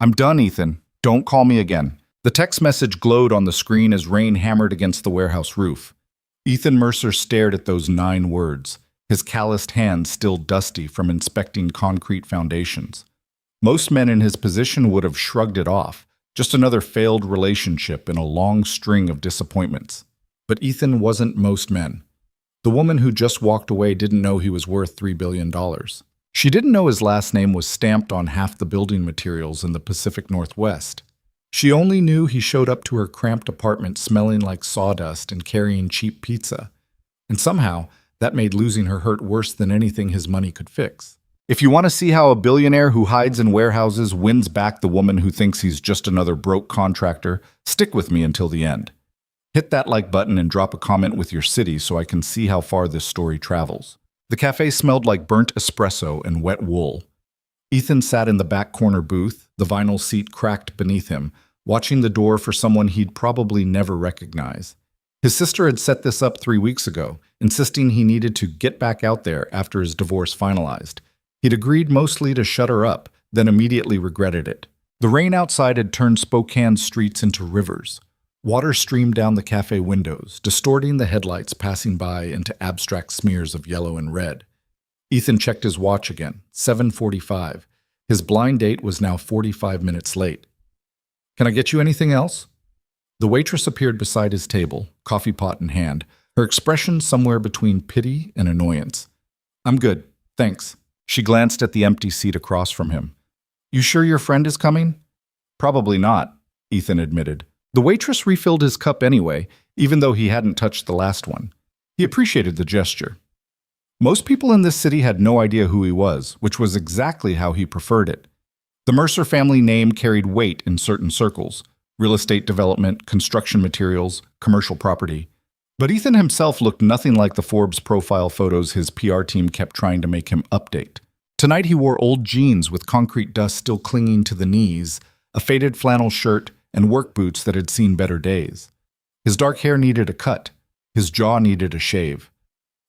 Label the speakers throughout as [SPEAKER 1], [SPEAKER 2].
[SPEAKER 1] I'm done, Ethan. Don't call me again. The text message glowed on the screen as rain hammered against the warehouse roof. Ethan Mercer stared at those 9 words, his calloused hands still dusty from inspecting concrete foundations. Most men in his position would have shrugged it off, just another failed relationship in a long string of disappointments. But Ethan wasn't most men. The woman who just walked away didn't know he was worth $3 billion. She didn't know his last name was stamped on half the building materials in the Pacific Northwest. She only knew he showed up to her cramped apartment smelling like sawdust and carrying cheap pizza. And somehow, that made losing her hurt worse than anything his money could fix. If you want to see how a billionaire who hides in warehouses wins back the woman who thinks he's just another broke contractor, stick with me until the end. Hit that like button and drop a comment with your city so I can see how far this story travels. The cafe smelled like burnt espresso and wet wool. Ethan sat in the back corner booth, the vinyl seat cracked beneath him, watching the door for someone he'd probably never recognize. His sister had set this up 3 weeks ago, insisting he needed to get back out there after his divorce finalized. He'd agreed mostly to shut her up, then immediately regretted it. The rain outside had turned Spokane's streets into rivers. Water streamed down the cafe windows, distorting the headlights passing by into abstract smears of yellow and red. Ethan checked his watch again, 7:45. His blind date was now 45 minutes late. "Can I get you anything else?" The waitress appeared beside his table, coffee pot in hand, her expression somewhere between pity and annoyance. "I'm good, thanks." She glanced at the empty seat across from him. "You sure your friend is coming?" "Probably not," Ethan admitted. The waitress refilled his cup anyway, even though he hadn't touched the last one. He appreciated the gesture. Most people in this city had no idea who he was, which was exactly how he preferred it. The Mercer family name carried weight in certain circles: real estate development, construction materials, commercial property. But Ethan himself looked nothing like the Forbes profile photos his PR team kept trying to make him update. Tonight he wore old jeans with concrete dust still clinging to the knees, a faded flannel shirt, and work boots that had seen better days. His dark hair needed a cut. His jaw needed a shave.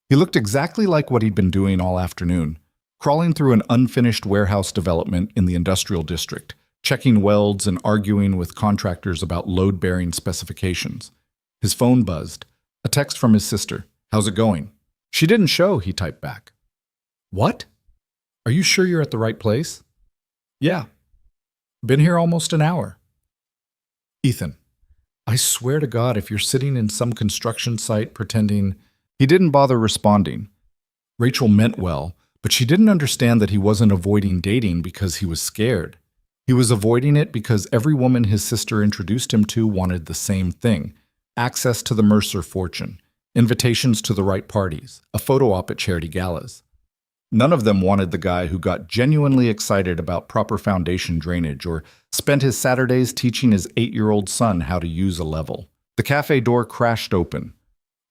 [SPEAKER 1] He looked exactly like what he'd been doing all afternoon, crawling through an unfinished warehouse development in the industrial district, checking welds and arguing with contractors about load-bearing specifications. His phone buzzed. A text from his sister. "How's it going?" "She didn't show," he typed back. "What? Are you sure you're at the right place?" "Yeah. Been here almost an hour." "Ethan, I swear to God, if you're sitting in some construction site pretending—" He didn't bother responding. Rachel meant well, but she didn't understand that he wasn't avoiding dating because he was scared. He was avoiding it because every woman his sister introduced him to wanted the same thing: access to the Mercer fortune, invitations to the right parties, a photo op at charity galas. None of them wanted the guy who got genuinely excited about proper foundation drainage or spent his Saturdays teaching his 8-year-old son how to use a level. The cafe door crashed open.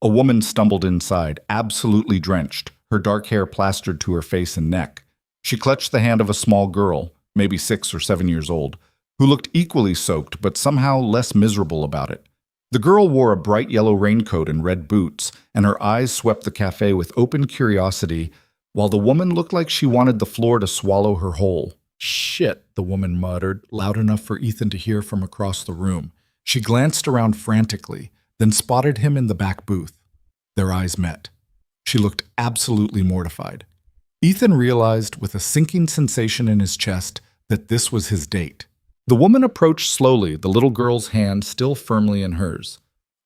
[SPEAKER 1] A woman stumbled inside, absolutely drenched, her dark hair plastered to her face and neck. She clutched the hand of a small girl, maybe 6 or 7 years old, who looked equally soaked but somehow less miserable about it. The girl wore a bright yellow raincoat and red boots, and her eyes swept the cafe with open curiosity, while the woman looked like she wanted the floor to swallow her whole. "Shit," the woman muttered, loud enough for Ethan to hear from across the room. She glanced around frantically, then spotted him in the back booth. Their eyes met. She looked absolutely mortified. Ethan realized with a sinking sensation in his chest that this was his date. The woman approached slowly, the little girl's hand still firmly in hers.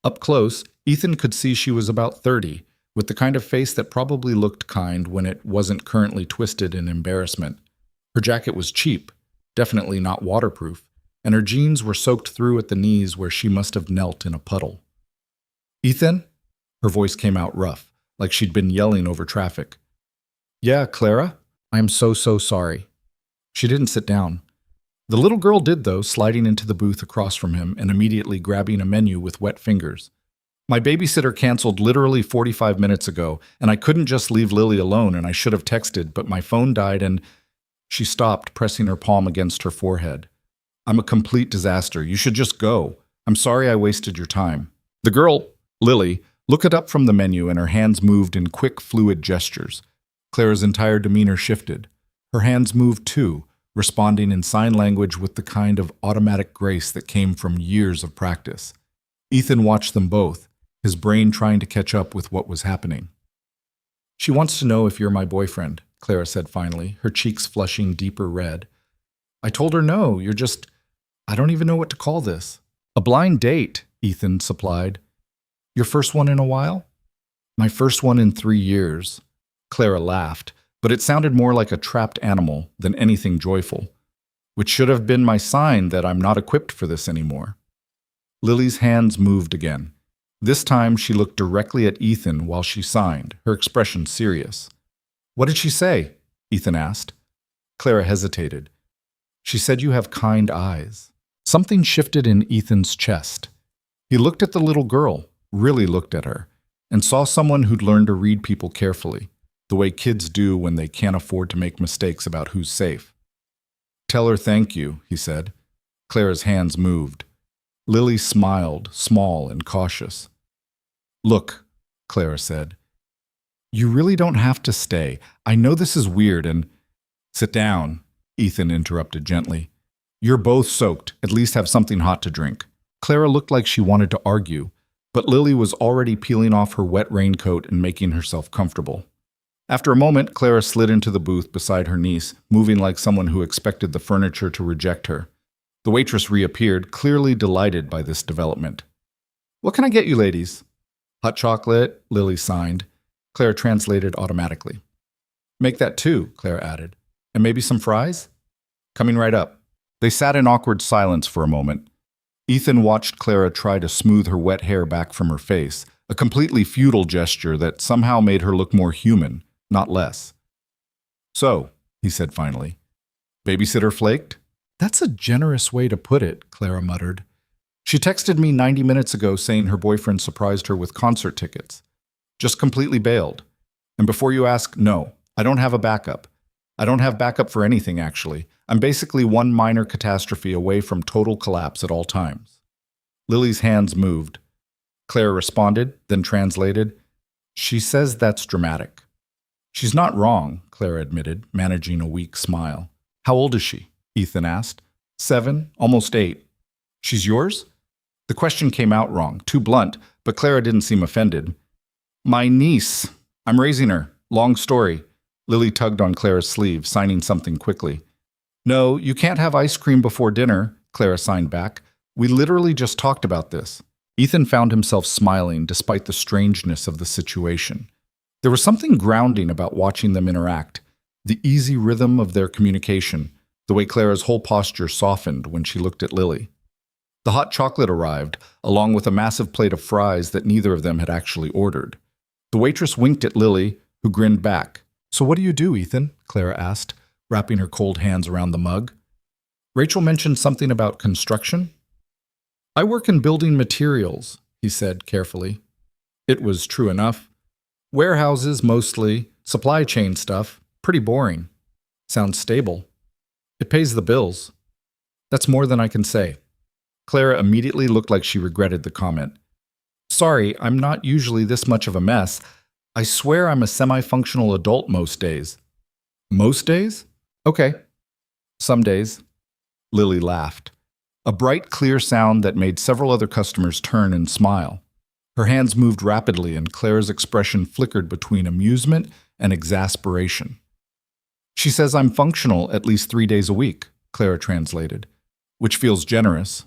[SPEAKER 1] Up close, Ethan could see she was about 30, with the kind of face that probably looked kind when it wasn't currently twisted in embarrassment. Her jacket was cheap, definitely not waterproof, and her jeans were soaked through at the knees where she must have knelt in a puddle. "Ethan?" Her voice came out rough, like she'd been yelling over traffic. "Yeah, Clara? I am so sorry." She didn't sit down. The little girl did, though, sliding into the booth across from him and immediately grabbing a menu with wet fingers. "My babysitter canceled literally 45 minutes ago, and I couldn't just leave Lily alone, and I should have texted, but my phone died and—" She stopped, pressing her palm against her forehead. "I'm a complete disaster. You should just go. I'm sorry I wasted your time." The girl, Lily, looked up from the menu and her hands moved in quick, fluid gestures. Clara's entire demeanor shifted. Her hands moved too, responding in sign language with the kind of automatic grace that came from years of practice. Ethan watched them both, his brain trying to catch up with what was happening. "She wants to know if you're my boyfriend," Clara said finally, her cheeks flushing deeper red. "I told her no, I don't even know what to call this." "A blind date," Ethan supplied. "Your first one in a while?" "My first one in 3 years." Clara laughed, but it sounded more like a trapped animal than anything joyful, which should have been my sign that I'm not equipped for this anymore. Lily's hands moved again. This time she looked directly at Ethan while she signed, her expression serious. "What did she say?" Ethan asked. Clara hesitated. "She said you have kind eyes." Something shifted in Ethan's chest. He looked at the little girl, really looked at her, and saw someone who'd learned to read people carefully, the way kids do when they can't afford to make mistakes about who's safe. "Tell her thank you," he said. Clara's hands moved. Lily smiled, small and cautious. "Look," Clara said, "you really don't have to stay. I know this is weird and—" "Sit down," Ethan interrupted gently. "You're both soaked. At least have something hot to drink." Clara looked like she wanted to argue, but Lily was already peeling off her wet raincoat and making herself comfortable. After a moment, Clara slid into the booth beside her niece, moving like someone who expected the furniture to reject her. The waitress reappeared, clearly delighted by this development. "What can I get you ladies?" "Hot chocolate," Lily signed. Clara translated automatically. "Make that 2, Clara added. "And maybe some fries?" "Coming right up." They sat in awkward silence for a moment. Ethan watched Clara try to smooth her wet hair back from her face, a completely futile gesture that somehow made her look more human, not less. "So," he said finally, "babysitter flaked?" "That's a generous way to put it," Clara muttered. "She texted me 90 minutes ago saying her boyfriend surprised her with concert tickets. Just completely bailed. And before you ask, no, I don't have a backup. I don't have backup for anything, actually. I'm basically one minor catastrophe away from total collapse at all times." Lily's hands moved. Clara responded, then translated. "She says that's dramatic." "She's not wrong," Clara admitted, managing a weak smile. "How old is she?" Ethan asked. 7, almost 8. "She's yours?" The question came out wrong, too blunt, but Clara didn't seem offended. "My niece. I'm raising her. Long story." Lily tugged on Clara's sleeve, signing something quickly. "No, you can't have ice cream before dinner," Clara signed back. "We literally just talked about this." Ethan found himself smiling despite the strangeness of the situation. There was something grounding about watching them interact, the easy rhythm of their communication, the way Clara's whole posture softened when she looked at Lily. The hot chocolate arrived, along with a massive plate of fries that neither of them had actually ordered. The waitress winked at Lily, who grinned back. "So what do you do, Ethan?" Clara asked, wrapping her cold hands around the mug. "Rachel mentioned something about construction?" "I work in building materials," he said carefully. It was true enough. "Warehouses, mostly. Supply chain stuff. Pretty boring. Sounds stable. It pays the bills." "That's more than I can say." Clara immediately looked like she regretted the comment. "Sorry, I'm not usually this much of a mess. I swear I'm a semi-functional adult most days." "Most days?" "Okay. Some days." Lily laughed. A bright, clear sound that made several other customers turn and smile. Her hands moved rapidly and Clara's expression flickered between amusement and exasperation. "She says I'm functional at least 3 days a week," Clara translated, "which feels generous."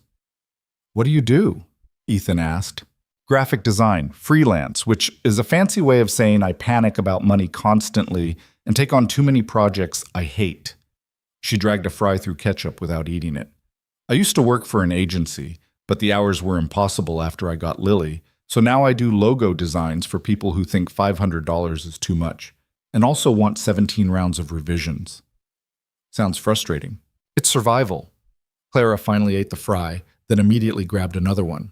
[SPEAKER 1] "What do you do?" Ethan asked. "Graphic design, freelance, which is a fancy way of saying I panic about money constantly and take on too many projects I hate." She dragged a fry through ketchup without eating it. "I used to work for an agency, but the hours were impossible after I got Lily, so now I do logo designs for people who think $500 is too much, and also want 17 rounds of revisions." "Sounds frustrating." "It's survival." Clara finally ate the fry, then immediately grabbed another one.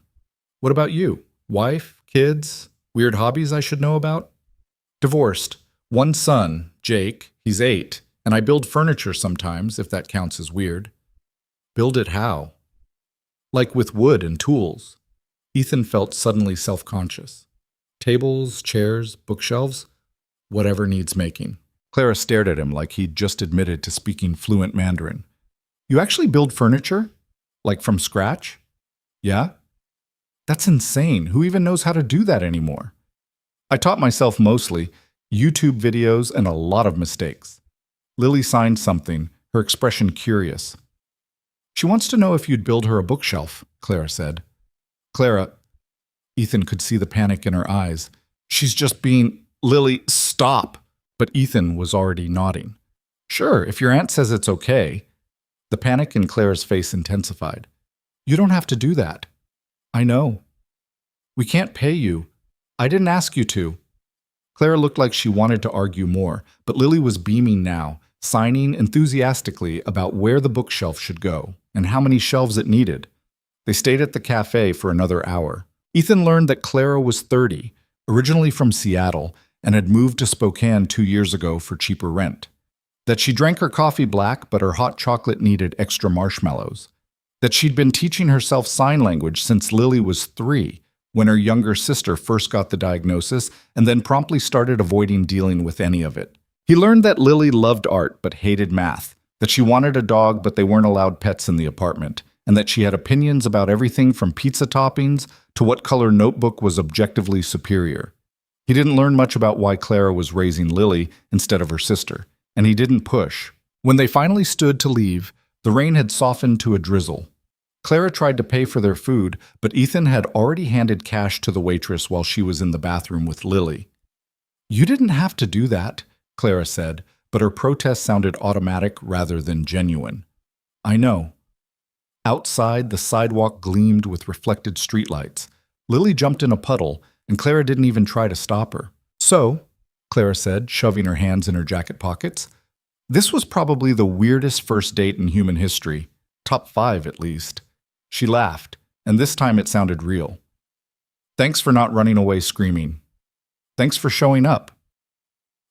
[SPEAKER 1] "What about you? Wife? Kids? Weird hobbies I should know about?" "Divorced. One son, Jake. He's 8. And I build furniture sometimes, if that counts as weird." "Build it how?" "Like with wood and tools." Ethan felt suddenly self-conscious. "Tables, chairs, bookshelves? Whatever needs making." Clara stared at him like he'd just admitted to speaking fluent Mandarin. You actually build furniture? Like from scratch? Yeah? That's insane. Who even knows how to do that anymore? I taught myself mostly, YouTube videos and a lot of mistakes. Lily signed something, her expression curious. She wants to know if you'd build her a bookshelf, Clara said. Clara, Ethan could see the panic in her eyes. She's just being, Lily, stop. But Ethan was already nodding. Sure, if your aunt says it's okay. The panic in Clara's face intensified. You don't have to do that. I know. We can't pay you. I didn't ask you to. Clara looked like she wanted to argue more, but Lily was beaming now, signing enthusiastically about where the bookshelf should go and how many shelves it needed. They stayed at the café for another hour. Ethan learned that Clara was 30, originally from Seattle, and had moved to Spokane 2 years ago for cheaper rent. That she drank her coffee black, but her hot chocolate needed extra marshmallows. That she'd been teaching herself sign language since Lily was 3, when her younger sister first got the diagnosis, and then promptly started avoiding dealing with any of it. He learned that Lily loved art but hated math, that she wanted a dog but they weren't allowed pets in the apartment, and that she had opinions about everything from pizza toppings to what color notebook was objectively superior. He didn't learn much about why Clara was raising Lily instead of her sister, and he didn't push. When they finally stood to leave, the rain had softened to a drizzle. Clara tried to pay for their food, but Ethan had already handed cash to the waitress while she was in the bathroom with Lily. You didn't have to do that, Clara said, but her protest sounded automatic rather than genuine. I know. Outside, the sidewalk gleamed with reflected streetlights. Lily jumped in a puddle, and Clara didn't even try to stop her. So, Clara said, shoving her hands in her jacket pockets, this was probably the weirdest first date in human history. Top 5, at least. She laughed, and this time it sounded real. Thanks for not running away screaming. Thanks for showing up.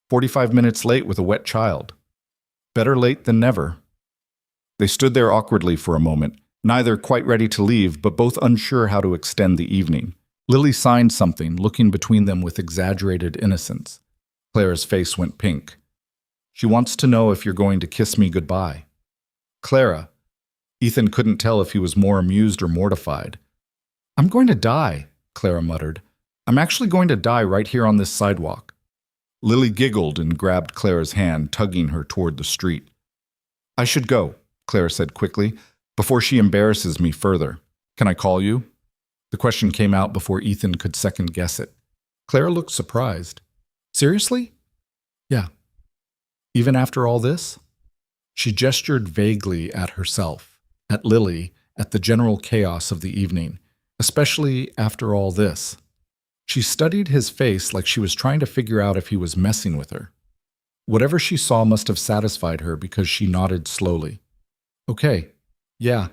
[SPEAKER 1] 45 minutes late with a wet child. Better late than never. They stood there awkwardly for a moment, neither quite ready to leave, but both unsure how to extend the evening. Lily signed something, looking between them with exaggerated innocence. Clara's face went pink. She wants to know if you're going to kiss me goodbye. Clara. Ethan couldn't tell if he was more amused or mortified. I'm going to die, Clara muttered. I'm actually going to die right here on this sidewalk. Lily giggled and grabbed Clara's hand, tugging her toward the street. I should go, Clara said quickly, before she embarrasses me further. Can I call you? The question came out before Ethan could second-guess it. Clara looked surprised. Seriously? Yeah. Even after all this? She gestured vaguely at herself, at Lily, at the general chaos of the evening, especially after all this. She studied his face like she was trying to figure out if he was messing with her. Whatever she saw must have satisfied her because she nodded slowly. Okay. Yeah.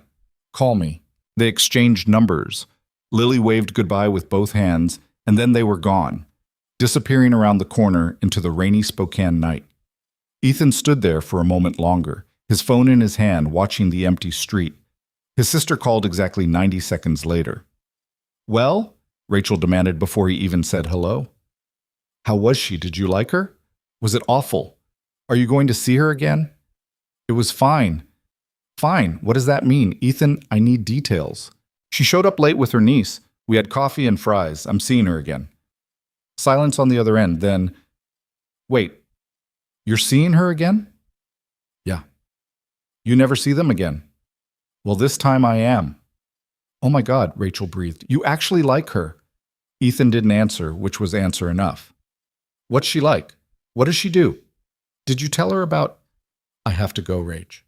[SPEAKER 1] Call me. They exchanged numbers. Lily waved goodbye with both hands, and then they were gone, disappearing around the corner into the rainy Spokane night. Ethan stood there for a moment longer, his phone in his hand, watching the empty street. His sister called exactly 90 seconds later. Well? Rachel demanded before he even said hello. How was she? Did you like her? Was it awful? Are you going to see her again? It was fine. Fine. What does that mean? Ethan, I need details. She showed up late with her niece. We had coffee and fries. I'm seeing her again. Silence on the other end, then... Wait. You're seeing her again? Yeah. You never see them again? Well, this time I am. Oh my God, Rachel breathed. You actually like her. Ethan didn't answer, which was answer enough. What's she like? What does she do? Did you tell her about... I have to go, Rach.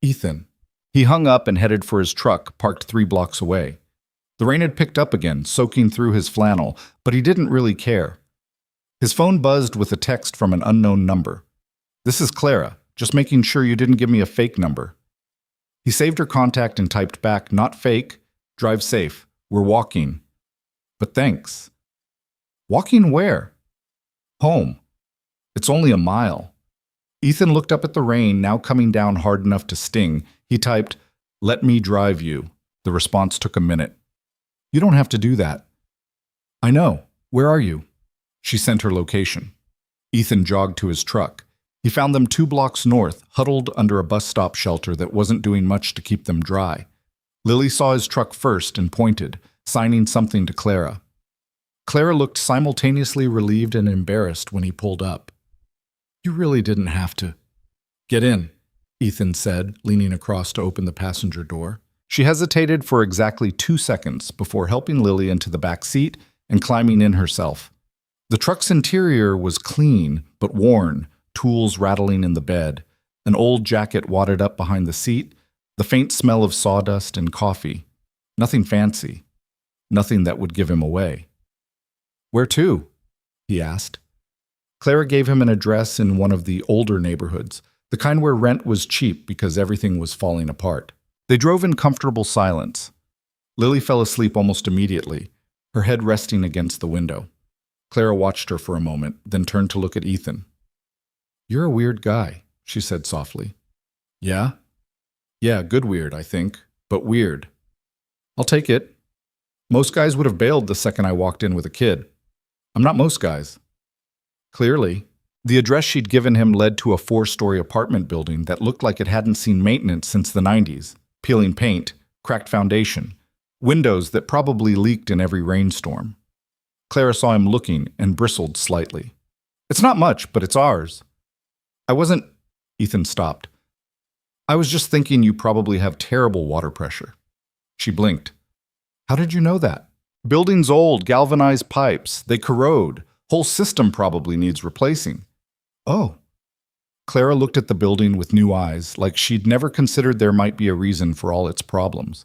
[SPEAKER 1] Ethan. He hung up and headed for his truck, parked 3 blocks away. The rain had picked up again, soaking through his flannel, but he didn't really care. His phone buzzed with a text from an unknown number. This is Clara, just making sure you didn't give me a fake number. He saved her contact and typed back, not fake, drive safe, we're walking. But thanks. Walking where? Home. It's only a mile. Ethan looked up at the rain, now coming down hard enough to sting. He typed, let me drive you. The response took a minute. You don't have to do that. I know. Where are you? She sent her location. Ethan jogged to his truck. He found them 2 blocks north, huddled under a bus stop shelter that wasn't doing much to keep them dry. Lily saw his truck first and pointed, signing something to Clara. Clara looked simultaneously relieved and embarrassed when he pulled up. "You really didn't have to." "Get in," Ethan said, leaning across to open the passenger door. She hesitated for exactly 2 seconds before helping Lily into the back seat and climbing in herself. The truck's interior was clean but worn, tools rattling in the bed, an old jacket wadded up behind the seat, the faint smell of sawdust and coffee. Nothing fancy. Nothing that would give him away. "Where to?" he asked. Clara gave him an address in one of the older neighborhoods, the kind where rent was cheap because everything was falling apart. They drove in comfortable silence. Lily fell asleep almost immediately, her head resting against the window. Clara watched her for a moment, then turned to look at Ethan. "You're a weird guy," she said softly. "Yeah? Yeah, good weird, I think, but weird. I'll take it. Most guys would have bailed the second I walked in with a kid. I'm not most guys." Clearly, the address she'd given him led to a 4-story apartment building that looked like it hadn't seen maintenance since the 90s. Peeling paint, cracked foundation, windows that probably leaked in every rainstorm. Clara saw him looking and bristled slightly. "It's not much, but it's ours." "I wasn't—" Ethan stopped. "I was just thinking you probably have terrible water pressure." She blinked. "How did you know that?" "Building's old, galvanized pipes. They corrode. Whole system probably needs replacing." "Oh." Clara looked at the building with new eyes, like she'd never considered there might be a reason for all its problems.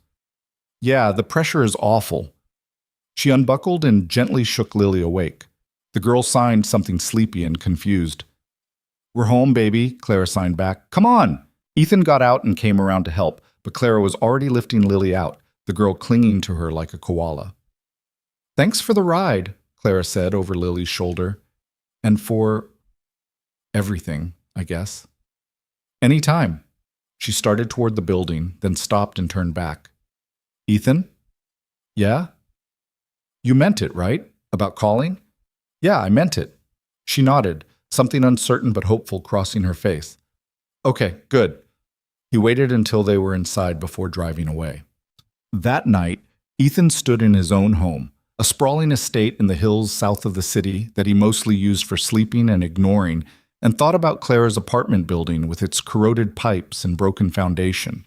[SPEAKER 1] "Yeah, the pressure is awful." She unbuckled and gently shook Lily awake. The girl signed something sleepy and confused. "We're home, baby," Clara signed back. "Come on!" Ethan got out and came around to help, but Clara was already lifting Lily out, the girl clinging to her like a koala. "Thanks for the ride," Clara said over Lily's shoulder. "And for everything, I guess." "Any time." She started toward the building, then stopped and turned back. "Ethan?" "Yeah?" "You meant it, right? About calling?" "Yeah, I meant it." She nodded, something uncertain but hopeful crossing her face. "Okay, good." He waited until they were inside before driving away. That night, Ethan stood in his own home, a sprawling estate in the hills south of the city that he mostly used for sleeping and ignoring, and thought about Clara's apartment building with its corroded pipes and broken foundation.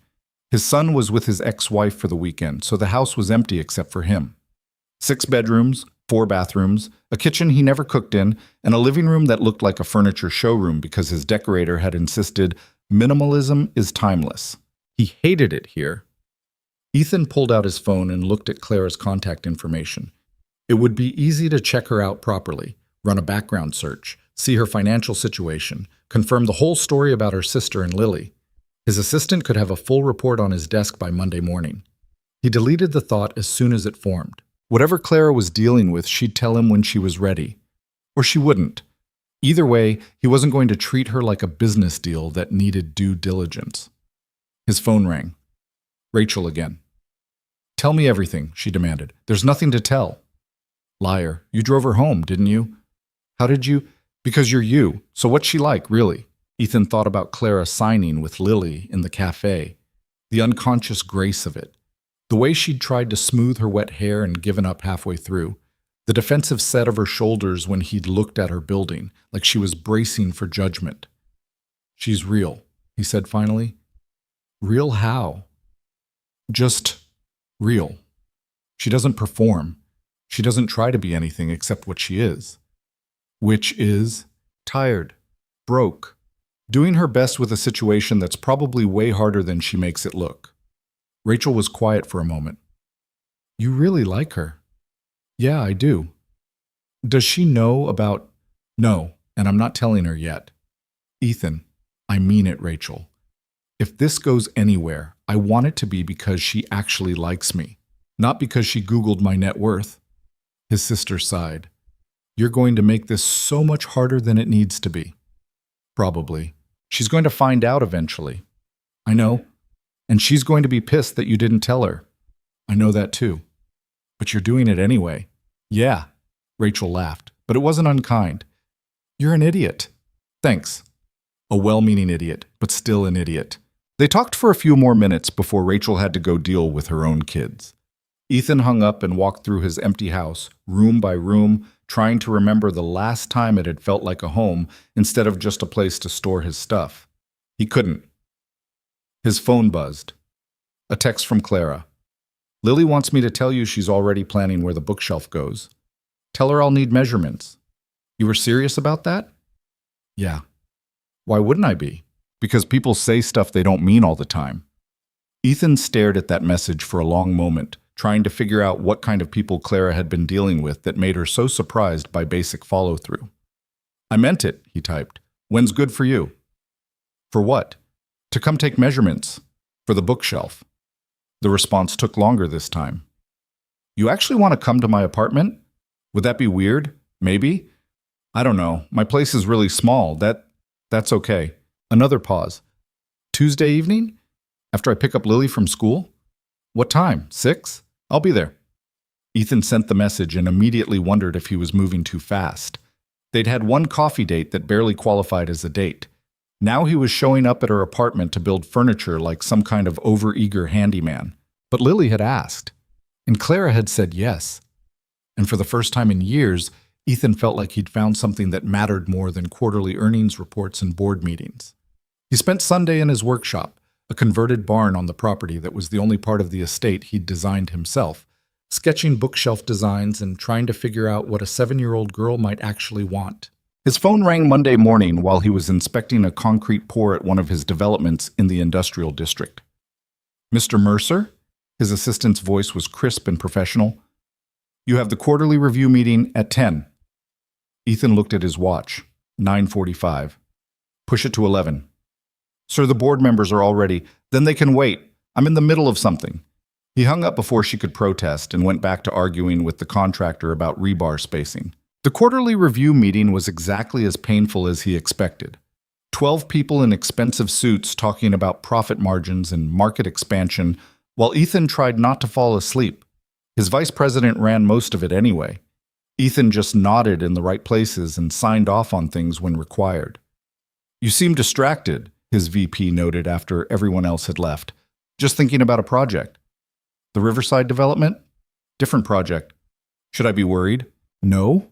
[SPEAKER 1] His son was with his ex-wife for the weekend, so the house was empty except for him. 6 bedrooms, 4 bathrooms, a kitchen he never cooked in, and a living room that looked like a furniture showroom because his decorator had insisted minimalism is timeless. He hated it here. Ethan pulled out his phone and looked at Clara's contact information. It would be easy to check her out properly, run a background search, see her financial situation, confirm the whole story about her sister and Lily. His assistant could have a full report on his desk by Monday morning. He deleted the thought as soon as it formed. Whatever Clara was dealing with, she'd tell him when she was ready. Or she wouldn't. Either way, he wasn't going to treat her like a business deal that needed due diligence. His phone rang. Rachel again. "Tell me everything," she demanded. "There's nothing to tell." "Liar. You drove her home, didn't you?" "How did you?" "Because you're you. So what's she like, really?" Ethan thought about Clara signing with Lily in the café. The unconscious grace of it. The way she'd tried to smooth her wet hair and given up halfway through. The defensive set of her shoulders when he'd looked at her building, like she was bracing for judgment. "She's real," he said finally. "Real how?" "Just real. She doesn't perform. She doesn't try to be anything except what she is." Which is tired, broke, doing her best with a situation that's probably way harder than she makes it look. Rachel was quiet for a moment. "You really like her." "Yeah, I do." "Does she know about—" "No, and I'm not telling her yet." "Ethan, I mean it, Rachel. If this goes anywhere, I want it to be because she actually likes me, not because she Googled my net worth." His sister sighed. "You're going to make this so much harder than it needs to be." "Probably. She's going to find out eventually." "I know. And she's going to be pissed that you didn't tell her." "I know that too." "But you're doing it anyway." "Yeah." Rachel laughed, but it wasn't unkind. "You're an idiot." "Thanks." A well-meaning idiot, but still an idiot. They talked for a few more minutes before Rachel had to go deal with her own kids. Ethan hung up and walked through his empty house, room by room, trying to remember the last time it had felt like a home instead of just a place to store his stuff. He couldn't. His phone buzzed. A text from Clara. Lily wants me to tell you she's already planning where the bookshelf goes. Tell her I'll need measurements. You were serious about that? Yeah. Why wouldn't I be? Because people say stuff they don't mean all the time. Ethan stared at that message for a long moment, trying to figure out what kind of people Clara had been dealing with that made her so surprised by basic follow-through. I meant it, he typed. When's good for you? For what? To come take measurements. For the bookshelf. The response took longer this time. You actually want to come to my apartment? Would that be weird? Maybe? I don't know. My place is really small. That's okay. Another pause. Tuesday evening? After I pick up Lily from school? What time? 6? I'll be there. Ethan sent the message and immediately wondered if he was moving too fast. They'd had one coffee date that barely qualified as a date. Now he was showing up at her apartment to build furniture like some kind of overeager handyman. But Lily had asked, and Clara had said yes. And for the first time in years, Ethan felt like he'd found something that mattered more than quarterly earnings reports and board meetings. He spent Sunday in his workshop, a converted barn on the property that was the only part of the estate he'd designed himself, sketching bookshelf designs and trying to figure out what a 7-year-old girl might actually want. His phone rang Monday morning while he was inspecting a concrete pour at one of his developments in the industrial district. Mr. Mercer? His assistant's voice was crisp and professional. You have the quarterly review meeting at 10. Ethan looked at his watch. 9:45. Push it to 11. Sir, the board members are all ready. Then they can wait. I'm in the middle of something. He hung up before she could protest and went back to arguing with the contractor about rebar spacing. The quarterly review meeting was exactly as painful as he expected. 12 people in expensive suits talking about profit margins and market expansion, while Ethan tried not to fall asleep. His vice president ran most of it anyway. Ethan just nodded in the right places and signed off on things when required. You seem distracted, his VP noted after everyone else had left. Just thinking about a project. The Riverside development? Different project. Should I be worried? No.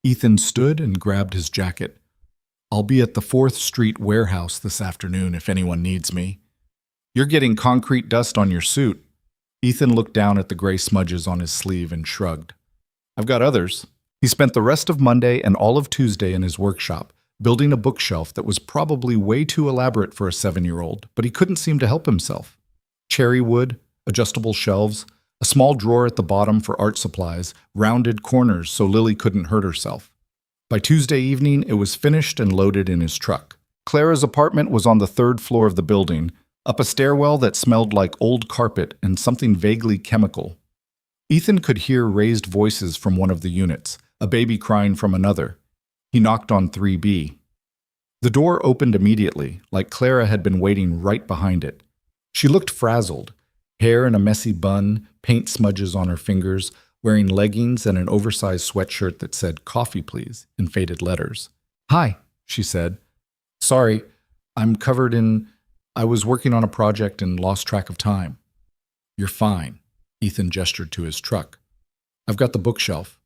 [SPEAKER 1] Ethan stood and grabbed his jacket. I'll be at the 4th Street warehouse this afternoon if anyone needs me. You're getting concrete dust on your suit. Ethan looked down at the gray smudges on his sleeve and shrugged. I've got others. He spent the rest of Monday and all of Tuesday in his workshop, building a bookshelf that was probably way too elaborate for a 7-year-old, but he couldn't seem to help himself. Cherry wood, adjustable shelves, a small drawer at the bottom for art supplies, rounded corners so Lily couldn't hurt herself. By Tuesday evening, it was finished and loaded in his truck. Clara's apartment was on the 3rd floor of the building, up a stairwell that smelled like old carpet and something vaguely chemical. Ethan could hear raised voices from one of the units, a baby crying from another. He knocked on 3B. The door opened immediately, like Clara had been waiting right behind it. She looked frazzled, hair in a messy bun, paint smudges on her fingers, wearing leggings and an oversized sweatshirt that said, "Coffee, please," in faded letters. "Hi," she said. "Sorry, I'm covered in... I was working on a project and lost track of time." "You're fine," Ethan gestured to his truck. "I've got the bookshelf."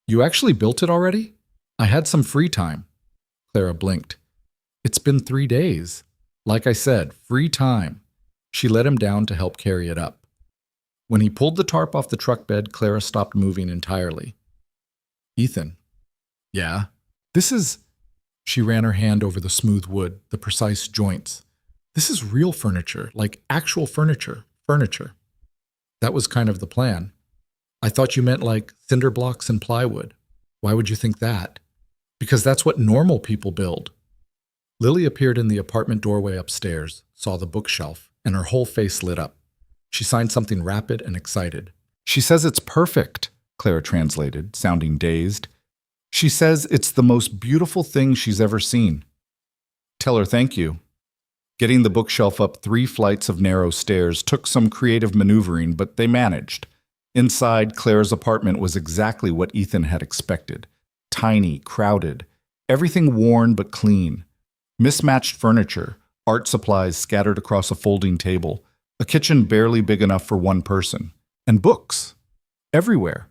[SPEAKER 1] "You actually built it already?" "I had some free time." Clara blinked. "It's been 3 days. Like I said, free time." She let him down to help carry it up. When he pulled the tarp off the truck bed, Clara stopped moving entirely. "Ethan." "Yeah?" "This is..." She ran her hand over the smooth wood, the precise joints. "This is real furniture, like actual furniture. That was kind of the plan. I thought you meant like cinder blocks and plywood. Why would you think that?" "Because that's what normal people build." Lily appeared in the apartment doorway upstairs, saw the bookshelf, and her whole face lit up. She signed something rapid and excited. "She says it's perfect," Clara translated, sounding dazed. "She says it's the most beautiful thing she's ever seen." "Tell her thank you." Getting the bookshelf up 3 flights of narrow stairs took some creative maneuvering, but they managed. Inside, Clara's apartment was exactly what Ethan had expected. Tiny, crowded, everything worn but clean. Mismatched furniture, art supplies scattered across a folding table, a kitchen barely big enough for one person, and books. Everywhere.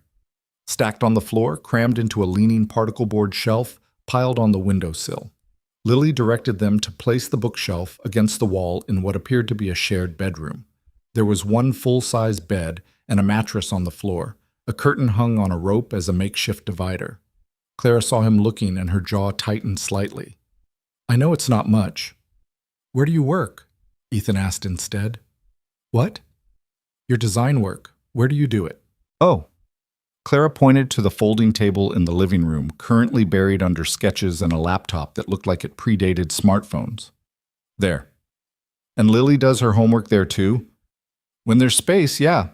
[SPEAKER 1] Stacked on the floor, crammed into a leaning particle board shelf, piled on the windowsill. Lily directed them to place the bookshelf against the wall in what appeared to be a shared bedroom. There was one full-size bed and a mattress on the floor, a curtain hung on a rope as a makeshift divider. Clara saw him looking and her jaw tightened slightly. "I know it's not much." "Where do you work?" Ethan asked instead. "What?" "Your design work. Where do you do it?" "Oh." Clara pointed to the folding table in the living room, currently buried under sketches and a laptop that looked like it predated smartphones. "There." "And Lily does her homework there too?" "When there's space, yeah."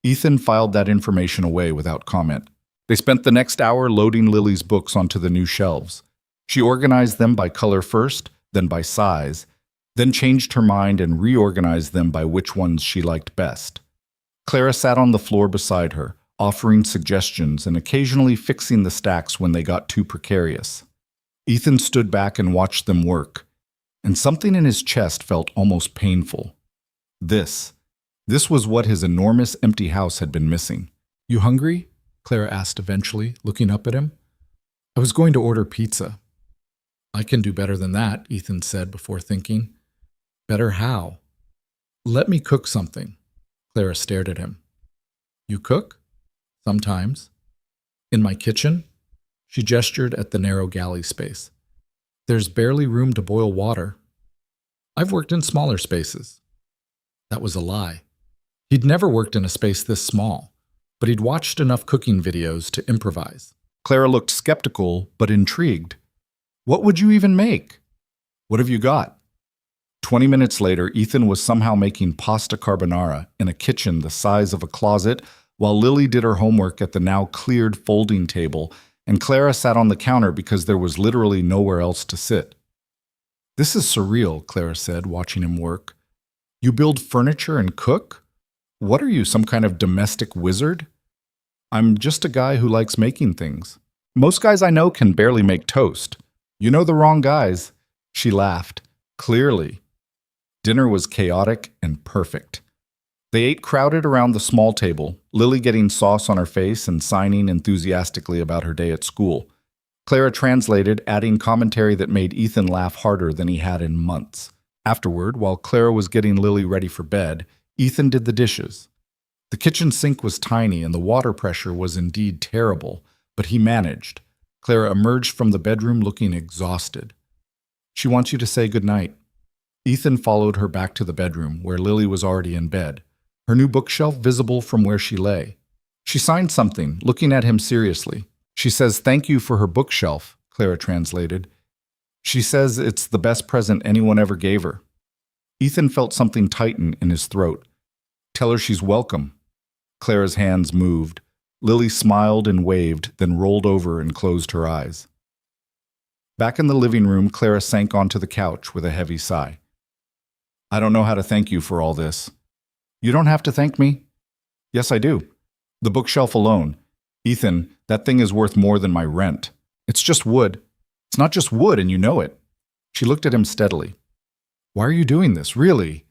[SPEAKER 1] Ethan filed that information away without comment. They spent the next hour loading Lily's books onto the new shelves. She organized them by color first, then by size, then changed her mind and reorganized them by which ones she liked best. Clara sat on the floor beside her, offering suggestions and occasionally fixing the stacks when they got too precarious. Ethan stood back and watched them work, and something in his chest felt almost painful. This was what his enormous empty house had been missing. "You hungry?" Clara asked eventually, looking up at him. "I was going to order pizza." "I can do better than that," Ethan said before thinking. "Better how?" "Let me cook something." Clara stared at him. "You cook?" "Sometimes." "In my kitchen?" She gestured at the narrow galley space. "There's barely room to boil water." "I've worked in smaller spaces." That was a lie. He'd never worked in a space this small, but he'd watched enough cooking videos to improvise. Clara looked skeptical, but intrigued. "What would you even make?" "What have you got?" 20 minutes later, Ethan was somehow making pasta carbonara in a kitchen the size of a closet, while Lily did her homework at the now cleared folding table, and Clara sat on the counter because there was literally nowhere else to sit. "This is surreal," Clara said, watching him work. "You build furniture and cook? What are you, some kind of domestic wizard?" "I'm just a guy who likes making things. Most guys I know can barely make toast. You know the wrong guys." She laughed. "Clearly." Dinner was chaotic and perfect. They ate crowded around the small table, Lily getting sauce on her face and signing enthusiastically about her day at school. Clara translated, adding commentary that made Ethan laugh harder than he had in months. Afterward, while Clara was getting Lily ready for bed, Ethan did the dishes. The kitchen sink was tiny and the water pressure was indeed terrible, but he managed. Clara emerged from the bedroom looking exhausted. "She wants you to say goodnight." Ethan followed her back to the bedroom, where Lily was already in bed, her new bookshelf visible from where she lay. She signed something, looking at him seriously. "She says thank you for her bookshelf," Clara translated. "She says it's the best present anyone ever gave her." Ethan felt something tighten in his throat. "Tell her she's welcome." Clara's hands moved. Lily smiled and waved, then rolled over and closed her eyes. Back in the living room, Clara sank onto the couch with a heavy sigh. "I don't know how to thank you for all this." "You don't have to thank me." "Yes, I do. The bookshelf alone. Ethan, that thing is worth more than my rent. It's just wood." "It's not just wood, and you know it." She looked at him steadily. "Why are you doing this, really?"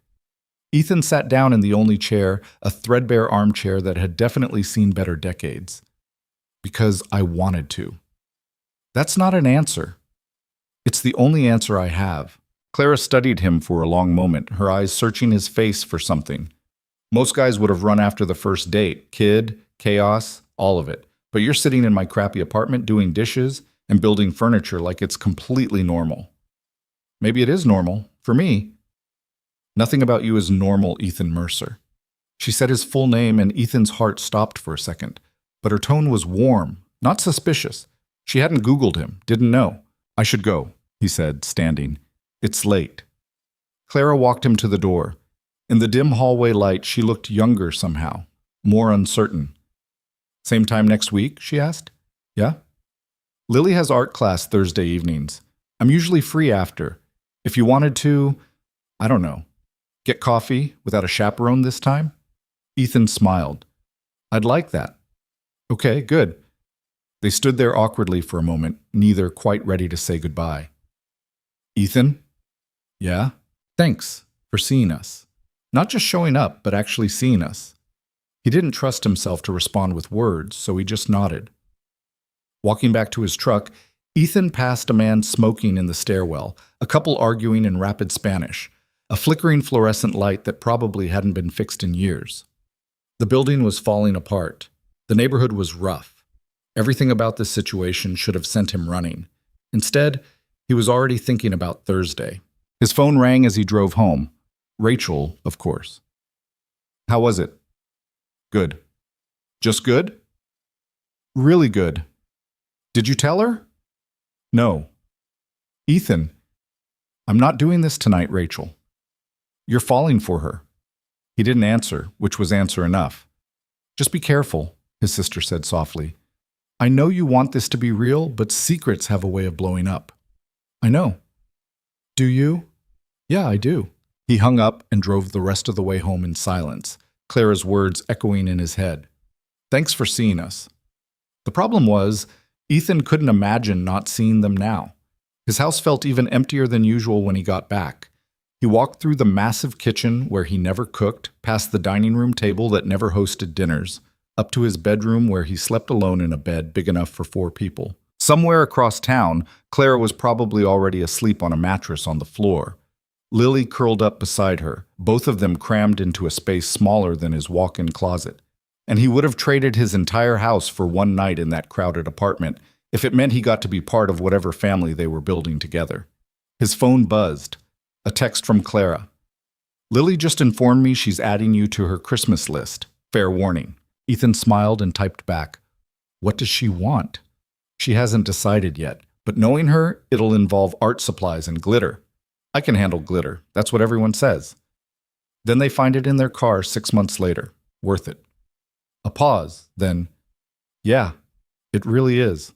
[SPEAKER 1] Ethan sat down in the only chair, a threadbare armchair that had definitely seen better decades. "Because I wanted to." "That's not an answer." "It's the only answer I have." Clara studied him for a long moment, her eyes searching his face for something. "Most guys would have run after the first date. Kid, chaos, all of it. But you're sitting in my crappy apartment doing dishes and building furniture like it's completely normal." "Maybe it is normal. For me." "Nothing about you is normal, Ethan Mercer." She said his full name and Ethan's heart stopped for a second, but her tone was warm, not suspicious. She hadn't Googled him, didn't know. "I should go," he said, standing. "It's late." Clara walked him to the door. In the dim hallway light, she looked younger somehow, more uncertain. "Same time next week?" she asked. "Yeah?" "Lily has art class Thursday evenings. I'm usually free after. If you wanted to, I don't know, get coffee without a chaperone this time?" Ethan smiled. "I'd like that." "Okay, good." They stood there awkwardly for a moment, neither quite ready to say goodbye. Ethan? Yeah? Thanks for seeing us. Not just showing up, but actually seeing us. He didn't trust himself to respond with words, so he just nodded. Walking back to his truck, Ethan passed a man smoking in the stairwell, a couple arguing in rapid Spanish, a flickering fluorescent light that probably hadn't been fixed in years. The building was falling apart. The neighborhood was rough. Everything about this situation should have sent him running. Instead, he was already thinking about Thursday. His phone rang as he drove home. Rachel, of course. How was it? Good. Just good? Really good. Did you tell her? No. Ethan, I'm not doing this tonight, Rachel. You're falling for her. He didn't answer, which was answer enough. Just be careful, his sister said softly. I know you want this to be real, but secrets have a way of blowing up. I know. Do you? Yeah, I do. He hung up and drove the rest of the way home in silence, Clara's words echoing in his head. Thanks for seeing us. The problem was, Ethan couldn't imagine not seeing them now. His house felt even emptier than usual when he got back. He walked through the massive kitchen where he never cooked, past the dining room table that never hosted dinners, up to his bedroom where he slept alone in a bed big enough for 4 people. Somewhere across town, Clara was probably already asleep on a mattress on the floor. Lily curled up beside her, both of them crammed into a space smaller than his walk-in closet. And he would have traded his entire house for one night in that crowded apartment if it meant he got to be part of whatever family they were building together. His phone buzzed. A text from Clara. Lily just informed me she's adding you to her Christmas list. Fair warning. Ethan smiled and typed back. What does she want? She hasn't decided yet, but knowing her, it'll involve art supplies and glitter. I can handle glitter. That's what everyone says. Then they find it in their car 6 months later. Worth it. A pause, then, yeah, it really is.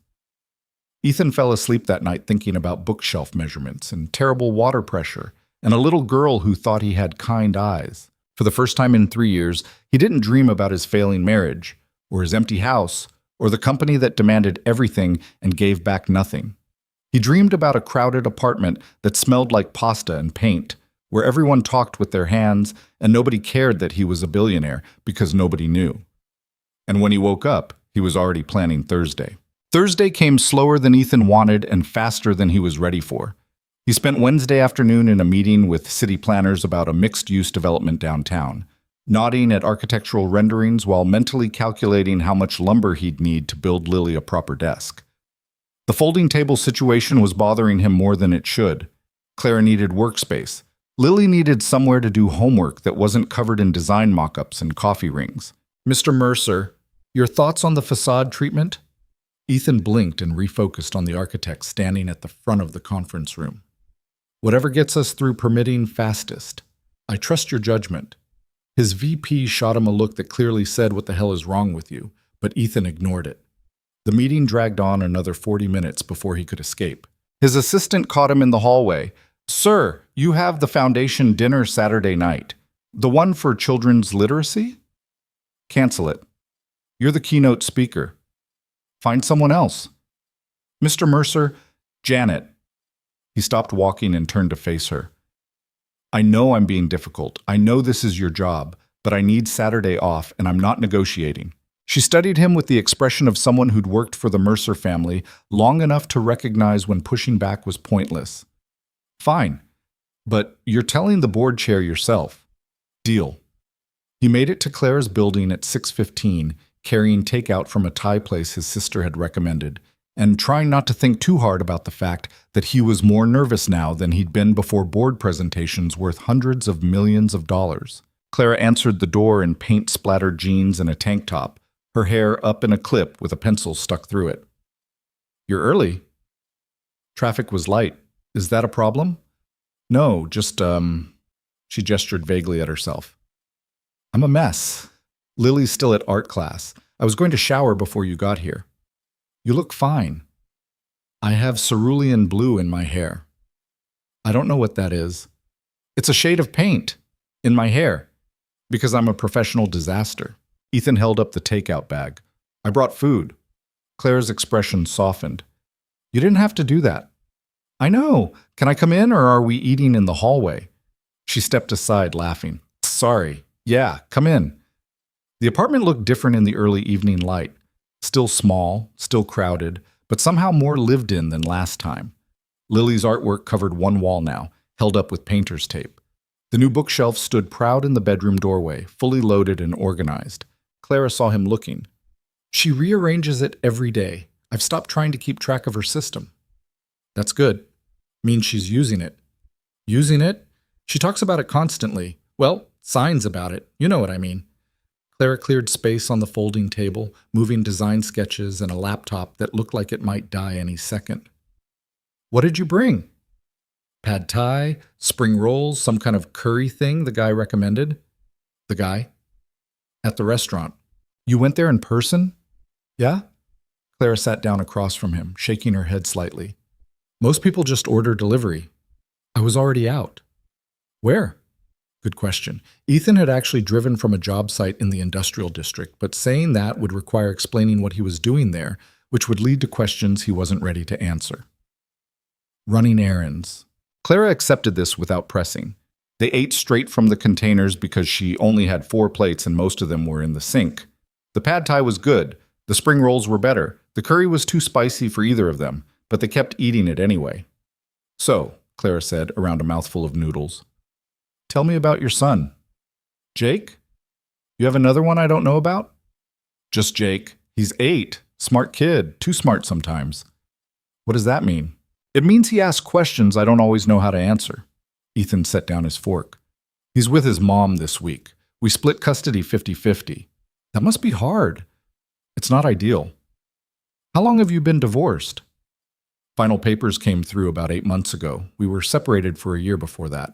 [SPEAKER 1] Ethan fell asleep that night thinking about bookshelf measurements and terrible water pressure and a little girl who thought he had kind eyes. For the first time in 3 years, he didn't dream about his failing marriage, or his empty house, or the company that demanded everything and gave back nothing. He dreamed about a crowded apartment that smelled like pasta and paint, where everyone talked with their hands and nobody cared that he was a billionaire because nobody knew. And when he woke up, he was already planning Thursday. Thursday came slower than Ethan wanted and faster than he was ready for. He spent Wednesday afternoon in a meeting with city planners about a mixed-use development downtown, nodding at architectural renderings while mentally calculating how much lumber he'd need to build Lily a proper desk. The folding table situation was bothering him more than it should. Clara needed workspace. Lily needed somewhere to do homework that wasn't covered in design mock-ups and coffee rings. Mr. Mercer, your thoughts on the facade treatment? Ethan blinked and refocused on the architect standing at the front of the conference room. Whatever gets us through permitting fastest. I trust your judgment. His VP shot him a look that clearly said, what the hell is wrong with you? But Ethan ignored it. The meeting dragged on another 40 minutes before he could escape. His assistant caught him in the hallway. Sir, you have the foundation dinner Saturday night. The one for children's literacy? Cancel it. You're the keynote speaker. Find someone else. Mr. Mercer, Janet. He stopped walking and turned to face her. I know I'm being difficult. I know this is your job, but I need Saturday off and I'm not negotiating. She studied him with the expression of someone who'd worked for the Mercer family long enough to recognize when pushing back was pointless. Fine, but you're telling the board chair yourself. Deal. He made it to Clara's building at 6:15, carrying takeout from a Thai place his sister had recommended, and trying not to think too hard about the fact that he was more nervous now than he'd been before board presentations worth hundreds of millions of dollars. Clara answered the door in paint-splattered jeans and a tank top, her hair up in a clip with a pencil stuck through it. You're early. Traffic was light. Is that a problem? No, just, she gestured vaguely at herself. I'm a mess. Lily's still at art class. I was going to shower before you got here. You look fine. I have cerulean blue in my hair. I don't know what that is. It's a shade of paint in my hair because I'm a professional disaster. Ethan held up the takeout bag. I brought food. Clara's expression softened. You didn't have to do that. I know. Can I come in or are we eating in the hallway? She stepped aside, laughing. Sorry. Yeah, come in. The apartment looked different in the early evening light. Still small, still crowded, but somehow more lived in than last time. Lily's artwork covered one wall now, held up with painter's tape. The new bookshelf stood proud in the bedroom doorway, fully loaded and organized. Clara saw him looking. She rearranges it every day. I've stopped trying to keep track of her system. That's good. Means she's using it. Using it? She talks about it constantly. Well, signs about it. You know what I mean. Clara cleared space on the folding table, moving design sketches and a laptop that looked like it might die any second. What did you bring? Pad thai, spring rolls, some kind of curry thing the guy recommended? The guy? At the restaurant. You went there in person? Yeah? Clara sat down across from him, shaking her head slightly. Most people just order delivery. I was already out. Where? Good question. Ethan had actually driven from a job site in the industrial district, but saying that would require explaining what he was doing there, which would lead to questions he wasn't ready to answer. Running errands. Clara accepted this without pressing. They ate straight from the containers because she only had 4 plates and most of them were in the sink. The pad thai was good. The spring rolls were better. The curry was too spicy for either of them, but they kept eating it anyway. So, Clara said, around a mouthful of noodles. Tell me about your son. Jake? You have another one I don't know about? Just Jake. He's 8. Smart kid. Too smart sometimes. What does that mean? It means he asks questions I don't always know how to answer. Ethan set down his fork. He's with his mom this week. We split custody 50-50. That must be hard. It's not ideal. How long have you been divorced? Final papers came through about 8 months ago. We were separated for a year before that.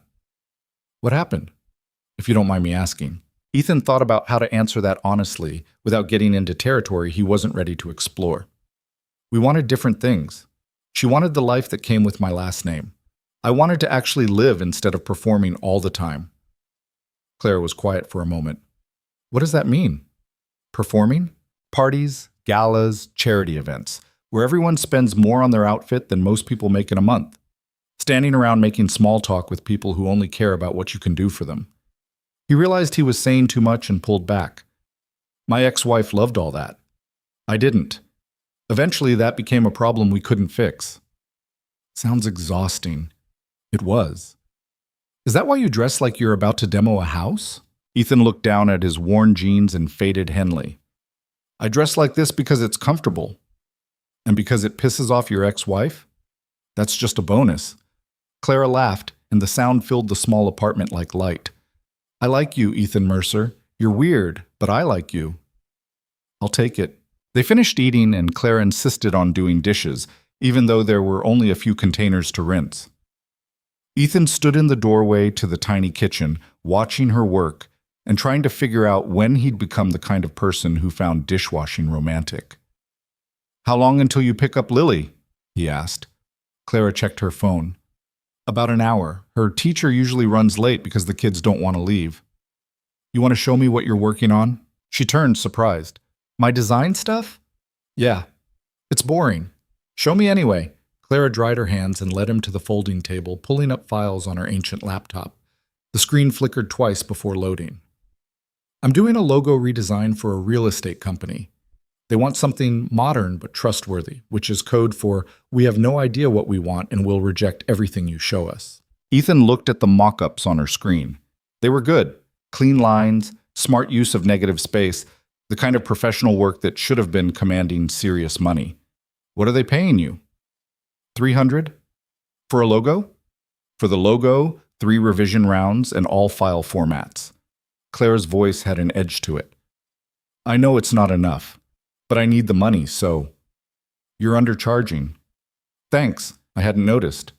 [SPEAKER 1] What happened? If you don't mind me asking. Ethan thought about how to answer that honestly without getting into territory he wasn't ready to explore. We wanted different things. She wanted the life that came with my last name. I wanted to actually live instead of performing all the time. Clara was quiet for a moment. What does that mean? Performing? Parties, galas, charity events, where everyone spends more on their outfit than most people make in a month. Standing around making small talk with people who only care about what you can do for them. He realized he was saying too much and pulled back. My ex-wife loved all that. I didn't. Eventually, that became a problem we couldn't fix. Sounds exhausting. It was. Is that why you dress like you're about to demo a house? Ethan looked down at his worn jeans and faded Henley. I dress like this because it's comfortable. And because it pisses off your ex-wife? That's just a bonus. Clara laughed, and the sound filled the small apartment like light. I like you, Ethan Mercer. You're weird, but I like you. I'll take it. They finished eating, and Clara insisted on doing dishes, even though there were only a few containers to rinse. Ethan stood in the doorway to the tiny kitchen, watching her work, and trying to figure out when he'd become the kind of person who found dishwashing romantic. How long until you pick up Lily? He asked. Clara checked her phone. About an hour. Her teacher usually runs late because the kids don't want to leave. You want to show me what you're working on? She turned, surprised. My design stuff? Yeah. It's boring. Show me anyway. Clara dried her hands and led him to the folding table, pulling up files on her ancient laptop. The screen flickered twice before loading. I'm doing a logo redesign for a real estate company. They want something modern but trustworthy, which is code for, we have no idea what we want and we'll reject everything you show us. Ethan looked at the mock-ups on her screen. They were good. Clean lines, smart use of negative space, the kind of professional work that should have been commanding serious money. What are they paying you? $300? For a logo? For the logo, 3 revision rounds, and all file formats. Clara's voice had an edge to it. I know it's not enough. But I need the money, so... You're undercharging. Thanks, I hadn't noticed.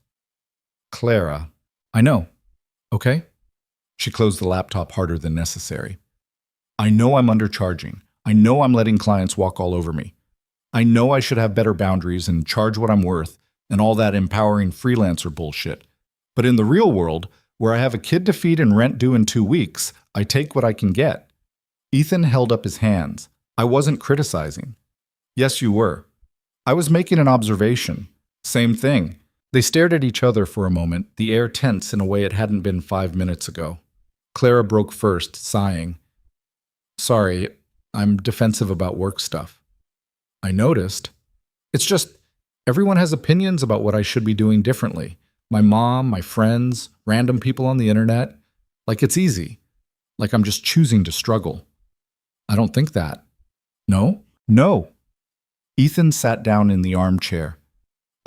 [SPEAKER 1] Clara. I know. Okay? She closed the laptop harder than necessary. I know I'm undercharging. I know I'm letting clients walk all over me. I know I should have better boundaries and charge what I'm worth and all that empowering freelancer bullshit. But in the real world, where I have a kid to feed and rent due in 2 weeks, I take what I can get. Ethan held up his hands. I wasn't criticizing. Yes, you were. I was making an observation. Same thing. They stared at each other for a moment, the air tense in a way it hadn't been 5 minutes ago. Clara broke first, sighing. Sorry, I'm defensive about work stuff. I noticed. It's just, everyone has opinions about what I should be doing differently. My mom, my friends, random people on the internet. Like it's easy. Like I'm just choosing to struggle. I don't think that. No? No. Ethan sat down in the armchair.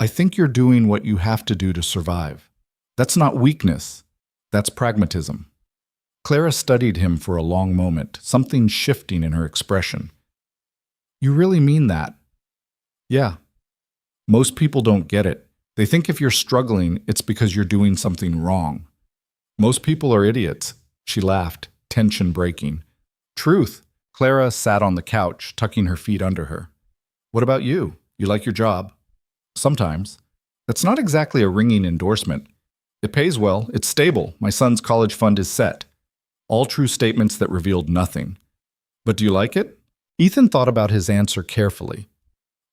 [SPEAKER 1] I think you're doing what you have to do to survive. That's not weakness. That's pragmatism. Clara studied him for a long moment, something shifting in her expression. You really mean that? Yeah. Most people don't get it. They think if you're struggling, it's because you're doing something wrong. Most people are idiots. She laughed, tension breaking. Truth. Clara sat on the couch, tucking her feet under her. What about you? You like your job? Sometimes. That's not exactly a ringing endorsement. It pays well. It's stable. My son's college fund is set. All true statements that revealed nothing. But do you like it? Ethan thought about his answer carefully.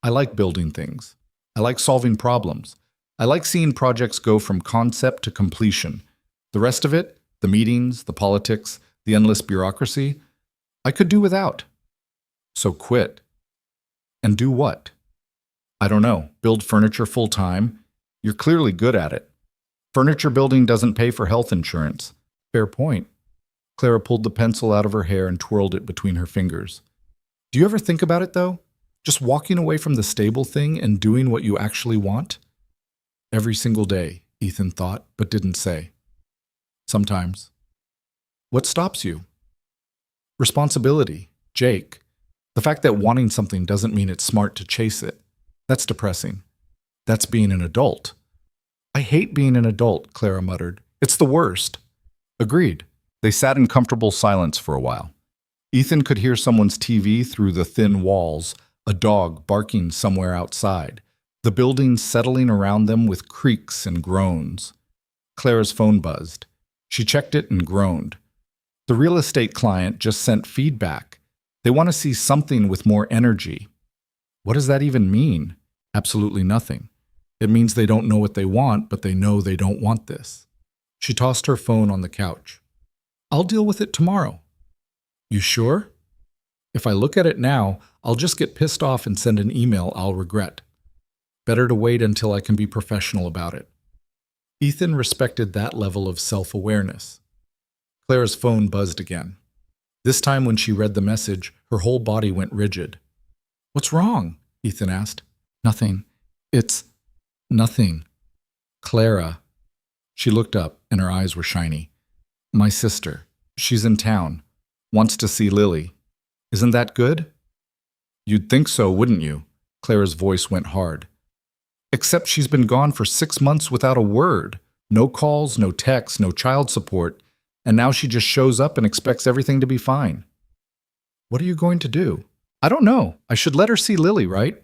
[SPEAKER 1] I like building things. I like solving problems. I like seeing projects go from concept to completion. The rest of it, the meetings, the politics, the endless bureaucracy, I could do without. So quit. And do what? I don't know. Build furniture full-time. You're clearly good at it. Furniture building doesn't pay for health insurance. Fair point. Clara pulled the pencil out of her hair and twirled it between her fingers. Do you ever think about it, though? Just walking away from the stable thing and doing what you actually want? Every single day, Ethan thought, but didn't say. Sometimes. What stops you? Responsibility. Jake. The fact that wanting something doesn't mean it's smart to chase it. That's depressing. That's being an adult. I hate being an adult, Clara muttered. It's the worst. Agreed. They sat in comfortable silence for a while. Ethan could hear someone's TV through the thin walls, a dog barking somewhere outside, the building settling around them with creaks and groans. Clara's phone buzzed. She checked it and groaned. The real estate client just sent feedback. They want to see something with more energy. What does that even mean? Absolutely nothing. It means they don't know what they want, but they know they don't want this. She tossed her phone on the couch. I'll deal with it tomorrow. You sure? If I look at it now, I'll just get pissed off and send an email I'll regret. Better to wait until I can be professional about it. Ethan respected that level of self-awareness. Clara's phone buzzed again. This time when she read the message, her whole body went rigid. What's wrong? Ethan asked. Nothing. It's nothing. Clara. She looked up and her eyes were shiny. My sister. She's in town. Wants to see Lily. Isn't that good? You'd think so, wouldn't you? Clara's voice went hard. Except she's been gone for 6 months without a word. No calls, no texts, no child support. And now she just shows up and expects everything to be fine. What are you going to do? I don't know. I should let her see Lily, right?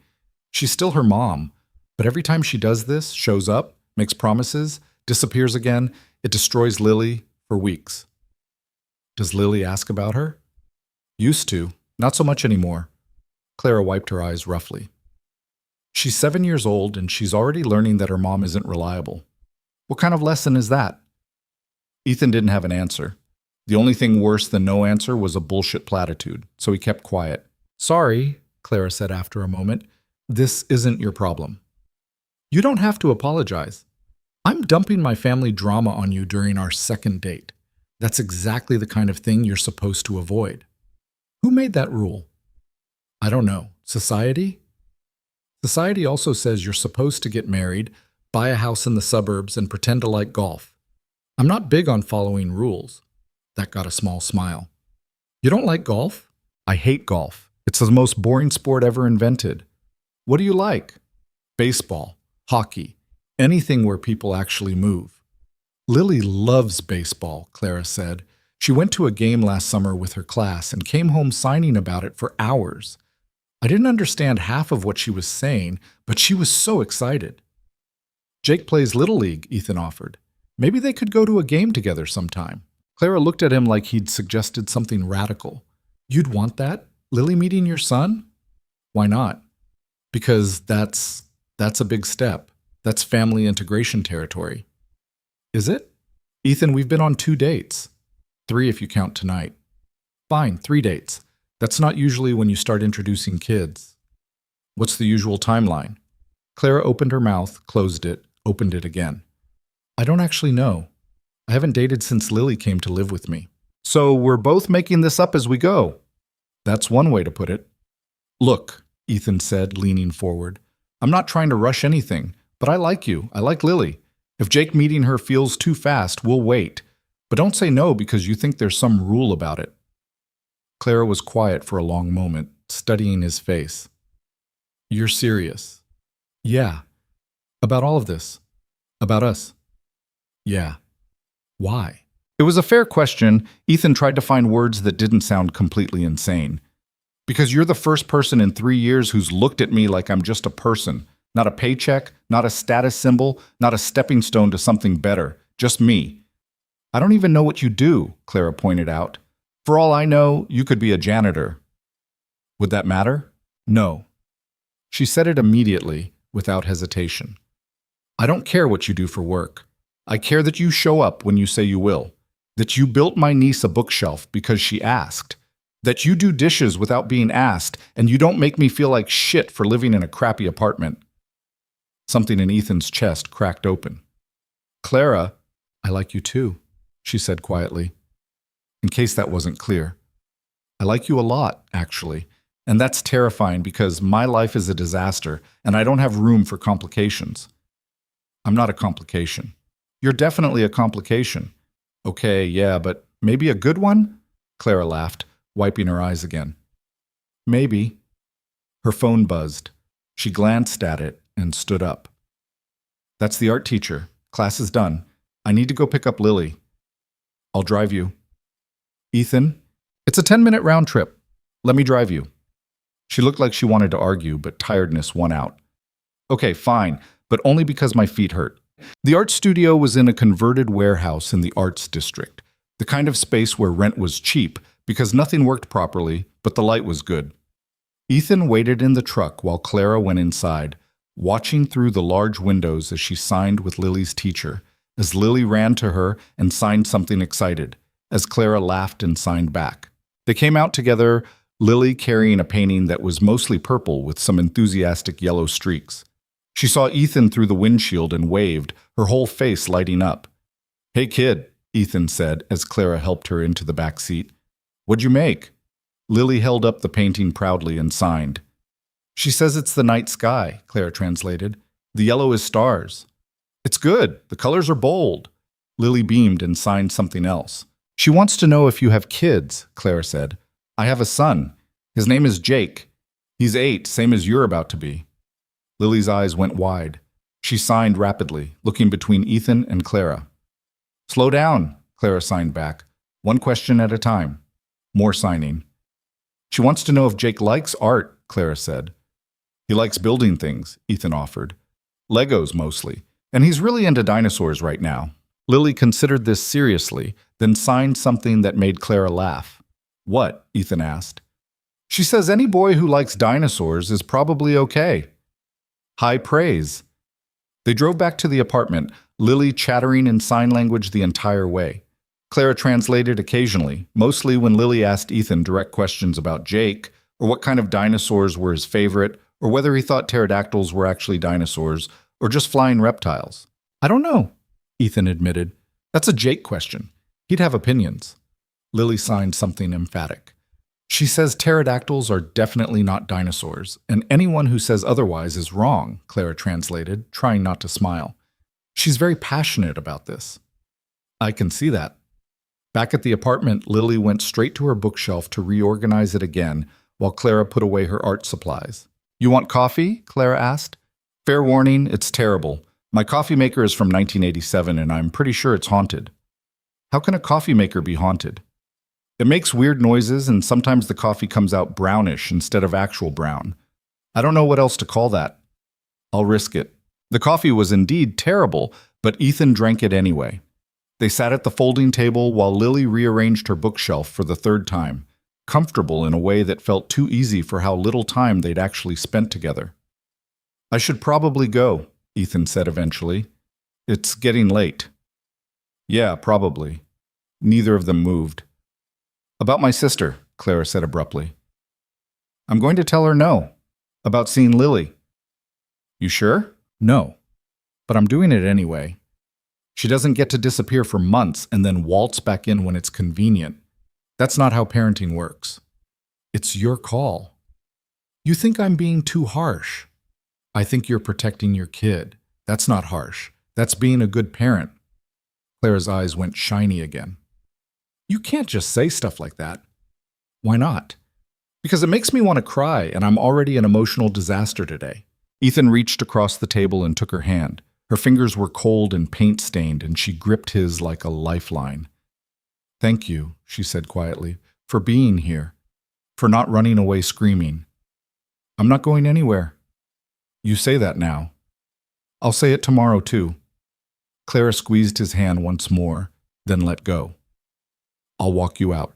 [SPEAKER 1] She's still her mom. But every time she does this, shows up, makes promises, disappears again, it destroys Lily for weeks. Does Lily ask about her? Used to. Not so much anymore. Clara wiped her eyes roughly. She's 7 years old and she's already learning that her mom isn't reliable. What kind of lesson is that? Ethan didn't have an answer. The only thing worse than no answer was a bullshit platitude, so he kept quiet. Sorry, Clara said after a moment. This isn't your problem. You don't have to apologize. I'm dumping my family drama on you during our second date. That's exactly the kind of thing you're supposed to avoid. Who made that rule? I don't know. Society? Society also says you're supposed to get married, buy a house in the suburbs, and pretend to like golf. I'm not big on following rules. That got a small smile. You don't like golf? I hate golf. It's the most boring sport ever invented. What do you like? Baseball, hockey, anything where people actually move. Lily loves baseball, Clara said. She went to a game last summer with her class and came home signing about it for hours. I didn't understand half of what she was saying, but she was so excited. Jake plays Little League, Ethan offered. Maybe they could go to a game together sometime. Clara looked at him like he'd suggested something radical. You'd want that? Lily meeting your son? Why not? Because that's a big step. That's family integration territory. Is it? Ethan, we've been on 2 dates. 3 if you count tonight. Fine, 3 dates. That's not usually when you start introducing kids. What's the usual timeline? Clara opened her mouth, closed it, opened it again. I don't actually know. I haven't dated since Lily came to live with me. So we're both making this up as we go. That's one way to put it. Look, Ethan said, leaning forward. I'm not trying to rush anything, but I like you. I like Lily. If Jake meeting her feels too fast, we'll wait. But don't say no because you think there's some rule about it. Clara was quiet for a long moment, studying his face. You're serious? Yeah. About all of this? About us? Yeah. Why? It was a fair question. Ethan tried to find words that didn't sound completely insane. Because you're the first person in 3 years who's looked at me like I'm just a person. Not a paycheck, not a status symbol, not a stepping stone to something better. Just me. I don't even know what you do, Clara pointed out. For all I know, you could be a janitor. Would that matter? No. She said it immediately, without hesitation. I don't care what you do for work. I care that you show up when you say you will. That you built my niece a bookshelf because she asked. That you do dishes without being asked, and you don't make me feel like shit for living in a crappy apartment. Something in Ethan's chest cracked open. Clara, I like you too, she said quietly. In case that wasn't clear. I like you a lot, actually, and that's terrifying because my life is a disaster, and I don't have room for complications. I'm not a complication. You're definitely a complication. Okay, yeah, but maybe a good one? Clara laughed, wiping her eyes again. Maybe. Her phone buzzed. She glanced at it and stood up. That's the art teacher. Class is done. I need to go pick up Lily. I'll drive you. Ethan, it's a 10-minute round trip. Let me drive you. She looked like she wanted to argue, but tiredness won out. Okay, fine, but only because my feet hurt. The art studio was in a converted warehouse in the arts district, the kind of space where rent was cheap because nothing worked properly, but the light was good. Ethan waited in the truck while Clara went inside, watching through the large windows as she signed with Lily's teacher, as Lily ran to her and signed something excited, as Clara laughed and signed back. They came out together, Lily carrying a painting that was mostly purple with some enthusiastic yellow streaks. She saw Ethan through the windshield and waved, her whole face lighting up. Hey kid, Ethan said as Clara helped her into the back seat. What'd you make? Lily held up the painting proudly and signed. She says it's the night sky, Clara translated. The yellow is stars. It's good. The colors are bold. Lily beamed and signed something else. She wants to know if you have kids, Clara said. I have a son. His name is Jake. He's 8, same as you're about to be. Lily's eyes went wide. She signed rapidly, looking between Ethan and Clara. Slow down, Clara signed back. One question at a time. More signing. She wants to know if Jake likes art, Clara said. He likes building things, Ethan offered. Legos mostly, and he's really into dinosaurs right now. Lily considered this seriously, then signed something that made Clara laugh. What? Ethan asked. She says any boy who likes dinosaurs is probably okay. High praise. They drove back to the apartment, Lily chattering in sign language the entire way. Clara translated occasionally, mostly when Lily asked Ethan direct questions about Jake, or what kind of dinosaurs were his favorite, or whether he thought pterodactyls were actually dinosaurs, or just flying reptiles. I don't know, Ethan admitted. That's a Jake question. He'd have opinions. Lily signed something emphatic. She says pterodactyls are definitely not dinosaurs, and anyone who says otherwise is wrong, Clara translated, trying not to smile. She's very passionate about this. I can see that. Back at the apartment, Lily went straight to her bookshelf to reorganize it again, while Clara put away her art supplies. You want coffee? Clara asked. Fair warning, it's terrible. My coffee maker is from 1987, and I'm pretty sure it's haunted. How can a coffee maker be haunted? It makes weird noises, and sometimes the coffee comes out brownish instead of actual brown. I don't know what else to call that. I'll risk it. The coffee was indeed terrible, but Ethan drank it anyway. They sat at the folding table while Lily rearranged her bookshelf for the 3rd time, comfortable in a way that felt too easy for how little time they'd actually spent together. I should probably go, Ethan said eventually. It's getting late. Yeah, probably. Neither of them moved. About my sister, Clara said abruptly. I'm going to tell her no. About seeing Lily. You sure? No. But I'm doing it anyway. She doesn't get to disappear for months and then waltz back in when it's convenient. That's not how parenting works. It's your call. You think I'm being too harsh. I think you're protecting your kid. That's not harsh. That's being a good parent. Clara's eyes went shiny again. You can't just say stuff like that. Why not? Because it makes me want to cry, and I'm already an emotional disaster today. Ethan reached across the table and took her hand. Her fingers were cold and paint-stained, and she gripped his like a lifeline. Thank you, she said quietly, for being here, for not running away screaming. I'm not going anywhere. You say that now. I'll say it tomorrow, too. Clara squeezed his hand once more, then let go. I'll walk you out.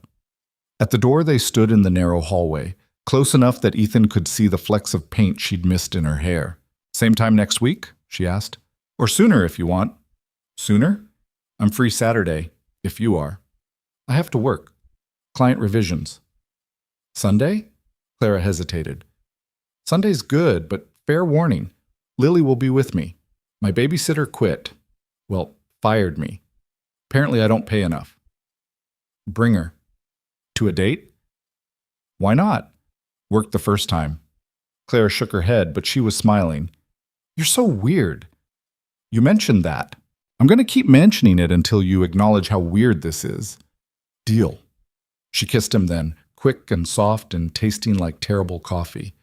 [SPEAKER 1] At the door they stood in the narrow hallway, close enough that Ethan could see the flecks of paint she'd missed in her hair. Same time next week? She asked. Or sooner if you want. Sooner? I'm free Saturday, if you are. I have to work. Client revisions. Sunday? Clara hesitated. Sunday's good, but fair warning. Lily will be with me. My babysitter quit. Well, fired me. Apparently I don't pay enough. Bring her. To a date? Why not? Worked the first time. Clara shook her head, but she was smiling. You're so weird. You mentioned that. I'm going to keep mentioning it until you acknowledge how weird this is. Deal. She kissed him then, quick and soft and tasting like terrible coffee.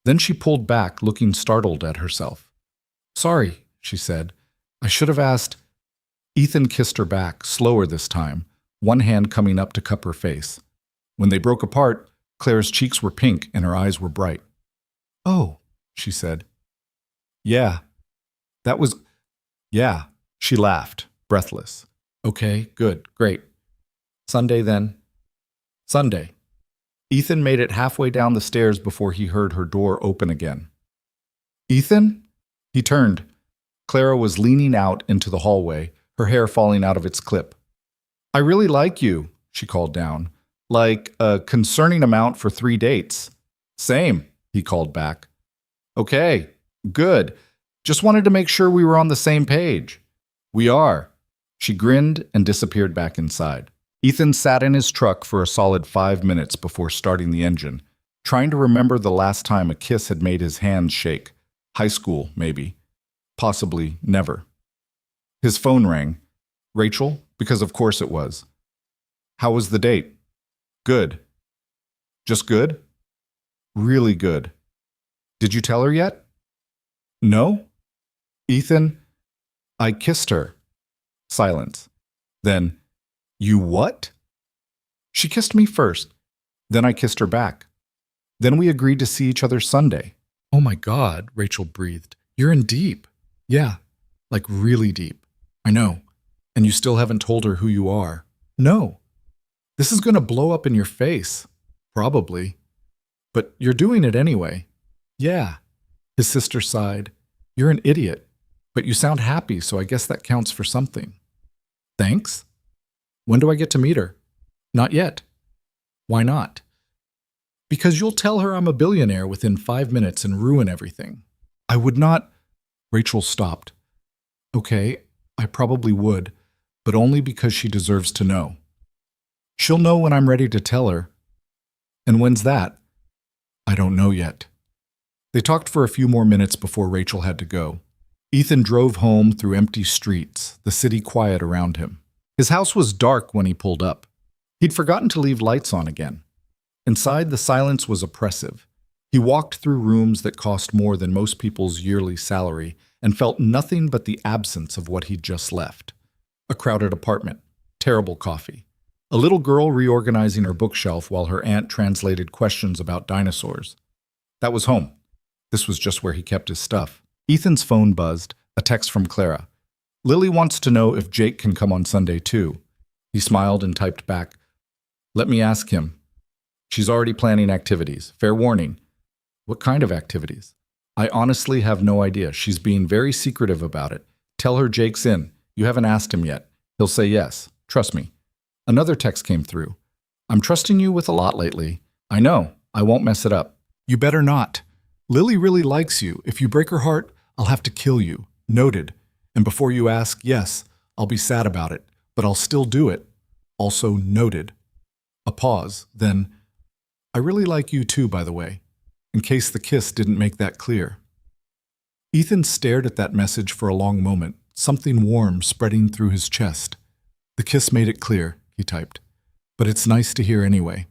[SPEAKER 1] Then she pulled back, looking startled at herself. Sorry, she said. I should have asked. Ethan kissed her back, slower this time, one hand coming up to cup her face. When they broke apart, Clara's cheeks were pink and her eyes were bright. Oh, she said. Yeah. That was... Yeah. She laughed, breathless. Okay, good, great. Sunday then? Sunday. Ethan made it halfway down the stairs before he heard her door open again. Ethan? He turned. Clara was leaning out into the hallway, her hair falling out of its clip. I really like you, she called down. Like a concerning amount for 3 dates. Same, he called back. Okay, good. Just wanted to make sure we were on the same page. We are. She grinned and disappeared back inside. Ethan sat in his truck for a solid 5 minutes before starting the engine, trying to remember the last time a kiss had made his hands shake. High school, maybe. Possibly never. His phone rang. Rachel? Because of course it was. How was the date? Good. Just good? Really good. Did you tell her yet? No? Ethan, I kissed her. Silence. Then, you what? She kissed me first. Then I kissed her back. Then we agreed to see each other Sunday. Oh my God, Rachel breathed. You're in deep. Yeah, like really deep. I know. And you still haven't told her who you are. No. This is going to blow up in your face. Probably. But you're doing it anyway. Yeah. His sister sighed. You're an idiot. But you sound happy, so I guess that counts for something. Thanks? When do I get to meet her? Not yet. Why not? Because you'll tell her I'm a billionaire within 5 minutes and ruin everything. I would not... Rachel stopped. Okay, I probably would, but only because she deserves to know. She'll know when I'm ready to tell her. And when's that? I don't know yet. They talked for a few more minutes before Rachel had to go. Ethan drove home through empty streets, the city quiet around him. His house was dark when he pulled up. He'd forgotten to leave lights on again. Inside, the silence was oppressive. He walked through rooms that cost more than most people's yearly salary and felt nothing but the absence of what he'd just left. A crowded apartment, terrible coffee, a little girl reorganizing her bookshelf while her aunt translated questions about dinosaurs. That was home. This was just where he kept his stuff. Ethan's phone buzzed, a text from Clara. Lily wants to know if Jake can come on Sunday too. He smiled and typed back, Let me ask him. She's already planning activities. Fair warning. What kind of activities? I honestly have no idea. She's being very secretive about it. Tell her Jake's in. You haven't asked him yet. He'll say yes. Trust me. Another text came through. I'm trusting you with a lot lately. I know. I won't mess it up. You better not. Lily really likes you. If you break her heart, I'll have to kill you. Noted. And before you ask, yes, I'll be sad about it, but I'll still do it. Also noted. A pause. Then, I really like you too, by the way, in case the kiss didn't make that clear. Ethan stared at that message for a long moment, something warm spreading through his chest. The kiss made it clear, he typed. But it's nice to hear anyway.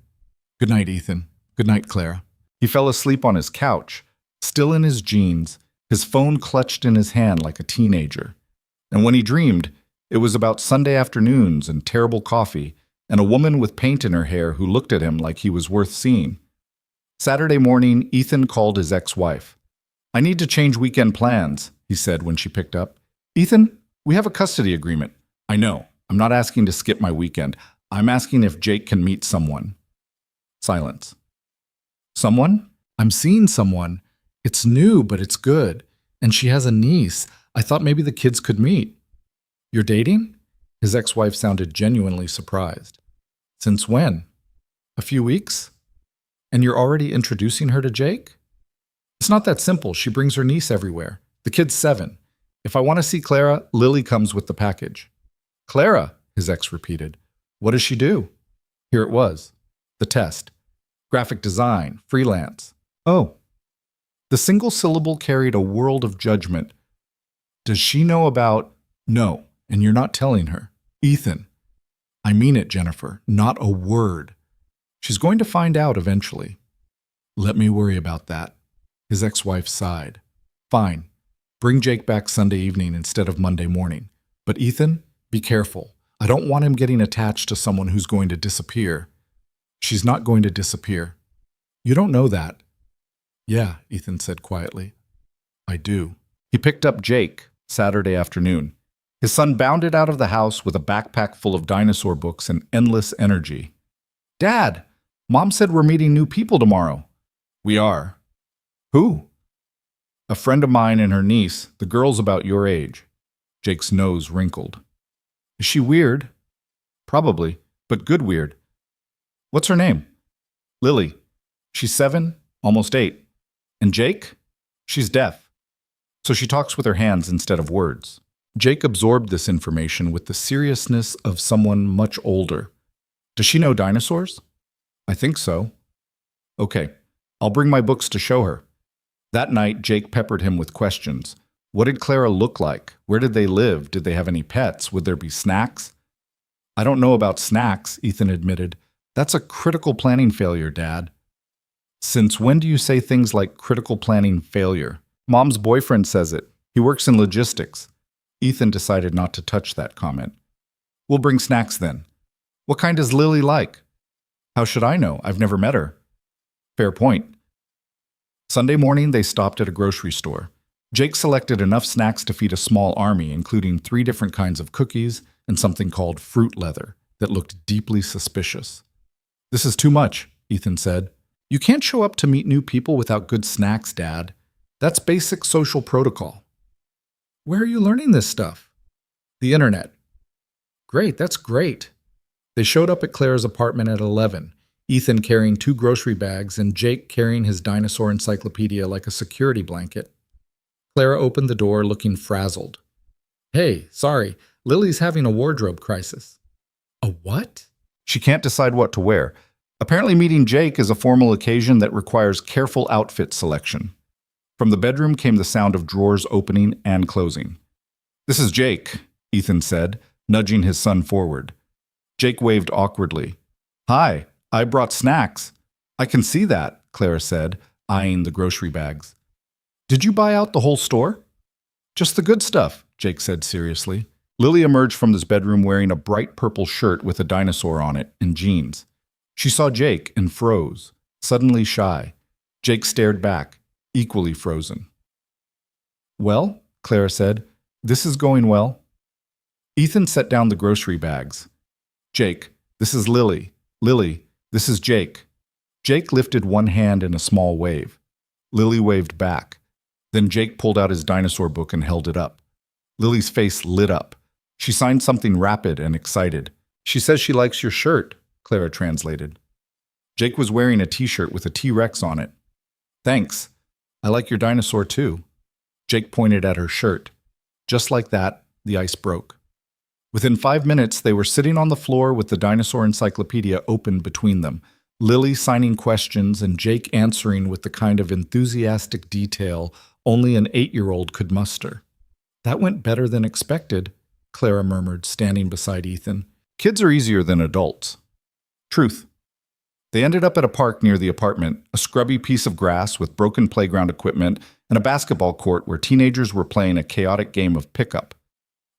[SPEAKER 1] Good night, Ethan. Good night, Clara. He fell asleep on his couch, still in his jeans, his phone clutched in his hand like a teenager. And when he dreamed, it was about Sunday afternoons and terrible coffee and a woman with paint in her hair who looked at him like he was worth seeing. Saturday morning, Ethan called his ex-wife. I need to change weekend plans, he said when she picked up. Ethan, we have a custody agreement. I know. I'm not asking to skip my weekend. I'm asking if Jake can meet someone. Silence. Someone? I'm seeing someone. It's new, but it's good. And she has a niece. I thought maybe the kids could meet. You're dating? His ex-wife sounded genuinely surprised. Since when? A few weeks? And you're already introducing her to Jake? It's not that simple. She brings her niece everywhere. The kid's 7. If I want to see Clara, Lily comes with the package. Clara, his ex repeated. What does she do? Here it was. The test. Graphic design, freelance. Oh. The single syllable carried a world of judgment. Does she know about... No, and you're not telling her. Ethan. I mean it, Jennifer. Not a word. She's going to find out eventually. Let me worry about that. His ex-wife sighed. Fine. Bring Jake back Sunday evening instead of Monday morning. But Ethan, be careful. I don't want him getting attached to someone who's going to disappear. She's not going to disappear. You don't know that. Yeah, Ethan said quietly. I do. He picked up Jake Saturday afternoon. His son bounded out of the house with a backpack full of dinosaur books and endless energy. Dad, Mom said we're meeting new people tomorrow. We are. Who? A friend of mine and her niece. The girl's about your age. Jake's nose wrinkled. Is she weird? Probably, but good weird. What's her name? Lily. She's 7, almost 8. And Jake? She's deaf. So she talks with her hands instead of words. Jake absorbed this information with the seriousness of someone much older. Does she know dinosaurs? I think so. Okay, I'll bring my books to show her. That night, Jake peppered him with questions. What did Clara look like? Where did they live? Did they have any pets? Would there be snacks? I don't know about snacks, Ethan admitted. That's a critical planning failure, Dad. Since when do you say things like critical planning failure? Mom's boyfriend says it. He works in logistics. Ethan decided not to touch that comment. We'll bring snacks then. What kind is Lily like? How should I know? I've never met her. Fair point. Sunday morning, they stopped at a grocery store. Jake selected enough snacks to feed a small army, including 3 different kinds of cookies and something called fruit leather that looked deeply suspicious. This is too much, Ethan said. You can't show up to meet new people without good snacks, Dad. That's basic social protocol. Where are you learning this stuff? The internet. Great, that's great. They showed up at Clara's apartment at 11, Ethan carrying 2 grocery bags and Jake carrying his dinosaur encyclopedia like a security blanket. Clara opened the door looking frazzled. Hey, sorry, Lily's having a wardrobe crisis. A what? She can't decide what to wear. Apparently meeting Jake is a formal occasion that requires careful outfit selection. From the bedroom came the sound of drawers opening and closing. This is Jake, Ethan said, nudging his son forward. Jake waved awkwardly. Hi, I brought snacks. I can see that, Clara said, eyeing the grocery bags. Did you buy out the whole store? Just the good stuff, Jake said seriously. Lily emerged from this bedroom wearing a bright purple shirt with a dinosaur on it and jeans. She saw Jake and froze, suddenly shy. Jake stared back, equally frozen. Well, Clara said, this is going well. Ethan set down the grocery bags. Jake, this is Lily. Lily, this is Jake. Jake lifted one hand in a small wave. Lily waved back. Then Jake pulled out his dinosaur book and held it up. Lily's face lit up. She signed something rapid and excited. She says she likes your shirt, Clara translated. Jake was wearing a t-shirt with a T-Rex on it. Thanks. I like your dinosaur too. Jake pointed at her shirt. Just like that, the ice broke. Within 5 minutes, they were sitting on the floor with the dinosaur encyclopedia open between them, Lily signing questions and Jake answering with the kind of enthusiastic detail only an 8-year-old could muster. That went better than expected, Clara murmured, standing beside Ethan. Kids are easier than adults. Truth. They ended up at a park near the apartment, a scrubby piece of grass with broken playground equipment and a basketball court where teenagers were playing a chaotic game of pickup.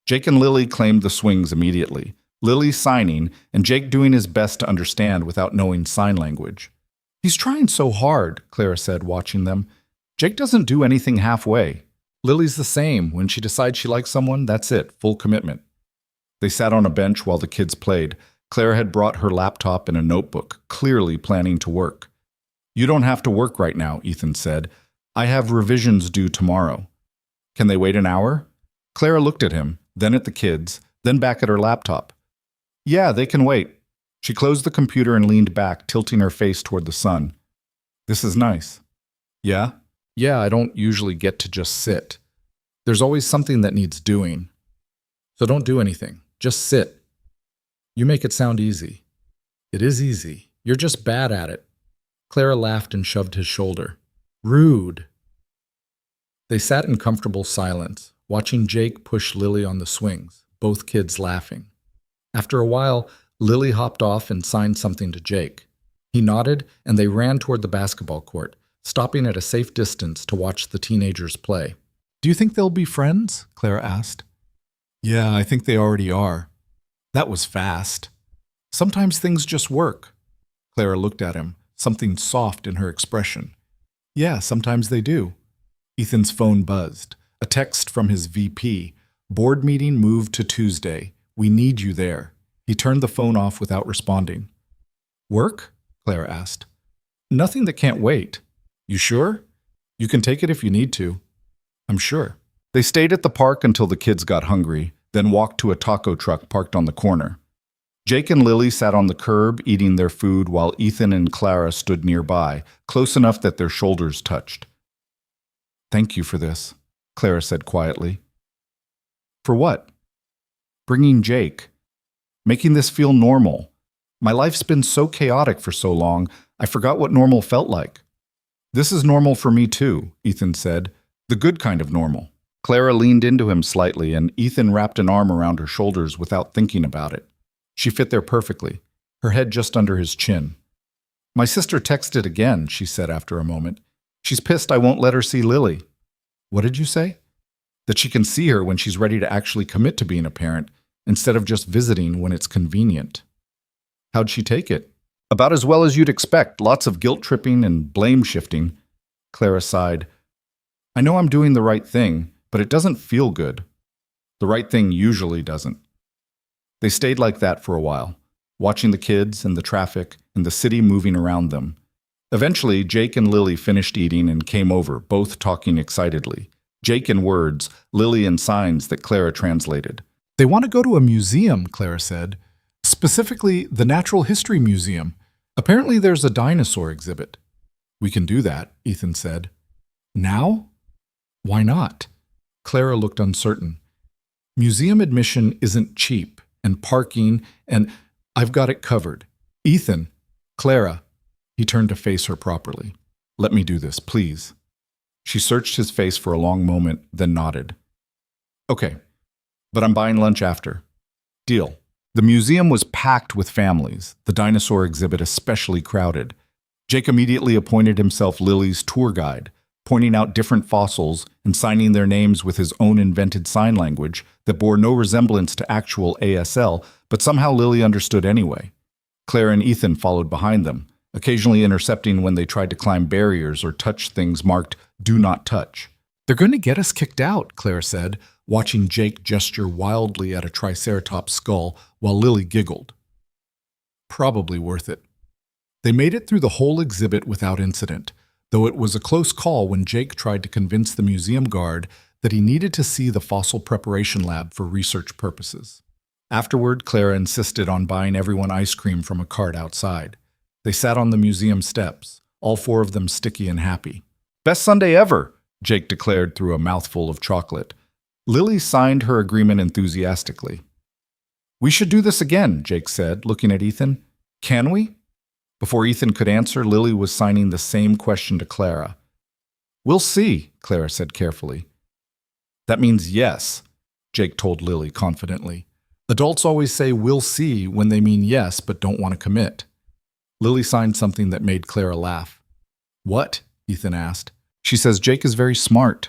[SPEAKER 1] Jake and Lily claimed the swings immediately, Lily signing and Jake doing his best to understand without knowing sign language. He's trying so hard, Clara said, watching them. Jake doesn't do anything halfway. Lily's the same. When she decides she likes someone, that's it, full commitment. They sat on a bench while the kids played. Clara had brought her laptop and a notebook, clearly planning to work. You don't have to work right now, Ethan said. I have revisions due tomorrow. Can they wait an hour? Clara looked at him, then at the kids, then back at her laptop. Yeah, they can wait. She closed the computer and leaned back, tilting her face toward the sun. This is nice. Yeah? Yeah, I don't usually get to just sit. There's always something that needs doing. So don't do anything. Just sit. You make it sound easy. It is easy. You're just bad at it. Clara laughed and shoved his shoulder. Rude. They sat in comfortable silence, watching Jake push Lily on the swings, both kids laughing. After a while, Lily hopped off and signed something to Jake. He nodded, and they ran toward the basketball court, stopping at a safe distance to watch the teenagers play. Do you think they'll be friends? Clara asked. Yeah, I think they already are. That was fast. Sometimes things just work. Clara looked at him, something soft in her expression. Yeah, sometimes they do. Ethan's phone buzzed. A text from his VP. Board meeting moved to Tuesday. We need you there. He turned the phone off without responding. Work? Clara asked. Nothing that can't wait. You sure? You can take it if you need to. I'm sure. They stayed at the park until the kids got hungry, then walked to a taco truck parked on the corner. Jake and Lily sat on the curb eating their food while Ethan and Clara stood nearby, close enough that their shoulders touched. Thank you for this, Clara said quietly. For what? Bringing Jake. Making this feel normal. My life's been so chaotic for so long, I forgot what normal felt like. This is normal for me too, Ethan said. The good kind of normal. Clara leaned into him slightly, and Ethan wrapped an arm around her shoulders without thinking about it. She fit there perfectly, her head just under his chin. My sister texted again, she said after a moment. She's pissed I won't let her see Lily. What did you say? That she can see her when she's ready to actually commit to being a parent, instead of just visiting when it's convenient. How'd she take it? About as well as you'd expect, lots of guilt-tripping and blame-shifting. Clara sighed. I know I'm doing the right thing, but it doesn't feel good. The right thing usually doesn't. They stayed like that for a while, watching the kids and the traffic and the city moving around them. Eventually, Jake and Lily finished eating and came over, both talking excitedly. Jake in words, Lily in signs that Clara translated. They want to go to a museum, Clara said. Specifically, the Natural History Museum. Apparently there's a dinosaur exhibit. We can do that, Ethan said. Now? Why not? Clara looked uncertain. Museum admission isn't cheap, and parking, and I've got it covered. Ethan, Clara. He turned to face her properly. Let me do this, please. She searched his face for a long moment, then nodded. Okay, but I'm buying lunch after. Deal. The museum was packed with families, the dinosaur exhibit especially crowded. Jake immediately appointed himself Lily's tour guide, pointing out different fossils and signing their names with his own invented sign language that bore no resemblance to actual ASL, but somehow Lily understood anyway. Claire and Ethan followed behind them, occasionally intercepting when they tried to climb barriers or touch things marked "Do Not Touch." They're going to get us kicked out, Claire said, watching Jake gesture wildly at a triceratops skull while Lily giggled. Probably worth it. They made it through the whole exhibit without incident, though it was a close call when Jake tried to convince the museum guard that he needed to see the fossil preparation lab for research purposes. Afterward, Clara insisted on buying everyone ice cream from a cart outside. They sat on the museum steps, all four of them sticky and happy. "Best Sunday ever," Jake declared through a mouthful of chocolate. Lily signed her agreement enthusiastically. "We should do this again," Jake said, looking at Ethan. "Can we?" Before Ethan could answer, Lily was signing the same question to Clara. "We'll see," Clara said carefully. "That means yes," Jake told Lily confidently. Adults always say "we'll see" when they mean yes but don't want to commit. Lily signed something that made Clara laugh. "What?" Ethan asked. "She says Jake is very smart."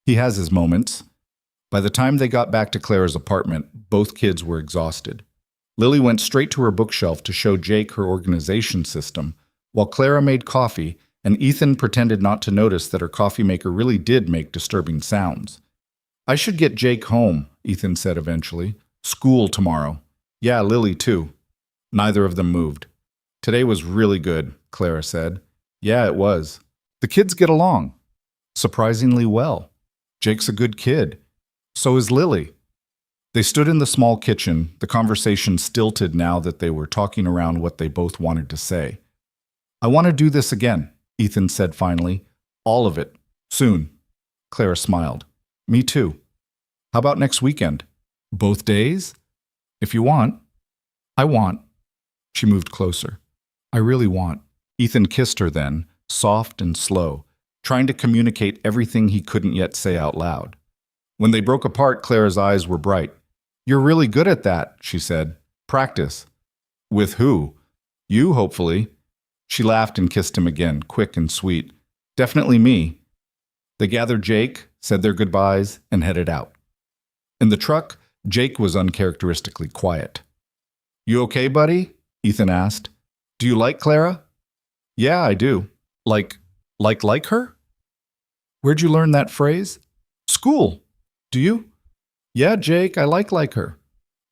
[SPEAKER 1] "He has his moments." By the time they got back to Clara's apartment, both kids were exhausted. Lily went straight to her bookshelf to show Jake her organization system, while Clara made coffee, and Ethan pretended not to notice that her coffee maker really did make disturbing sounds. "I should get Jake home," Ethan said eventually. "School tomorrow." "Yeah, Lily too." Neither of them moved. "Today was really good," Clara said. "Yeah, it was. The kids get along." "Surprisingly well. Jake's a good kid. So is Lily." They stood in the small kitchen, the conversation stilted now that they were talking around what they both wanted to say. "I want to do this again," Ethan said finally. "All of it. Soon." Clara smiled. "Me too. How about next weekend? Both days?" "If you want." "I want." She moved closer. "I really want." Ethan kissed her then, soft and slow, trying to communicate everything he couldn't yet say out loud. When they broke apart, Clara's eyes were bright. "You're really good at that," she said. "Practice." "With who?" "You, hopefully." She laughed and kissed him again, quick and sweet. "Definitely me." They gathered Jake, said their goodbyes, and headed out. In the truck, Jake was uncharacteristically quiet. "You okay, buddy?" Ethan asked. "Do you like Clara?" "Yeah, I do." Like her?" "Where'd you learn that phrase?" "School. Do you?" "Yeah, Jake, I like her."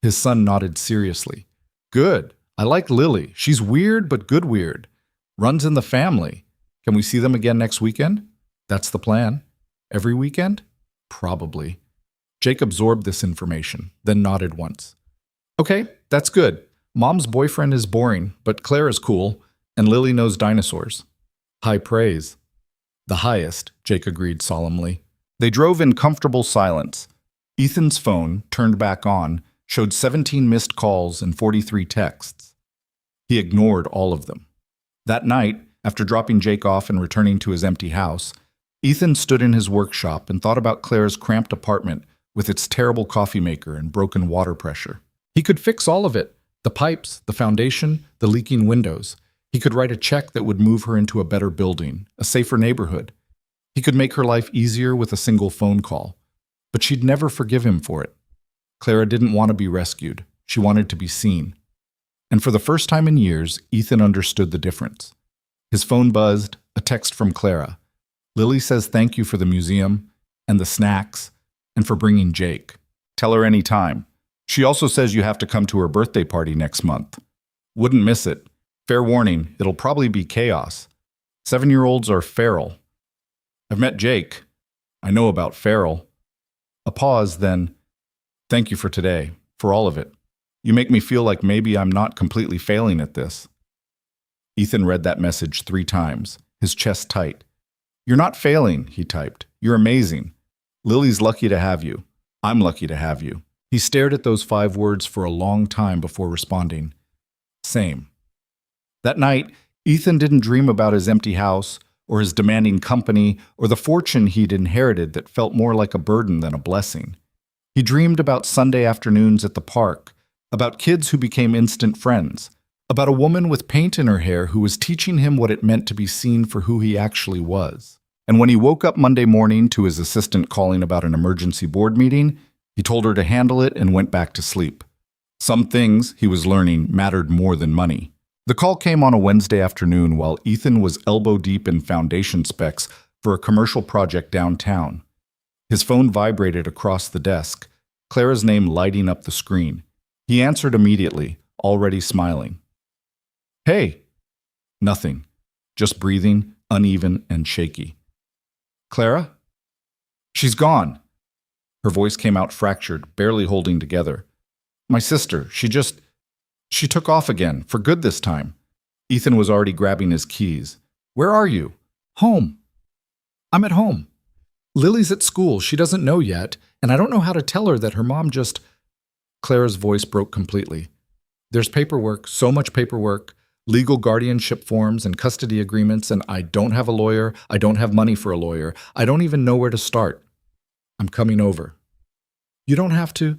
[SPEAKER 1] His son nodded seriously. "Good. I like Lily. She's weird, but good weird. Runs in the family. Can we see them again next weekend?" "That's the plan." "Every weekend?" "Probably." Jake absorbed this information, then nodded once. "Okay, that's good. Mom's boyfriend is boring, but Clara's cool, and Lily knows dinosaurs." High praise. "The highest," Jake agreed solemnly. They drove in comfortable silence. Ethan's phone, turned back on, showed 17 missed calls and 43 texts. He ignored all of them. That night, after dropping Jake off and returning to his empty house, Ethan stood in his workshop and thought about Clara's cramped apartment with its terrible coffee maker and broken water pressure. He could fix all of it: the pipes, the foundation, the leaking windows. He could write a check that would move her into a better building, a safer neighborhood. He could make her life easier with a single phone call. But she'd never forgive him for it. Clara didn't want to be rescued. She wanted to be seen. And for the first time in years, Ethan understood the difference. His phone buzzed, a text from Clara. "Lily says thank you for the museum, and the snacks, and for bringing Jake. Tell her any time. She also says you have to come to her birthday party next month. Wouldn't miss it. Fair warning, it'll probably be chaos. 7-year-olds are feral. I've met Jake. I know about feral." A pause, then, "Thank you for today, for all of it. You make me feel like maybe I'm not completely failing at this." Ethan read that message 3 times, his chest tight. "You're not failing," he typed. "You're amazing. Lily's lucky to have you. I'm lucky to have you." He stared at those 5 words for a long time before responding. "Same." That night, Ethan didn't dream about his empty house, or his demanding company, or the fortune he'd inherited that felt more like a burden than a blessing. He dreamed about Sunday afternoons at the park, about kids who became instant friends, about a woman with paint in her hair who was teaching him what it meant to be seen for who he actually was. And when he woke up Monday morning to his assistant calling about an emergency board meeting, he told her to handle it and went back to sleep. Some things, he was learning, mattered more than money. The call came on a Wednesday afternoon while Ethan was elbow-deep in foundation specs for a commercial project downtown. His phone vibrated across the desk, Clara's name lighting up the screen. He answered immediately, already smiling. "Hey." "Nothing. Just breathing, uneven and shaky. Clara? She's gone. Her voice came out fractured, barely holding together. My sister, she took off again, for good this time. Ethan was already grabbing his keys. Where are you? Home. I'm at home. Lily's at school. She doesn't know yet, and I don't know how to tell her that her mom just... Clara's voice broke completely. There's paperwork, so much paperwork, legal guardianship forms and custody agreements, and I don't have a lawyer. I don't have money for a lawyer. I don't even know where to start. I'm coming over. You don't have to.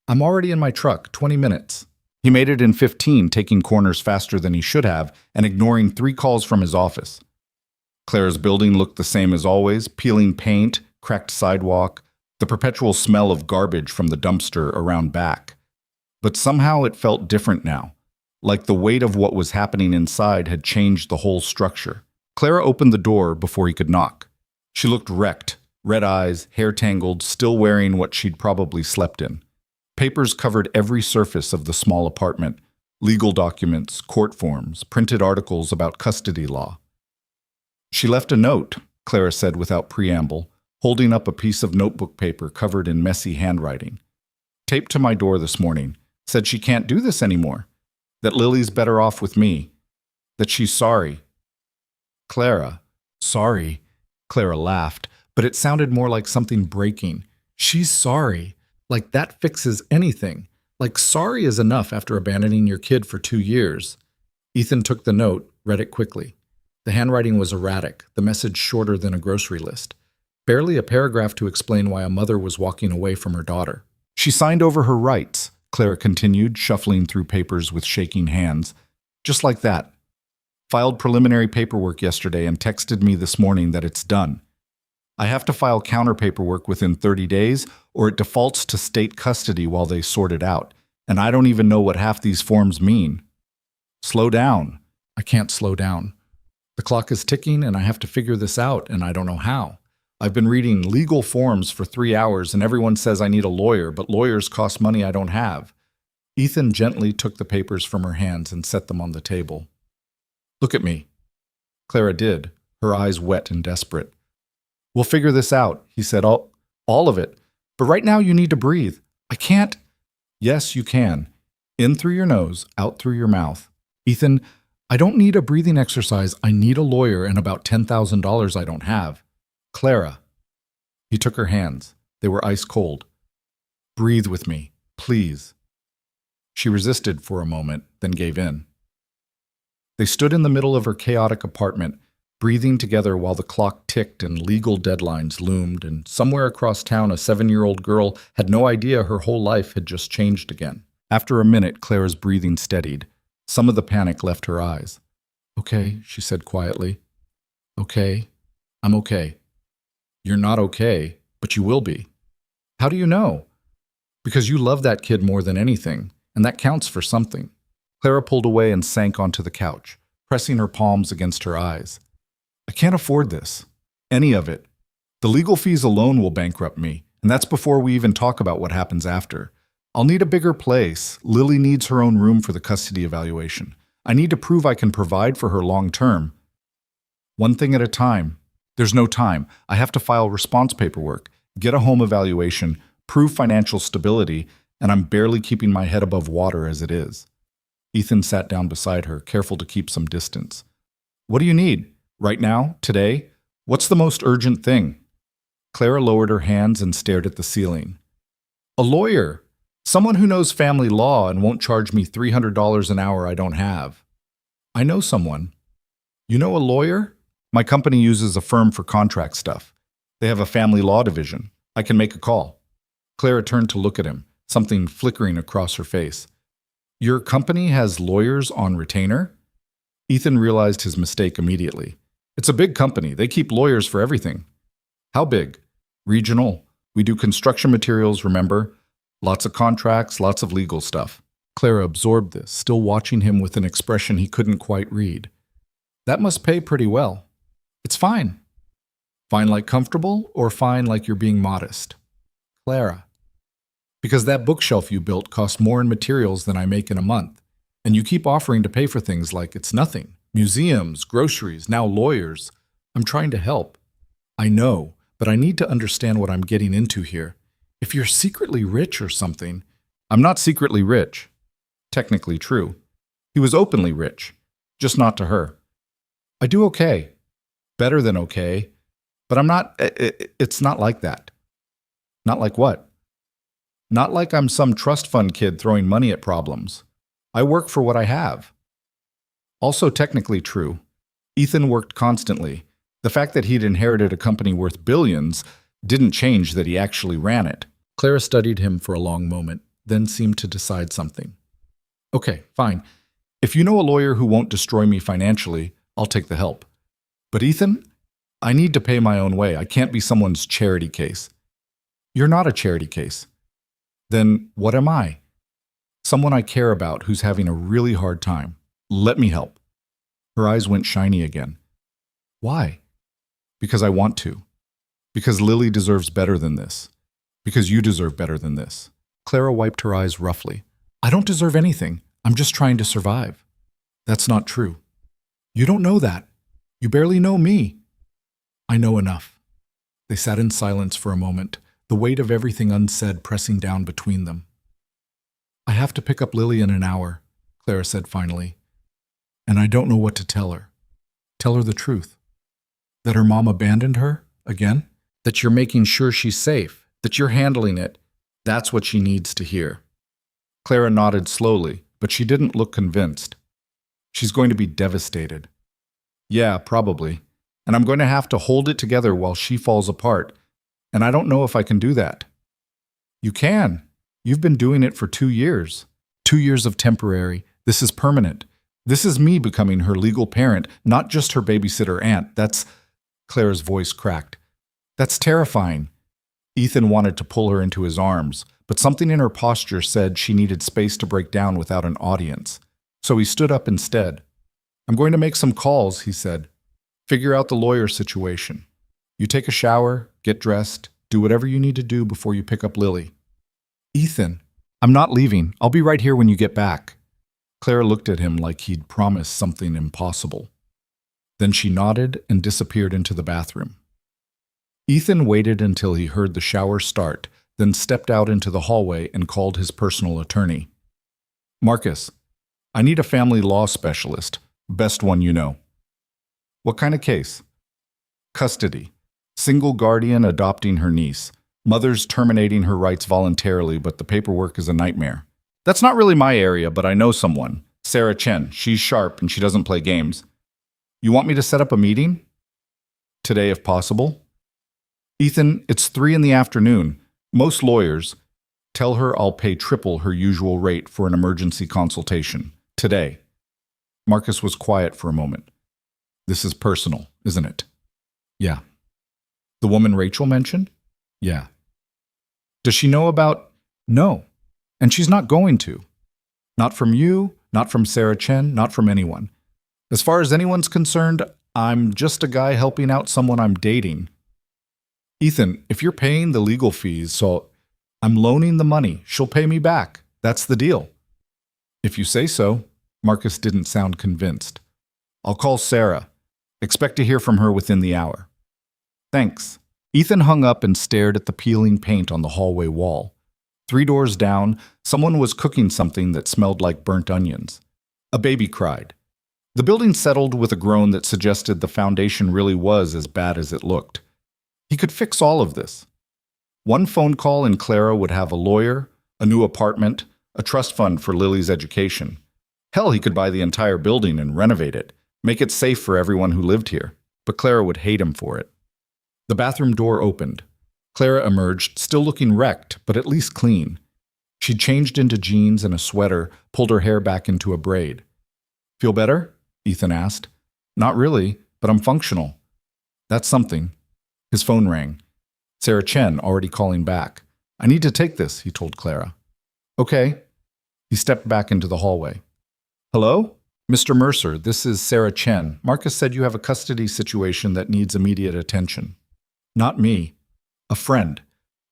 [SPEAKER 1] I'm already in my truck, 20 minutes. He made it in 15, taking corners faster than he should have and ignoring 3 calls from his office. Clara's building looked the same as always, peeling paint, cracked sidewalk, the perpetual smell of garbage from the dumpster around back. But somehow it felt different now, like the weight of what was happening inside had changed the whole structure. Clara opened the door before he could knock. She looked wrecked, red eyes, hair tangled, still wearing what she'd probably slept in. Papers covered every surface of the small apartment, legal documents, court forms, printed articles about custody law. She left a note, Clara said without preamble, holding up a piece of notebook paper covered in messy handwriting. Taped to my door this morning, said she can't do this anymore, that Lily's better off with me, that she's sorry. Clara, sorry, Clara laughed, but it sounded more like something breaking. She's sorry. Like that fixes anything. Like sorry is enough after abandoning your kid for 2 years. Ethan took the note, read it quickly. The handwriting was erratic, the message shorter than a grocery list. Barely a paragraph to explain why a mother was walking away from her daughter. She signed over her rights, Clara continued, shuffling through papers with shaking hands. Just like that. Filed preliminary paperwork yesterday and texted me this morning that it's done. I have to file counter paperwork within 30 days, or it defaults to state custody while they sort it out, and I don't even know what half these forms mean. Slow down. I can't slow down. The clock is ticking, and I have to figure this out, and I don't know how. I've been reading legal forms for 3 hours, and everyone says I need a lawyer, but lawyers cost money I don't have. Ethan gently took the papers from her hands and set them on the table. Look at me. Clara did, her eyes wet and desperate. We'll figure this out, he said, all of it. But right now you need to breathe. I can't. Yes, you can. In through your nose, out through your mouth. Ethan, I don't need a breathing exercise. I need a lawyer and about $10,000 I don't have. Clara. He took her hands. They were ice cold. Breathe with me, please. She resisted for a moment, then gave in. They stood in the middle of her chaotic apartment, breathing together while the clock ticked and legal deadlines loomed, and somewhere across town a 7-year-old girl had no idea her whole life had just changed again. After a minute, Clara's breathing steadied. Some of the panic left her eyes. Okay, she said quietly. Okay, I'm okay. You're not okay, but you will be. How do you know? Because you love that kid more than anything, and that counts for something. Clara pulled away and sank onto the couch, pressing her palms against her eyes. I can't afford this. Any of it. The legal fees alone will bankrupt me, and that's before we even talk about what happens after. I'll need a bigger place. Lily needs her own room for the custody evaluation. I need to prove I can provide for her long term. One thing at a time. There's no time. I have to file response paperwork, get a home evaluation, prove financial stability, and I'm barely keeping my head above water as it is. Ethan sat down beside her, careful to keep some distance. What do you need? Right now? Today? What's the most urgent thing? Clara lowered her hands and stared at the ceiling. A lawyer. Someone who knows family law and won't charge me $300 an hour I don't have. I know someone. You know a lawyer? My company uses a firm for contract stuff. They have a family law division. I can make a call. Clara turned to look at him, something flickering across her face. Your company has lawyers on retainer? Ethan realized his mistake immediately. It's a big company. They keep lawyers for everything. How big? Regional. We do construction materials, remember? Lots of contracts, lots of legal stuff. Clara absorbed this, still watching him with an expression he couldn't quite read. That must pay pretty well. It's fine. Fine like comfortable, or fine like you're being modest? Clara. Because that bookshelf you built cost more in materials than I make in a month, and you keep offering to pay for things like it's nothing. Museums, groceries, now lawyers. I'm trying to help. I know, but I need to understand what I'm getting into here. If you're secretly rich or something, I'm not secretly rich. Technically true. He was openly rich, just not to her. I do okay. Better than okay. But I'm not, it's not like that. Not like what? Not like I'm some trust fund kid throwing money at problems. I work for what I have. Also technically true. Ethan worked constantly. The fact that he'd inherited a company worth billions didn't change that he actually ran it. Clara studied him for a long moment, then seemed to decide something. Okay, fine. If you know a lawyer who won't destroy me financially, I'll take the help. But Ethan, I need to pay my own way. I can't be someone's charity case. You're not a charity case. Then what am I? Someone I care about who's having a really hard time. Let me help. Her eyes went shiny again. Why? Because I want to. Because Lily deserves better than this. Because you deserve better than this. Clara wiped her eyes roughly. I don't deserve anything. I'm just trying to survive. That's not true. You don't know that. You barely know me. I know enough. They sat in silence for a moment, the weight of everything unsaid pressing down between them. I have to pick up Lily in an hour, Clara said finally. And I don't know what to tell her. Tell her the truth. That her mom abandoned her, again? That you're making sure she's safe, that you're handling it. That's what she needs to hear. Clara nodded slowly, but she didn't look convinced. She's going to be devastated. Yeah, probably. And I'm going to have to hold it together while she falls apart. And I don't know if I can do that. You can. You've been doing it for 2 years. 2 years of temporary. This is permanent. This is me becoming her legal parent, not just her babysitter aunt. That's... Clara's voice cracked. That's terrifying. Ethan wanted to pull her into his arms, but something in her posture said she needed space to break down without an audience. So he stood up instead. I'm going to make some calls, he said. Figure out the lawyer situation. You take a shower, get dressed, do whatever you need to do before you pick up Lily. Ethan, I'm not leaving. I'll be right here when you get back. Clara looked at him like he'd promised something impossible. Then she nodded and disappeared into the bathroom. Ethan waited until he heard the shower start, then stepped out into the hallway and called his personal attorney. Marcus, I need a family law specialist, best one you know. What kind of case? Custody. Single guardian adopting her niece. Mother's terminating her rights voluntarily, but the paperwork is a nightmare. That's not really my area, but I know someone. Sarah Chen. She's sharp and she doesn't play games. You want me to set up a meeting? Today, if possible. Ethan, it's 3 p.m. Most lawyers tell her I'll pay triple her usual rate for an emergency consultation. Today. Marcus was quiet for a moment. This is personal, isn't it? Yeah. The woman Rachel mentioned? Yeah. Does she know about... No. And she's not going to. Not from you, not from Sarah Chen, not from anyone. As far as anyone's concerned, I'm just a guy helping out someone I'm dating. Ethan, if you're paying the legal fees, so I'm loaning the money. She'll pay me back. That's the deal. If you say so. Marcus didn't sound convinced. I'll call Sarah. Expect to hear from her within the hour. Thanks. Ethan hung up and stared at the peeling paint on the hallway wall. 3 doors down, someone was cooking something that smelled like burnt onions. A baby cried. The building settled with a groan that suggested the foundation really was as bad as it looked. He could fix all of this. One phone call and Clara would have a lawyer, a new apartment, a trust fund for Lily's education. Hell, he could buy the entire building and renovate it, make it safe for everyone who lived here. But Clara would hate him for it. The bathroom door opened. Clara emerged, still looking wrecked, but at least clean. She'd changed into jeans and a sweater, pulled her hair back into a braid. Feel better? Ethan asked. Not really, but I'm functional. That's something. His phone rang. Sarah Chen already calling back. I need to take this, he told Clara. Okay. He stepped back into the hallway. Hello? Mr. Mercer, this is Sarah Chen. Marcus said you have a custody situation that needs immediate attention. Not me. A friend.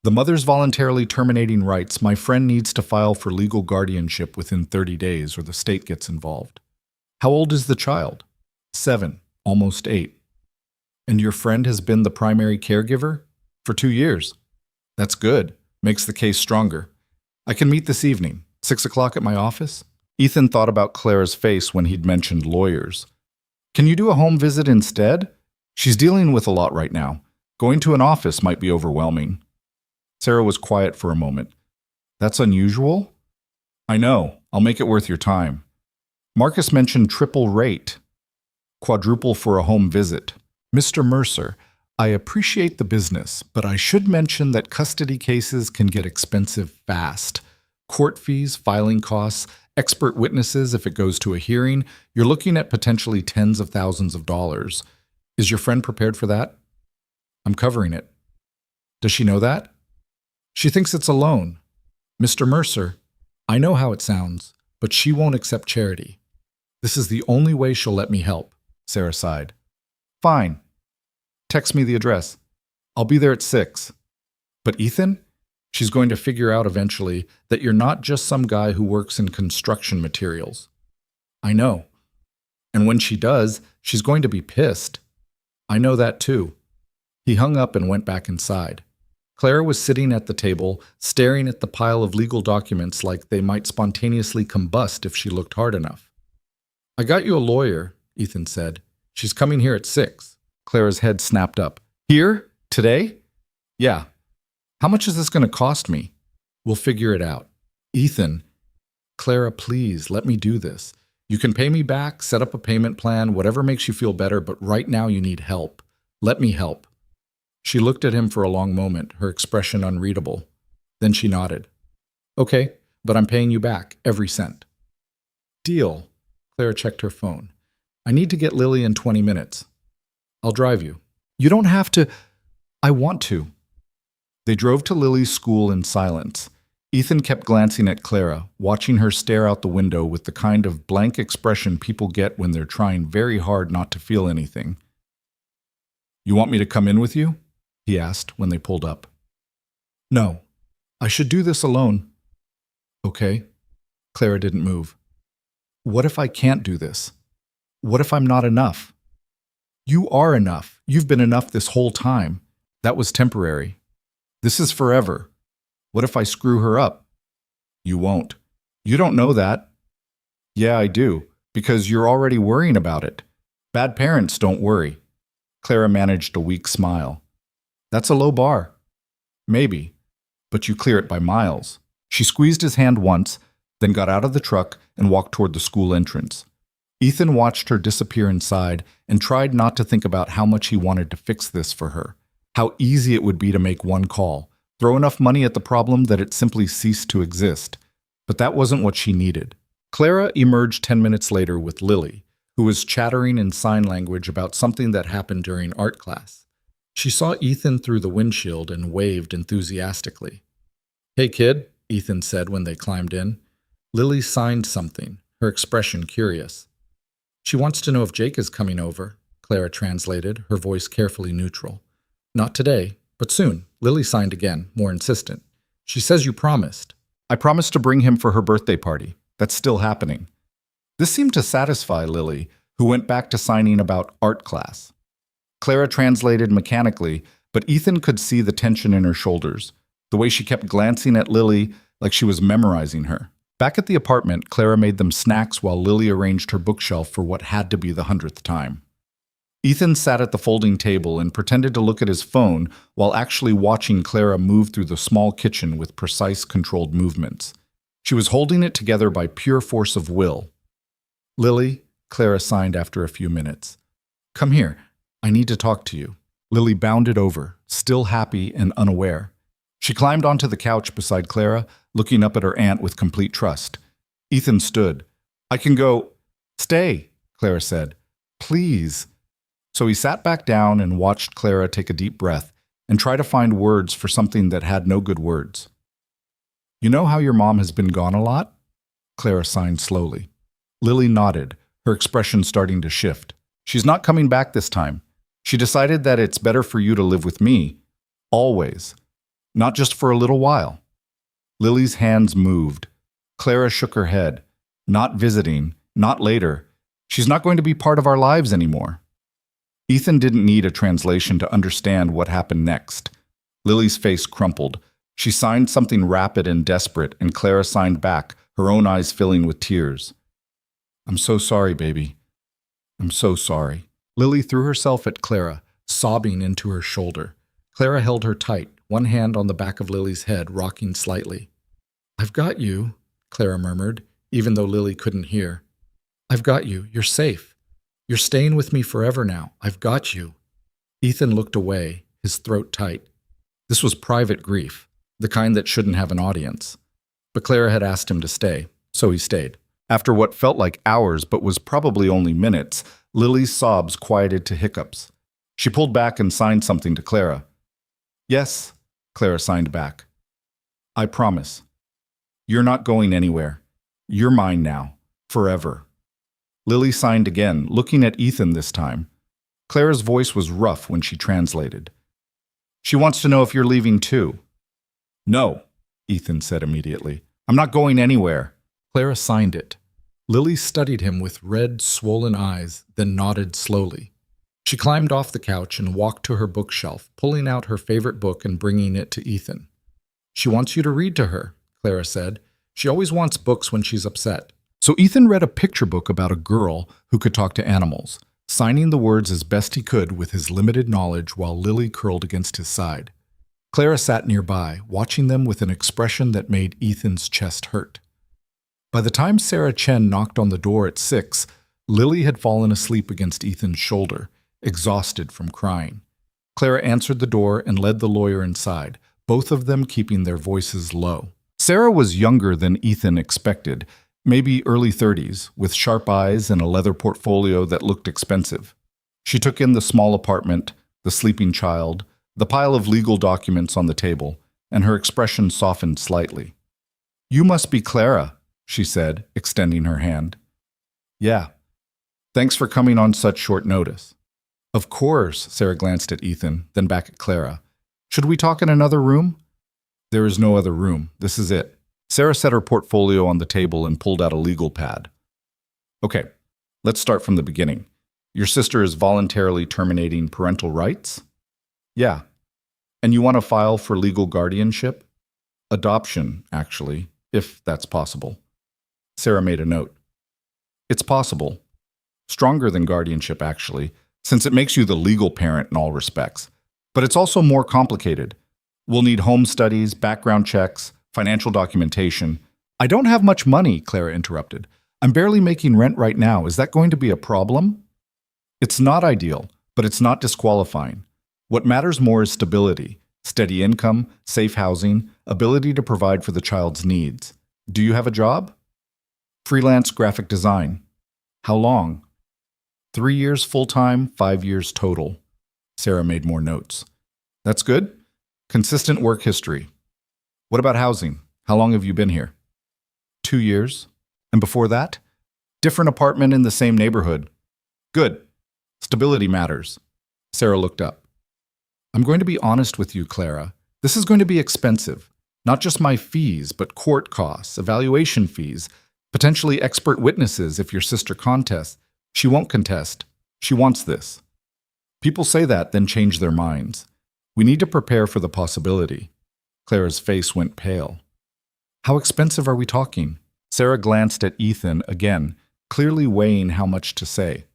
[SPEAKER 1] The mother's voluntarily terminating rights. My friend needs to file for legal guardianship within 30 days or the state gets involved. How old is the child? 7, almost 8. And your friend has been the primary caregiver? For 2 years. That's good. Makes the case stronger. I can meet this evening, 6 o'clock at my office? Ethan thought about Clara's face when he'd mentioned lawyers. Can you do a home visit instead? She's dealing with a lot right now. Going to an office might be overwhelming. Sarah was quiet for a moment. That's unusual? I know. I'll make it worth your time. Marcus mentioned triple rate. Quadruple for a home visit. Mr. Mercer, I appreciate the business, but I should mention that custody cases can get expensive fast. Court fees, filing costs, expert witnesses if it goes to a hearing, you're looking at potentially tens of thousands of dollars. Is your friend prepared for that? I'm covering it. Does she know that? She thinks it's a loan. Mr. Mercer, I know how it sounds, but she won't accept charity. This is the only way she'll let me help, Sarah sighed. Fine. Text me the address. I'll be there at 6. But Ethan? She's going to figure out eventually that you're not just some guy who works in construction materials. I know. And when she does, she's going to be pissed. I know that too. He hung up and went back inside. Clara was sitting at the table, staring at the pile of legal documents like they might spontaneously combust if she looked hard enough. I got you a lawyer, Ethan said. She's coming here at 6. Clara's head snapped up. Here? Today? Yeah. How much is this going to cost me? We'll figure it out. Ethan. Clara, please, let me do this. You can pay me back, set up a payment plan, whatever makes you feel better, but right now you need help. Let me help. She looked at him for a long moment, her expression unreadable. Then she nodded. Okay, but I'm paying you back, every cent. Deal. Clara checked her phone. I need to get Lily in 20 minutes. I'll drive you. You don't have to. I want to. They drove to Lily's school in silence. Ethan kept glancing at Clara, watching her stare out the window with the kind of blank expression people get when they're trying very hard not to feel anything. You want me to come in with you? He asked when they pulled up. No. I should do this alone. Okay. Clara didn't move. What if I can't do this? What if I'm not enough? You are enough. You've been enough this whole time. That was temporary. This is forever. What if I screw her up? You won't. You don't know that. Yeah, I do, because you're already worrying about it. Bad parents don't worry. Clara managed a weak smile. That's a low bar. Maybe, but you clear it by miles. She squeezed his hand once, then got out of the truck and walked toward the school entrance. Ethan watched her disappear inside and tried not to think about how much he wanted to fix this for her, how easy it would be to make one call, throw enough money at the problem that it simply ceased to exist. But that wasn't what she needed. Clara emerged 10 minutes later with Lily, who was chattering in sign language about something that happened during art class. She saw Ethan through the windshield and waved enthusiastically. Hey kid, Ethan said when they climbed in. Lily signed something, her expression curious. She wants to know if Jake is coming over, Clara translated, her voice carefully neutral. Not today, but soon. Lily signed again, more insistent. She says you promised. I promised to bring him for her birthday party. That's still happening. This seemed to satisfy Lily, who went back to signing about art class. Clara translated mechanically, but Ethan could see the tension in her shoulders, the way she kept glancing at Lily like she was memorizing her. Back at the apartment, Clara made them snacks while Lily arranged her bookshelf for what had to be the 100th time. Ethan sat at the folding table and pretended to look at his phone while actually watching Clara move through the small kitchen with precise, controlled movements. She was holding it together by pure force of will. Lily, Clara signed after a few minutes. Come here. I need to talk to you. Lily bounded over, still happy and unaware. She climbed onto the couch beside Clara, looking up at her aunt with complete trust. Ethan stood. I can go. Stay, Clara said. Please. So he sat back down and watched Clara take a deep breath and try to find words for something that had no good words. You know how your mom has been gone a lot? Clara signed slowly. Lily nodded, her expression starting to shift. She's not coming back this time. She decided that it's better for you to live with me. Always. Not just for a little while. Lily's hands moved. Clara shook her head. Not visiting. Not later. She's not going to be part of our lives anymore. Ethan didn't need a translation to understand what happened next. Lily's face crumpled. She signed something rapid and desperate, and Clara signed back, her own eyes filling with tears. "I'm so sorry, baby. I'm so sorry." Lily threw herself at Clara, sobbing into her shoulder. Clara held her tight, one hand on the back of Lily's head, rocking slightly. "I've got you," Clara murmured, even though Lily couldn't hear. "I've got you. You're safe. You're staying with me forever now. I've got you." Ethan looked away, his throat tight. This was private grief, the kind that shouldn't have an audience. But Clara had asked him to stay, so he stayed. After what felt like hours but was probably only minutes, Lily's sobs quieted to hiccups. She pulled back and signed something to Clara. "Yes," Clara signed back. "I promise. You're not going anywhere. You're mine now, forever." Lily signed again, looking at Ethan this time. Clara's voice was rough when she translated. "She wants to know if you're leaving too." "No," Ethan said immediately. "I'm not going anywhere." Clara signed it. Lily studied him with red, swollen eyes, then nodded slowly. She climbed off the couch and walked to her bookshelf, pulling out her favorite book and bringing it to Ethan. "She wants you to read to her," Clara said. "She always wants books when she's upset." So Ethan read a picture book about a girl who could talk to animals, signing the words as best he could with his limited knowledge while Lily curled against his side. Clara sat nearby, watching them with an expression that made Ethan's chest hurt. By the time Sarah Chen knocked on the door at 6, Lily had fallen asleep against Ethan's shoulder, exhausted from crying. Clara answered the door and led the lawyer inside, both of them keeping their voices low. Sarah was younger than Ethan expected, maybe early 30s, with sharp eyes and a leather portfolio that looked expensive. She took in the small apartment, the sleeping child, the pile of legal documents on the table, and her expression softened slightly. "You must be Clara," she said, extending her hand. "Yeah. Thanks for coming on such short notice." "Of course," Sarah glanced at Ethan, then back at Clara. "Should we talk in another room?" "There is no other room. This is it." Sarah set her portfolio on the table and pulled out a legal pad. "Okay, let's start from the beginning. Your sister is voluntarily terminating parental rights?" "Yeah. And you want to file for legal guardianship?" "Adoption, actually, if that's possible." Sarah made a note. "It's possible. Stronger than guardianship, actually, since it makes you the legal parent in all respects. But it's also more complicated. We'll need home studies, background checks, financial documentation." "I don't have much money," Clara interrupted. "I'm barely making rent right now. Is that going to be a problem?" "It's not ideal, but it's not disqualifying. What matters more is stability, steady income, safe housing, ability to provide for the child's needs. Do you have a job?" "Freelance graphic design." "How long?" 3 years full-time, 5 years total." Sarah made more notes. "That's good. Consistent work history. What about housing? How long have you been here?" 2 years. "And before that?" "Different apartment in the same neighborhood." "Good. Stability matters." Sarah looked up. "I'm going to be honest with you, Clara. This is going to be expensive. Not just my fees, but court costs, evaluation fees, potentially expert witnesses if your sister contests. She won't contest. She wants this." People say that, then change their minds. We need to prepare for the possibility. Clara's face went pale. "How expensive are we talking?" Sarah glanced at Ethan again, clearly weighing how much to say.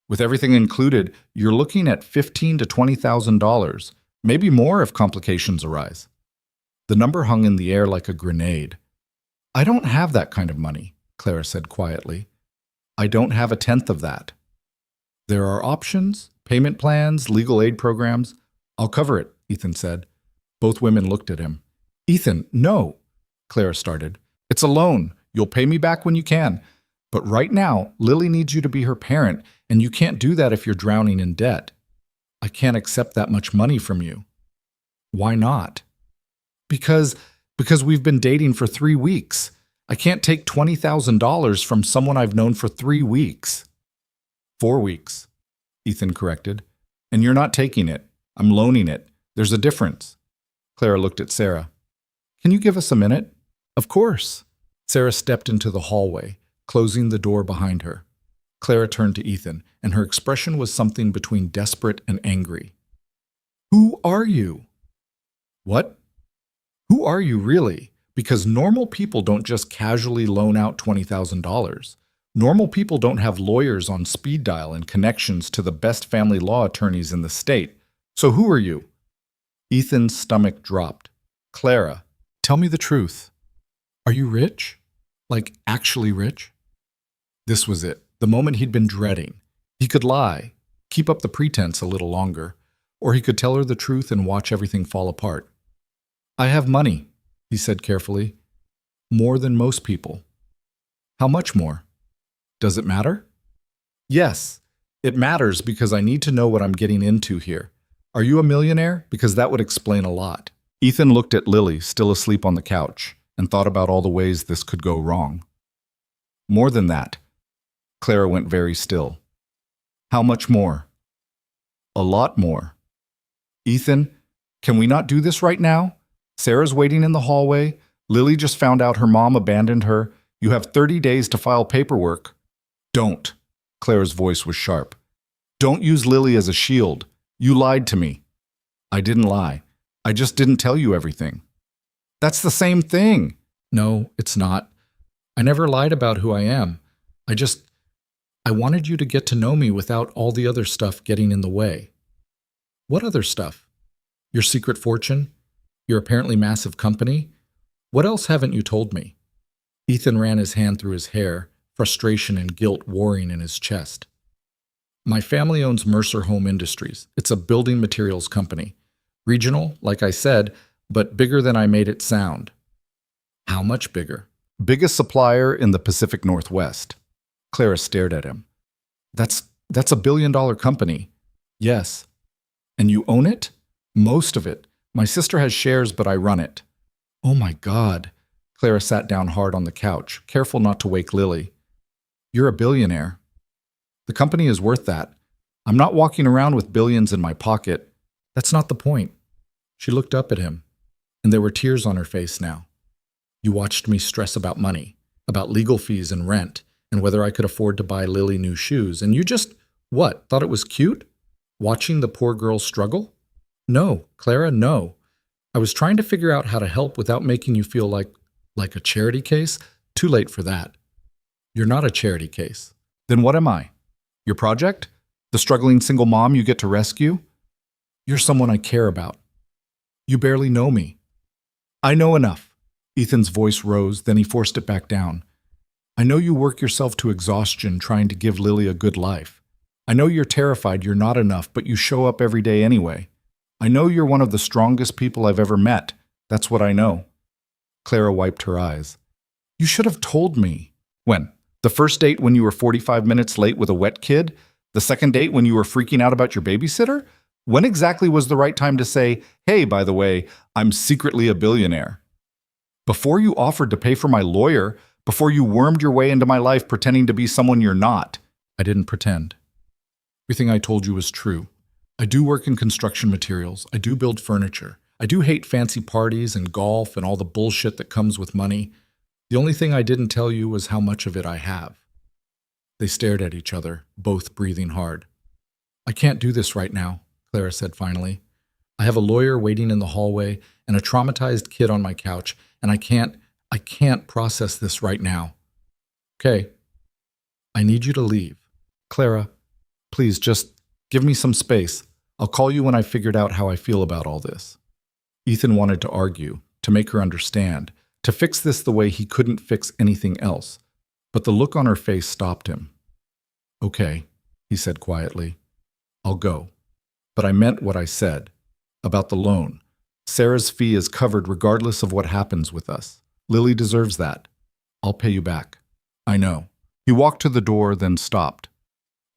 [SPEAKER 1] "With everything included, you're looking at $15,000 to $20,000, maybe more if complications arise." The number hung in the air like a grenade. "I don't have that kind of money," Clara said quietly. "I don't have a tenth of that." "There are options, payment plans, legal aid programs." "I'll cover it," Ethan said. Both women looked at him. "Ethan, no," Clara started. "It's a loan. You'll pay me back when you can. But right now, Lily needs you to be her parent, and you can't do that if you're drowning in debt." "I can't accept that much money from you." "Why not?" Because we've been dating for 3 weeks. I can't take $20,000 from someone I've known for 3 weeks." 4 weeks, Ethan corrected. "And you're not taking it. I'm loaning it. There's a difference." Clara looked at Sarah. "Can you give us a minute?" "Of course." Sarah stepped into the hallway, closing the door behind her. Clara turned to Ethan, and her expression was something between desperate and angry. Who are you? What? Who are you really? Because normal people don't just casually loan out $20,000. Normal people don't have lawyers on speed dial and connections to the best family law attorneys in the state. So who are you? Ethan's stomach dropped. Clara, tell me the truth. Are you rich? Like, actually rich? This was it, the moment he'd been dreading. He could lie, keep up the pretense a little longer, or he could tell her the truth and watch everything fall apart. I have money, he said carefully. More than most people. How much more? Does it matter? Yes, it matters because I need to know what I'm getting into here. Are you a millionaire? Because that would explain a lot. Ethan looked at Lily, still asleep on the couch, and thought about all the ways this could go wrong. More than that. Clara went very still. How much more? A lot more. Ethan, can we not do this right now? Sarah's waiting in the hallway. Lily just found out her mom abandoned her. You have 30 days to file paperwork. Don't. Clara's voice was sharp. Don't use Lily as a shield. You lied to me. I didn't lie. I just didn't tell you everything. That's the same thing. No, it's not. I never lied about who I am. I wanted you to get to know me without all the other stuff getting in the way. What other stuff? Your secret fortune? Your apparently massive company? What else haven't you told me? Ethan ran his hand through his hair, frustration and guilt warring in his chest. My family owns Mercer Home Industries. It's a building materials company. Regional, like I said, but bigger than I made it sound. How much bigger? Biggest supplier in the Pacific Northwest. Clara stared at him. That's $1 billion company. Yes. And you own it? Most of it. My sister has shares, but I run it. Oh my God. Clara sat down hard on the couch, careful not to wake Lily. You're a billionaire. The company is worth that. I'm not walking around with billions in my pocket. That's not the point. She looked up at him, and there were tears on her face now. You watched me stress about money, about legal fees and rent, and whether I could afford to buy Lily new shoes, and you just, what, thought it was cute? Watching the poor girl struggle? No, Clara, no. I was trying to figure out how to help without making you feel like a charity case. Too late for that. You're not a charity case. Then what am I? Your project? The struggling single mom you get to rescue? You're someone I care about. You barely know me. I know enough. Ethan's voice rose, then he forced it back down. I know you work yourself to exhaustion trying to give Lily a good life. I know you're terrified you're not enough, but you show up every day anyway. I know you're one of the strongest people I've ever met. That's what I know. Clara wiped her eyes. You should have told me. When? The first date when you were 45 minutes late with a wet kid? The second date when you were freaking out about your babysitter? When exactly was the right time to say, hey, by the way, I'm secretly a billionaire? Before you offered to pay for my lawyer, before you wormed your way into my life pretending to be someone you're not. I didn't pretend. Everything I told you was true. I do work in construction materials. I do build furniture. I do hate fancy parties and golf and all the bullshit that comes with money. The only thing I didn't tell you was how much of it I have. They stared at each other, both breathing hard. I can't do this right now, Clara said finally. I have a lawyer waiting in the hallway and a traumatized kid on my couch, and I can't process this right now. Okay. I need you to leave. Clara, please just give me some space. I'll call you when I've figured out how I feel about all this. Ethan wanted to argue, to make her understand, to fix this the way he couldn't fix anything else. But the look on her face stopped him. Okay, he said quietly. I'll go. But I meant what I said. About the loan. Sarah's fee is covered regardless of what happens with us. Lily deserves that. I'll pay you back. I know. He walked to the door, then stopped.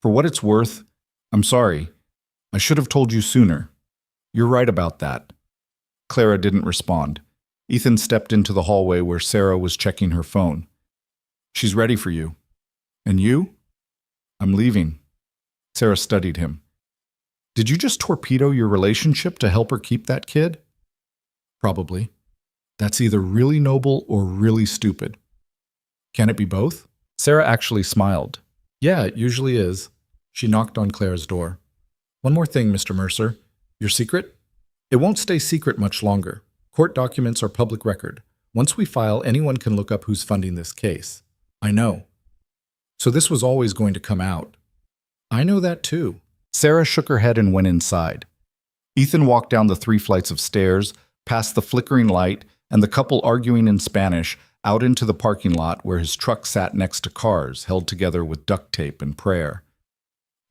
[SPEAKER 1] For what it's worth, I'm sorry. I should have told you sooner. You're right about that. Clara didn't respond. Ethan stepped into the hallway where Sarah was checking her phone. She's ready for you. And you? I'm leaving. Sarah studied him. Did you just torpedo your relationship to help her keep that kid? Probably. That's either really noble or really stupid. Can it be both? Sarah actually smiled. Yeah, it usually is. She knocked on Claire's door. One more thing, Mr. Mercer. Your secret? It won't stay secret much longer. Court documents are public record. Once we file, anyone can look up who's funding this case. I know. So this was always going to come out. I know that too. Sarah shook her head and went inside. Ethan walked down the 3 flights of stairs, past the flickering light and the couple arguing in Spanish, out into the parking lot where his truck sat next to cars held together with duct tape and prayer.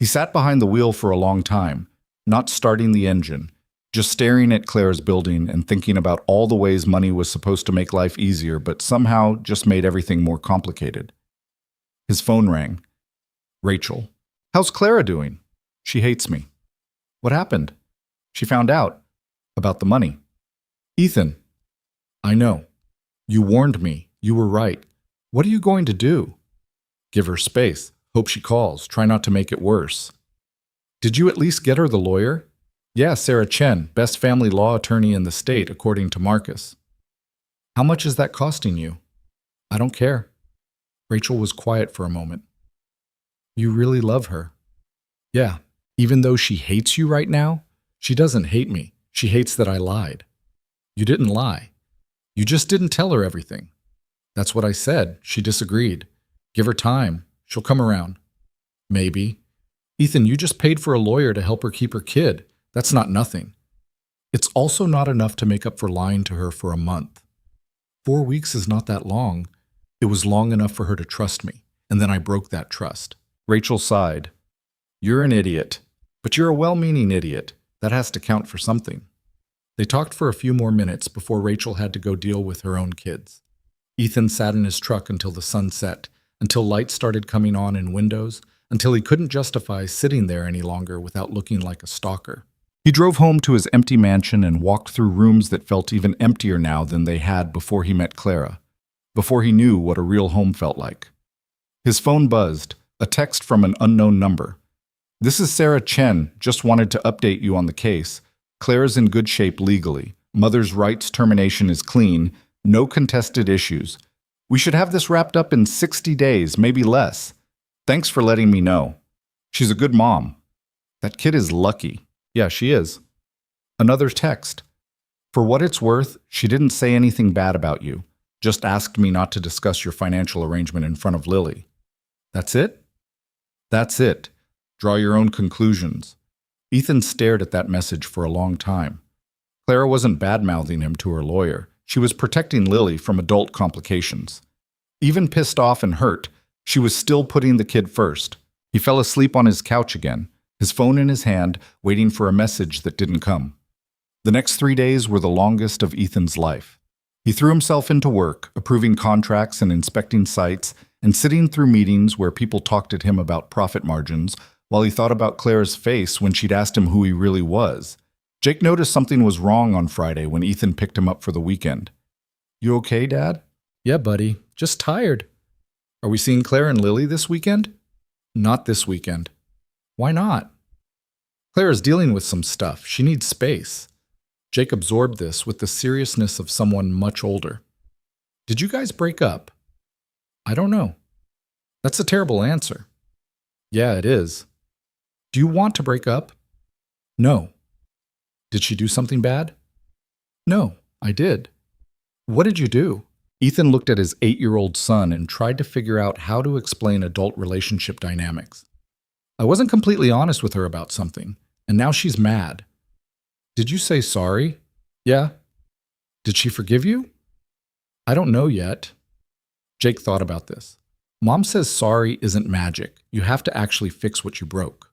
[SPEAKER 1] He sat behind the wheel for a long time, not starting the engine, just staring at Claire's building and thinking about all the ways money was supposed to make life easier but somehow just made everything more complicated. His phone rang. Rachel. How's Clara doing? She hates me. What happened? She found out. About the money. Ethan. I know. You warned me. You were right. What are you going to do? Give her space. Hope she calls. Try not to make it worse. Did you at least get her the lawyer? Yeah, Sarah Chen, best family law attorney in the state, according to Marcus. How much is that costing you? I don't care. Rachel was quiet for a moment. You really love her. Yeah, even though she hates you right now, she doesn't hate me. She hates that I lied. You didn't lie. You just didn't tell her everything. That's what I said. She disagreed. Give her time. She'll come around. Maybe. Ethan, you just paid for a lawyer to help her keep her kid. That's not nothing. It's also not enough to make up for lying to her for a month. 4 weeks is not that long. It was long enough for her to trust me, and then I broke that trust. Rachel sighed. You're an idiot, but you're a well-meaning idiot. That has to count for something. They talked for a few more minutes before Rachel had to go deal with her own kids. Ethan sat in his truck until the sun set, until lights started coming on in windows, until he couldn't justify sitting there any longer without looking like a stalker. He drove home to his empty mansion and walked through rooms that felt even emptier now than they had before he met Clara, before he knew what a real home felt like. His phone buzzed, a text from an unknown number. This is Sarah Chen, just wanted to update you on the case. Claire's in good shape legally. Mother's rights termination is clean. No contested issues. We should have this wrapped up in 60 days, maybe less. Thanks for letting me know. She's a good mom. That kid is lucky. Yeah, she is. Another text. For what it's worth, she didn't say anything bad about you. Just asked me not to discuss your financial arrangement in front of Lily. That's it? That's it. Draw your own conclusions. Ethan stared at that message for a long time. Clara wasn't bad-mouthing him to her lawyer. She was protecting Lily from adult complications. Even pissed off and hurt, she was still putting the kid first. He fell asleep on his couch again, his phone in his hand, waiting for a message that didn't come. The next 3 days were the longest of Ethan's life. He threw himself into work, approving contracts and inspecting sites, and sitting through meetings where people talked at him about profit margins, while he thought about Clara's face when she'd asked him who he really was. Jake noticed something was wrong on Friday when Ethan picked him up for the weekend. You okay, Dad? Yeah, buddy. Just tired. Are we seeing Clara and Lily this weekend? Not this weekend. Why not? Clara's dealing with some stuff. She needs space. Jake absorbed this with the seriousness of someone much older. Did you guys break up? I don't know. That's a terrible answer. Yeah, it is. Do you want to break up? No. Did she do something bad? No, I did. What did you do? Ethan looked at his 8-year-old son and tried to figure out how to explain adult relationship dynamics. I wasn't completely honest with her about something, and now she's mad. Did you say sorry? Yeah. Did she forgive you? I don't know yet. Jake thought about this. Mom says sorry isn't magic. You have to actually fix what you broke.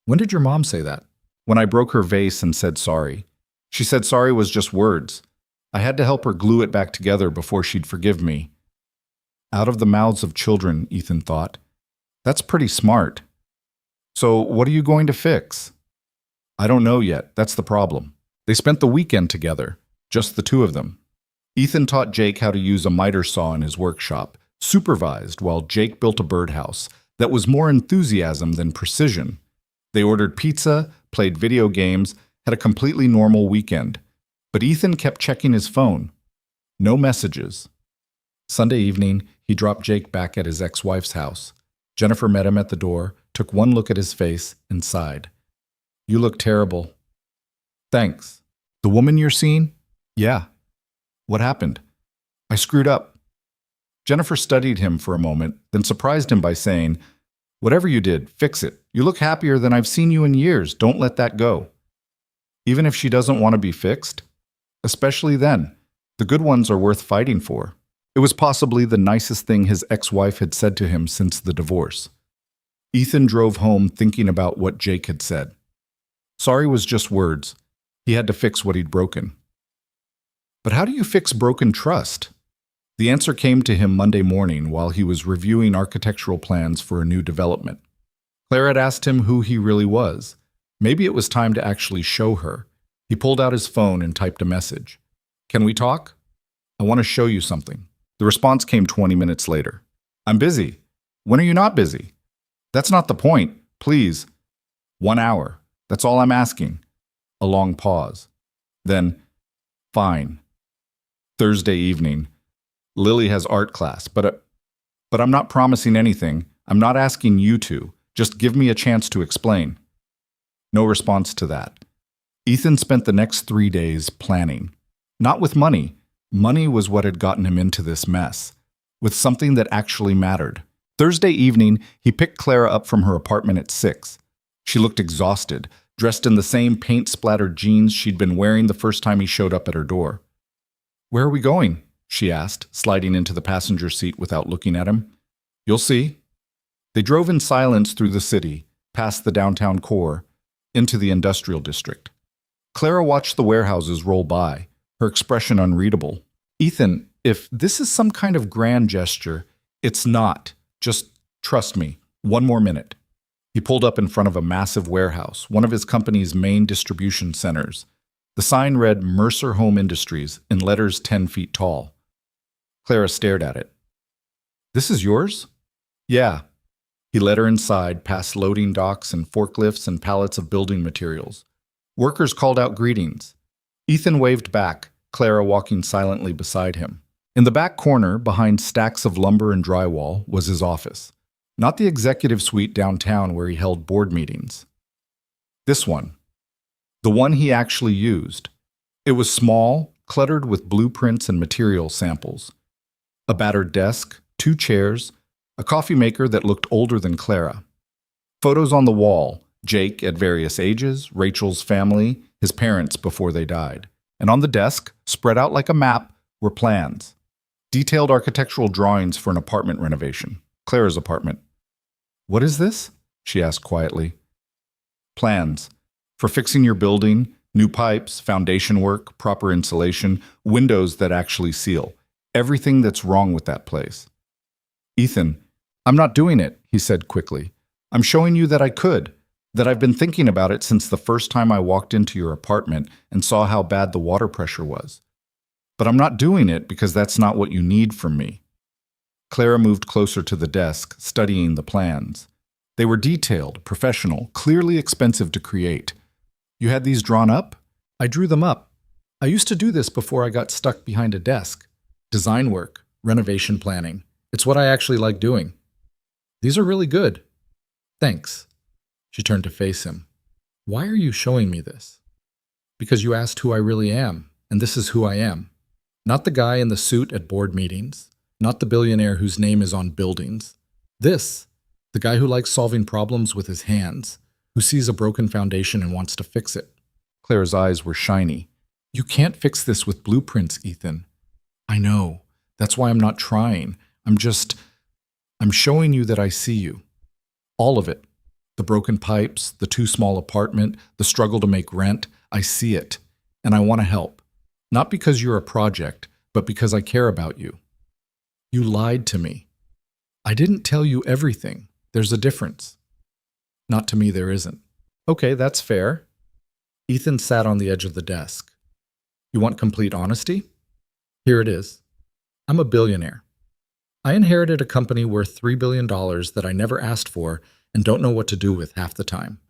[SPEAKER 1] When did your mom say that? When I broke her vase and said sorry. She said sorry was just words. I had to help her glue it back together before she'd forgive me. Out of the mouths of children, Ethan thought. That's pretty smart. So what are you going to fix? I don't know yet. That's the problem. They spent the weekend together, just the two of them. Ethan taught Jake how to use a miter saw in his workshop, supervised while Jake built a birdhouse that was more enthusiasm than precision. They ordered pizza, played video games, had a completely normal weekend. But Ethan kept checking his phone. No messages. Sunday evening, he dropped Jake back at his ex-wife's house. Jennifer met him at the door, took one look at his face, and sighed. You look terrible. Thanks. The woman you're seeing? Yeah. What happened? I screwed up. Jennifer studied him for a moment, then surprised him by saying, Whatever you did, fix it. You look happier than I've seen you in years. Don't let that go. Even if she doesn't want to be fixed? Especially then. The good ones are worth fighting for. It was possibly the nicest thing his ex-wife had said to him since the divorce. Ethan drove home thinking about what Jake had said. Sorry was just words. He had to fix what he'd broken. But how do you fix broken trust? The answer came to him Monday morning while he was reviewing architectural plans for a new development. Claire had asked him who he really was. Maybe it was time to actually show her. He pulled out his phone and typed a message. Can we talk? I want to show you something. The response came 20 minutes later. I'm busy. When are you not busy? That's not the point. Please. 1 hour. That's all I'm asking. A long pause. Then, fine. Thursday evening. Lily has art class, but I'm not promising anything. I'm not asking you to. Just give me a chance to explain. No response to that. Ethan spent the next 3 days planning. Not with money. Money was what had gotten him into this mess. With something that actually mattered. Thursday evening, he picked Clara up from her apartment at 6. She looked exhausted, dressed in the same paint-splattered jeans she'd been wearing the first time he showed up at her door. Where are we going? She asked, sliding into the passenger seat without looking at him. You'll see. They drove in silence through the city, past the downtown core, into the industrial district. Clara watched the warehouses roll by, her expression unreadable. Ethan, if this is some kind of grand gesture, it's not. Just trust me. 1 more minute. He pulled up in front of a massive warehouse, one of his company's main distribution centers. The sign read Mercer Home Industries in letters 10 feet tall. Clara stared at it. This is yours? Yeah. He led her inside, past loading docks and forklifts and pallets of building materials. Workers called out greetings. Ethan waved back, Clara walking silently beside him. In the back corner, behind stacks of lumber and drywall, was his office. Not the executive suite downtown where he held board meetings. This one. The one he actually used. It was small, cluttered with blueprints and material samples. A battered desk, 2 chairs, a coffee maker that looked older than Clara. Photos on the wall, Jake at various ages, Rachel's family, his parents before they died. And on the desk, spread out like a map, were plans. Detailed architectural drawings for an apartment renovation. Clara's apartment. What is this? She asked quietly. Plans. For fixing your building, new pipes, foundation work, proper insulation, windows that actually seal. Everything that's wrong with that place. Ethan, I'm not doing it, he said quickly. I'm showing you that I could, that I've been thinking about it since the first time I walked into your apartment and saw how bad the water pressure was. But I'm not doing it because that's not what you need from me. Clara moved closer to the desk, studying the plans. They were detailed, professional, clearly expensive to create. You had these drawn up? I drew them up. I used to do this before I got stuck behind a desk. Design work, renovation planning. It's what I actually like doing. These are really good. Thanks. She turned to face him. Why are you showing me this? Because you asked who I really am, and this is who I am. Not the guy in the suit at board meetings, not the billionaire whose name is on buildings. This, the guy who likes solving problems with his hands, who sees a broken foundation and wants to fix it. Clara's eyes were shiny. You can't fix this with blueprints, Ethan. I know. That's why I'm not trying. I'm showing you that I see you. All of it. The broken pipes, the too small apartment, the struggle to make rent. I see it. And I want to help. Not because you're a project, but because I care about you. You lied to me. I didn't tell you everything. There's a difference. Not to me, there isn't. Okay, that's fair. Ethan sat on the edge of the desk. You want complete honesty? Here it is. I'm a billionaire. I inherited a company worth $3 billion that I never asked for and don't know what to do with half the time.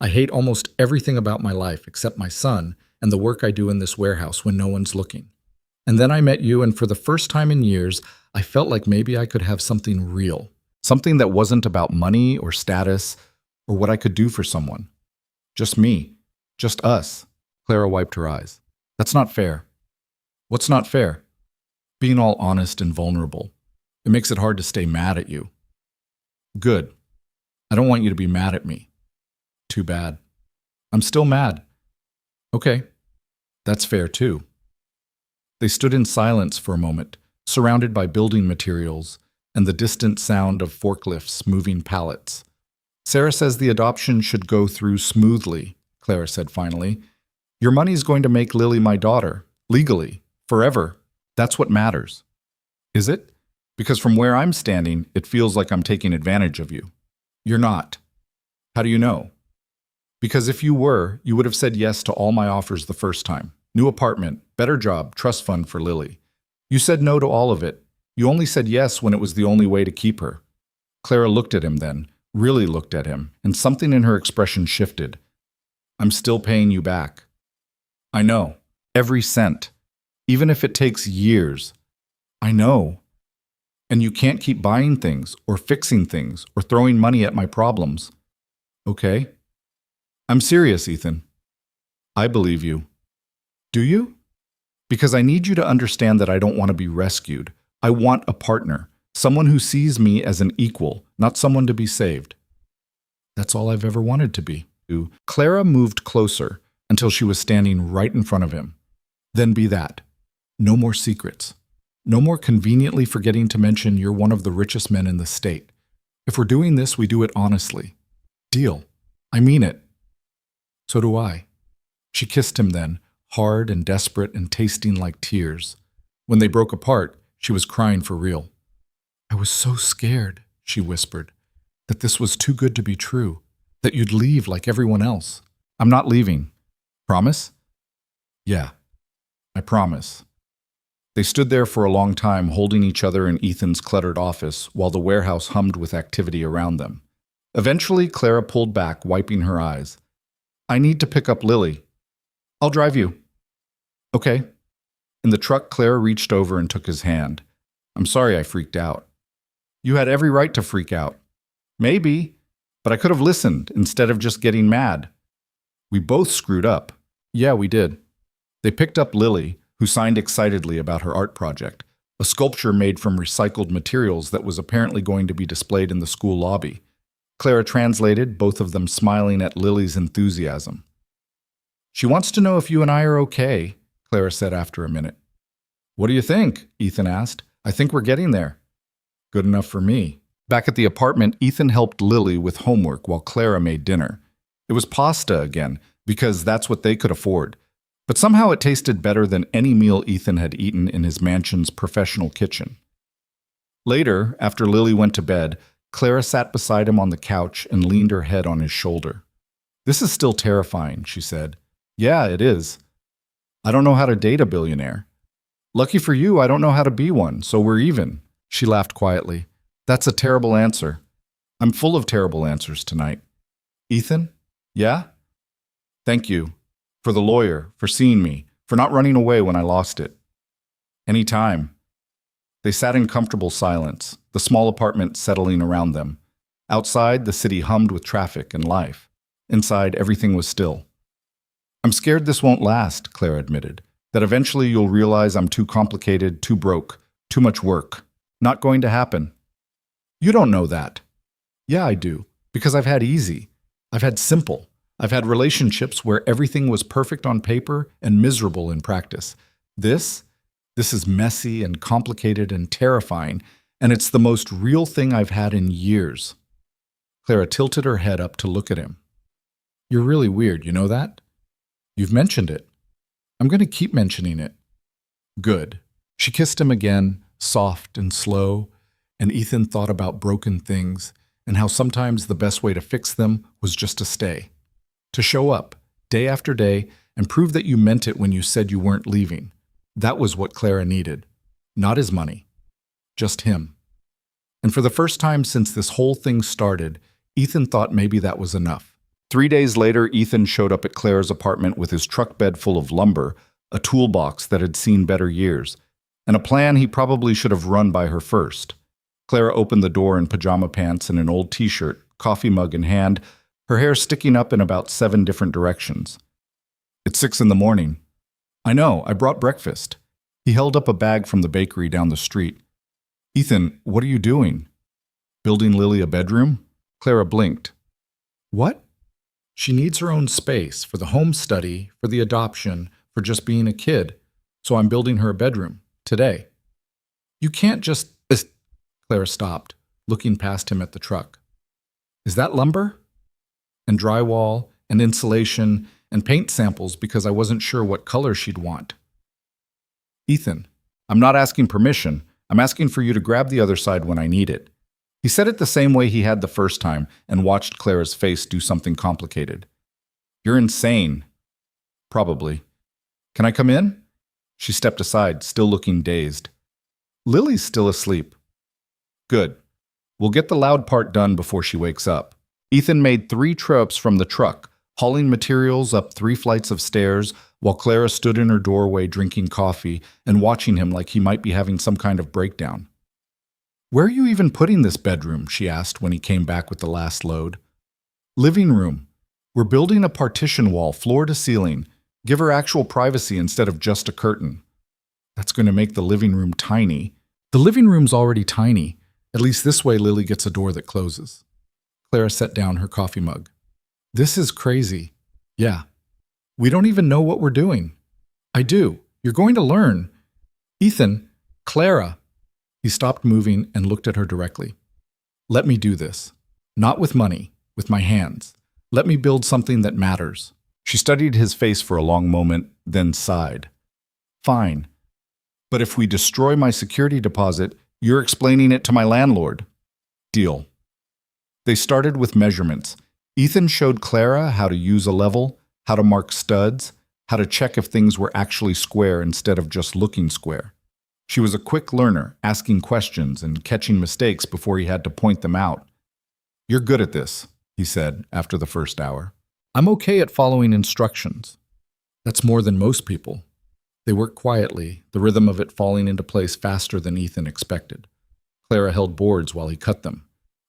[SPEAKER 1] I hate almost everything about my life except my son and the work I do in this warehouse when no one's looking. And then I met you, and for the first time in years, I felt like maybe I could have something real, Something that wasn't about money or status or what I could do for someone. Just me. Just us. Clara wiped her eyes. That's not fair. What's not fair? Being all honest and vulnerable. It makes it hard to stay mad at you. Good. I don't want you to be mad at me. Too bad. I'm still mad. Okay. That's fair too. They stood in silence for a moment, surrounded by building materials and the distant sound of forklifts moving pallets. Sarah says the adoption should go through smoothly, Clara said finally. Your money's going to make Lily my daughter, legally, forever. That's what matters. Is it? Because from where I'm standing, it feels like I'm taking advantage of you. You're not. How do you know? Because if you were, you would have said yes to all my offers the first time. New apartment, better job, trust fund for Lily. You said no to all of it. You only said yes when it was the only way to keep her. Clara looked at him then, really looked at him, and something in her expression shifted. I'm still paying you back. I know. Every cent. Even if it takes years. I know. And you can't keep buying things, or fixing things, or throwing money at my problems. Okay? I'm serious, Ethan. I believe you. Do you? Because I need you to understand that I don't want to be rescued. I want a partner, someone who sees me as an equal, not someone to be saved. That's all I've ever wanted to be. Clara moved closer until she was standing right in front of him. Then be that. No more secrets. No more conveniently forgetting to mention you're one of the richest men in the state. If we're doing this, we do it honestly. Deal. I mean it. So do I. She kissed him then, hard and desperate and tasting like tears. When they broke apart, she was crying for real. I was so scared, she whispered, that this was too good to be true, that you'd leave like everyone else. I'm not leaving. Promise? Yeah, I promise. They stood there for a long time, holding each other in Ethan's cluttered office while the warehouse hummed with activity around them. Eventually, Clara pulled back, wiping her eyes. I need to pick up Lily. I'll drive you. Okay. In the truck, Clara reached over and took his hand. I'm sorry I freaked out. You had every right to freak out. Maybe, but I could have listened instead of just getting mad. We both screwed up. Yeah, we did. They picked up Lily, who signed excitedly about her art project, a sculpture made from recycled materials that was apparently going to be displayed in the school lobby. Clara translated, both of them smiling at Lily's enthusiasm. She wants to know if you and I are okay, Clara said after a minute. What do you think? Ethan asked. I think we're getting there. Good enough for me. Back at the apartment, Ethan helped Lily with homework while Clara made dinner. It was pasta again, because that's what they could afford. But somehow it tasted better than any meal Ethan had eaten in his mansion's professional kitchen. Later, after Lily went to bed, Clara sat beside him on the couch and leaned her head on his shoulder. This is still terrifying, she said. Yeah, it is. I don't know how to date a billionaire. Lucky for you, I don't know how to be one, so we're even. She laughed quietly. That's a terrible answer. I'm full of terrible answers tonight. Ethan? Yeah? Thank you. For the lawyer, for seeing me, for not running away when I lost it. Any time. They sat in comfortable silence, the small apartment settling around them. Outside, the city hummed with traffic and life. Inside, everything was still. I'm scared this won't last, Clara admitted. That eventually you'll realize I'm too complicated, too broke, too much work. Not going to happen. You don't know that. Yeah, I do. Because I've had easy. I've had simple. I've had relationships where everything was perfect on paper and miserable in practice. This is messy and complicated and terrifying, and it's the most real thing I've had in years. Clara tilted her head up to look at him. You're really weird, you know that? You've mentioned it. I'm going to keep mentioning it. Good. She kissed him again, soft and slow, and Ethan thought about broken things and how sometimes the best way to fix them was just to stay. To show up, day after day, and prove that you meant it when you said you weren't leaving. That was what Clara needed. Not his money. Just him. And for the first time since this whole thing started, Ethan thought maybe that was enough. 3 days later, Ethan showed up at Clara's apartment with his truck bed full of lumber, a toolbox that had seen better years, and a plan he probably should have run by her first. Clara opened the door in pajama pants and an old t-shirt, coffee mug in hand, her hair sticking up in about 7 different directions. It's 6 in the morning. I know, I brought breakfast. He held up a bag from the bakery down the street. Ethan, what are you doing? Building Lily a bedroom? Clara blinked. What? She needs her own space for the home study, for the adoption, for just being a kid. So I'm building her a bedroom. Today. You can't just... Clara stopped, looking past him at the truck. Is that lumber? And drywall, and insulation, and paint samples because I wasn't sure what color she'd want. Ethan, I'm not asking permission. I'm asking for you to grab the other side when I need it. He said it the same way he had the first time and watched Clara's face do something complicated. You're insane. Probably. Can I come in? She stepped aside, still looking dazed. Lily's still asleep. Good. We'll get the loud part done before she wakes up. Ethan made 3 trips from the truck, hauling materials up 3 flights of stairs while Clara stood in her doorway drinking coffee and watching him like he might be having some kind of breakdown. Where are you even putting this bedroom? She asked when he came back with the last load. Living room. We're building a partition wall, floor to ceiling. Give her actual privacy instead of just a curtain. That's going to make the living room tiny. The living room's already tiny. At least this way Lily gets a door that closes. Clara set down her coffee mug. This is crazy. Yeah. We don't even know what we're doing. I do. You're going to learn. Ethan, Clara. He stopped moving and looked at her directly. Let me do this. Not with money, with my hands. Let me build something that matters. She studied his face for a long moment, then sighed. Fine. But if we destroy my security deposit, you're explaining it to my landlord. Deal. They started with measurements. Ethan showed Clara how to use a level, how to mark studs, how to check if things were actually square instead of just looking square. She was a quick learner, asking questions and catching mistakes before he had to point them out. You're good at this, he said after the first hour. I'm okay at following instructions. That's more than most people. They worked quietly, the rhythm of it falling into place faster than Ethan expected. Clara held boards while he cut them.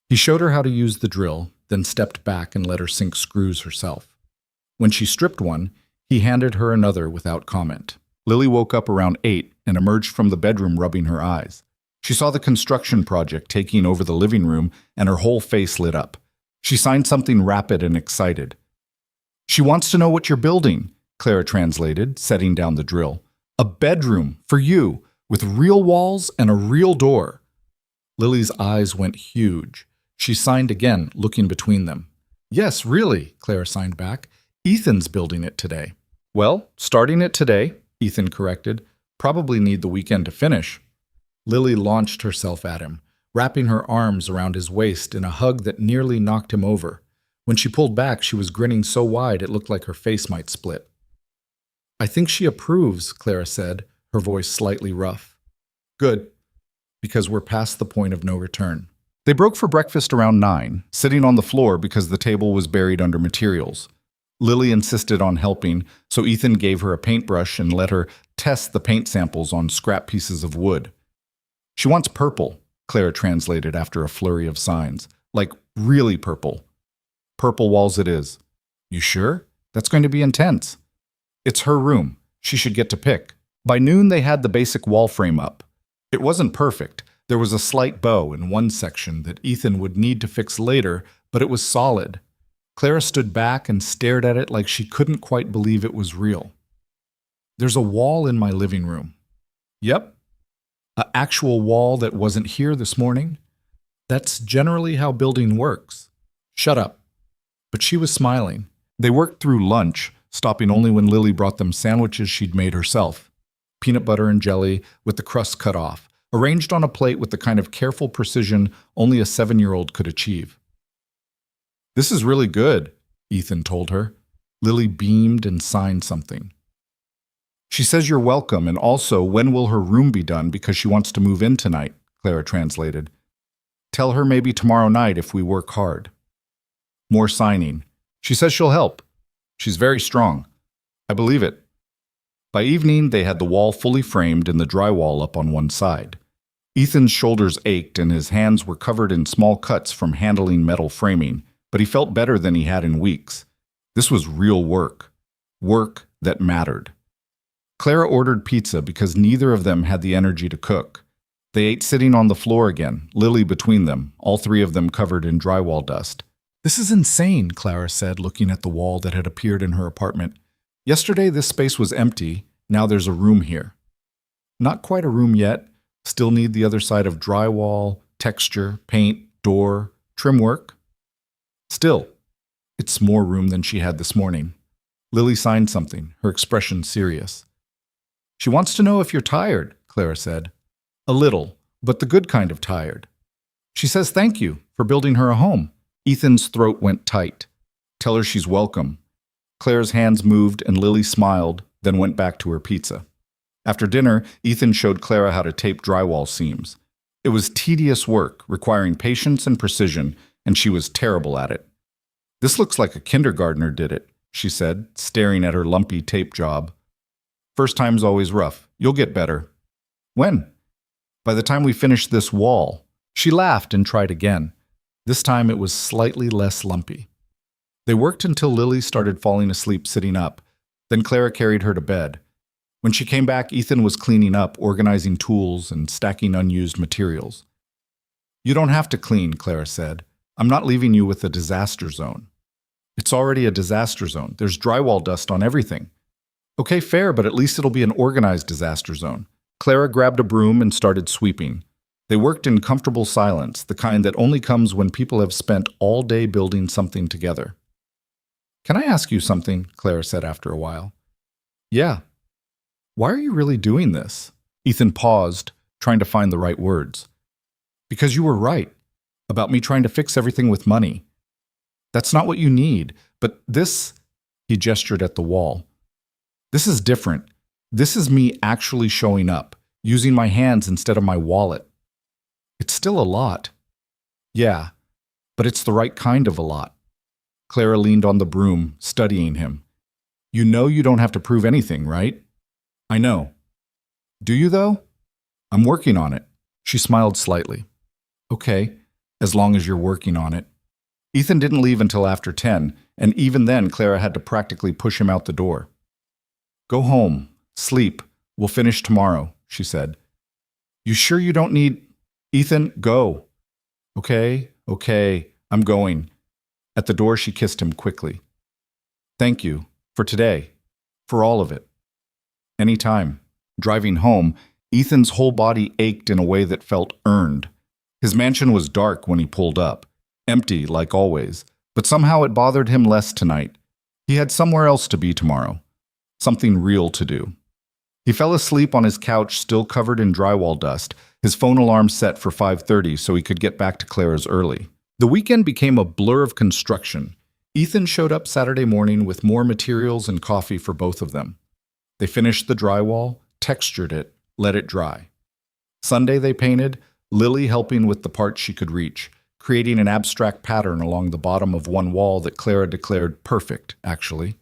[SPEAKER 1] He showed her how to use the drill, then stepped back and let her sink screws herself. When she stripped one, he handed her another without comment. Lily woke up around 8 and emerged from the bedroom rubbing her eyes. She saw the construction project taking over the living room and her whole face lit up. She signed something rapid and excited. She wants to know what you're building, Clara translated, setting down the drill. A bedroom for you, with real walls and a real door. Lily's eyes went huge. She signed again, looking between them. Yes, really, Clara signed back. Ethan's building it today. Well, starting it today, Ethan corrected. Probably need the weekend to finish. Lily launched herself at him, wrapping her arms around his waist in a hug that nearly knocked him over. When she pulled back, she was grinning so wide it looked like her face might split. I think she approves, Clara said, her voice slightly rough. Good, because we're past the point of no return. They broke for breakfast around 9, sitting on the floor because the table was buried under materials. Lily insisted on helping, so Ethan gave her a paintbrush and let her test the paint samples on scrap pieces of wood. She wants purple, Clara translated after a flurry of signs. Like really purple. Purple walls it is. You sure? That's going to be intense. It's her room. She should get to pick. By noon, they had the basic wall frame up. It wasn't perfect. There was a slight bow in one section that Ethan would need to fix later, but it was solid. Clara stood back and stared at it like she couldn't quite believe it was real. There's a wall in my living room. Yep. An actual wall that wasn't here this morning. That's generally how building works. Shut up. But she was smiling. They worked through lunch, stopping only when Lily brought them sandwiches she'd made herself. Peanut butter and jelly with the crust cut off, arranged on a plate with the kind of careful precision only a 7-year-old could achieve. This is really good, Ethan told her. Lily beamed and signed something. She says you're welcome, and also when will her room be done because she wants to move in tonight, Clara translated. Tell her maybe tomorrow night if we work hard. More signing. She says she'll help. She's very strong. I believe it. By evening, they had the wall fully framed and the drywall up on one side. Ethan's shoulders ached and his hands were covered in small cuts from handling metal framing, but he felt better than he had in weeks. This was real work. Work that mattered. Clara ordered pizza because neither of them had the energy to cook. They ate sitting on the floor again, Lily between them, all three of them covered in drywall dust. "This is insane," Clara said, looking at the wall that had appeared in her apartment. "Yesterday this space was empty, now there's a room here." "Not quite a room yet. Still need the other side of drywall, texture, paint, door, trim work." "Still, it's more room than she had this morning." Lily signed something, her expression serious. "She wants to know if you're tired," Clara said. "A little, but the good kind of tired." "She says thank you for building her a home." Ethan's throat went tight. "Tell her she's welcome." Claire's hands moved and Lily smiled, then went back to her pizza. After dinner, Ethan showed Clara how to tape drywall seams. It was tedious work, requiring patience and precision, and she was terrible at it. "This looks like a kindergartner did it," she said, staring at her lumpy tape job. "First time's always rough. You'll get better." "When?" "By the time we finish this wall." She laughed and tried again. This time it was slightly less lumpy. They worked until Lily started falling asleep sitting up. Then Clara carried her to bed. When she came back, Ethan was cleaning up, organizing tools, and stacking unused materials. "You don't have to clean," Clara said. "I'm not leaving you with a disaster zone." "It's already a disaster zone. There's drywall dust on everything." "Okay, fair, but at least it'll be an organized disaster zone." Clara grabbed a broom and started sweeping. They worked in comfortable silence, the kind that only comes when people have spent all day building something together. "Can I ask you something?" Clara said after a while. "Yeah." "Why are you really doing this?" Ethan paused, trying to find the right words. "Because you were right, about me trying to fix everything with money. That's not what you need, but this," he gestured at the wall. "This is different. This is me actually showing up, using my hands instead of my wallet. It's still a lot." "Yeah, but it's the right kind of a lot." Clara leaned on the broom, studying him. "You know you don't have to prove anything, right?" "I know." "Do you, though?" "I'm working on it." She smiled slightly. "Okay, as long as you're working on it." Ethan didn't leave until after 10, and even then Clara had to practically push him out the door. "Go home. Sleep. We'll finish tomorrow," she said. "You sure you don't need—" "Ethan, go." Okay, I'm going." At the door she kissed him quickly. "Thank you. For today. For all of it." "Anytime." Driving home, Ethan's whole body ached in a way that felt earned. His mansion was dark when he pulled up, empty like always, but somehow it bothered him less tonight. He had somewhere else to be tomorrow. Something real to do. He fell asleep on his couch, still covered in drywall dust, his phone alarm set for 5:30 so he could get back to Clara's early. The weekend became a blur of construction. Ethan showed up Saturday morning with more materials and coffee for both of them. They finished the drywall, textured it, let it dry. Sunday they painted, Lily helping with the parts she could reach, creating an abstract pattern along the bottom of one wall that Clara declared perfect, actually.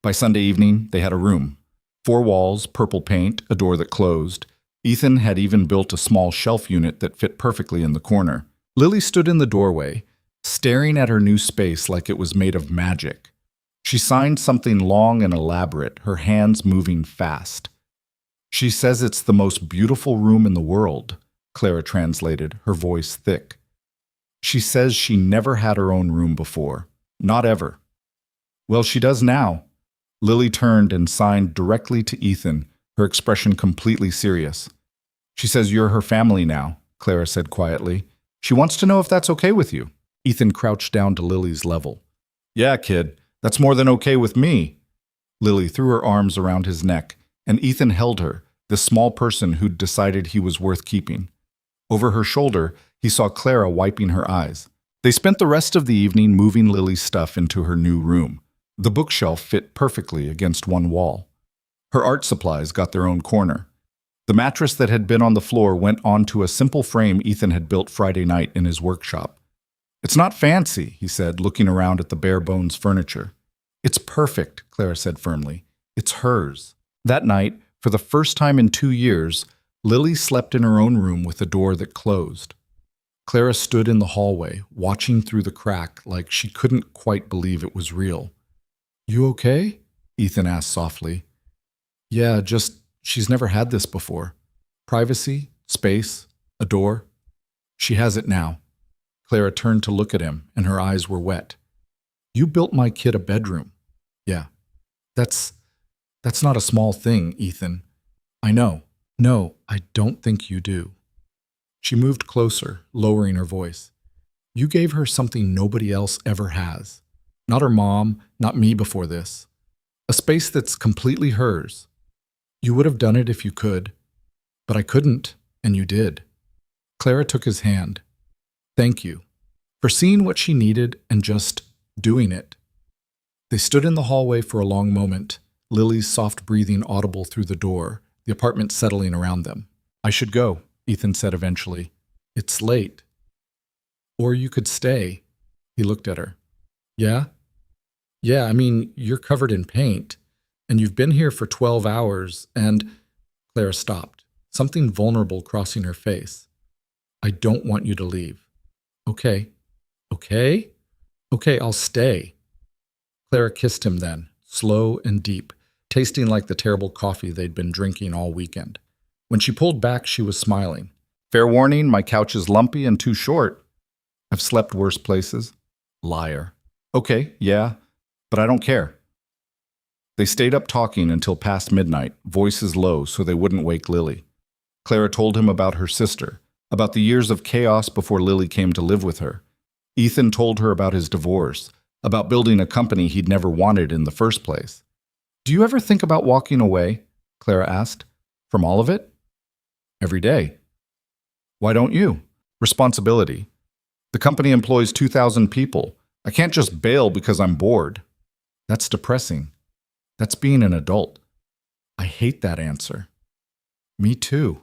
[SPEAKER 1] By Sunday evening, they had a room. 4 walls, purple paint, a door that closed. Ethan had even built a small shelf unit that fit perfectly in the corner. Lily stood in the doorway, staring at her new space like it was made of magic. She signed something long and elaborate, her hands moving fast. "She says it's the most beautiful room in the world," Clara translated, her voice thick. "She says she never had her own room before. Not ever." "Well, she does now." Lily turned and signed directly to Ethan, her expression completely serious. "She says you're her family now," Clara said quietly. "She wants to know if that's okay with you." Ethan crouched down to Lily's level. "Yeah, kid, that's more than okay with me." Lily threw her arms around his neck, and Ethan held her, this small person who'd decided he was worth keeping. Over her shoulder, he saw Clara wiping her eyes. They spent the rest of the evening moving Lily's stuff into her new room. The bookshelf fit perfectly against one wall. Her art supplies got their own corner. The mattress that had been on the floor went onto a simple frame Ethan had built Friday night in his workshop. "It's not fancy," he said, looking around at the bare-bones furniture. "It's perfect," Clara said firmly. "It's hers." That night, for the first time in 2 years, Lily slept in her own room with a door that closed. Clara stood in the hallway, watching through the crack like she couldn't quite believe it was real. "You okay?" Ethan asked softly. "Yeah, just she's never had this before. Privacy, space, a door. She has it now." Clara turned to look at him, and her eyes were wet. "You built my kid a bedroom." "Yeah. That's not a small thing, Ethan." "I know. No, I don't think you do." She moved closer, lowering her voice. "You gave her something nobody else ever has. Not her mom, not me before this. A space that's completely hers. You would have done it if you could, but I couldn't, and you did." Clara took his hand. "Thank you for seeing what she needed and just doing it." They stood in the hallway for a long moment, Lily's soft breathing audible through the door, the apartment settling around them. "I should go," Ethan said eventually. "It's late." "Or you could stay." He looked at her. "Yeah? Yeah, I mean, you're covered in paint, and you've been here for 12 hours, and—" Clara stopped, something vulnerable crossing her face. "I don't want you to leave." "Okay. Okay? Okay, I'll stay." Clara kissed him then, slow and deep, tasting like the terrible coffee they'd been drinking all weekend. When she pulled back, she was smiling. "Fair warning, my couch is lumpy and too short. I've slept worse places." Liar. "Okay, yeah, but I don't care." They stayed up talking until past midnight, voices low so they wouldn't wake Lily. Clara told him about her sister, about the years of chaos before Lily came to live with her. Ethan told her about his divorce, about building a company he'd never wanted in the first place. "Do you ever think about walking away?" Clara asked. "From all of it?" "Every day." "Why don't you?" "Responsibility. The company employs 2,000 people. I can't just bail because I'm bored." "That's depressing. That's being an adult." "I hate that answer." "Me too."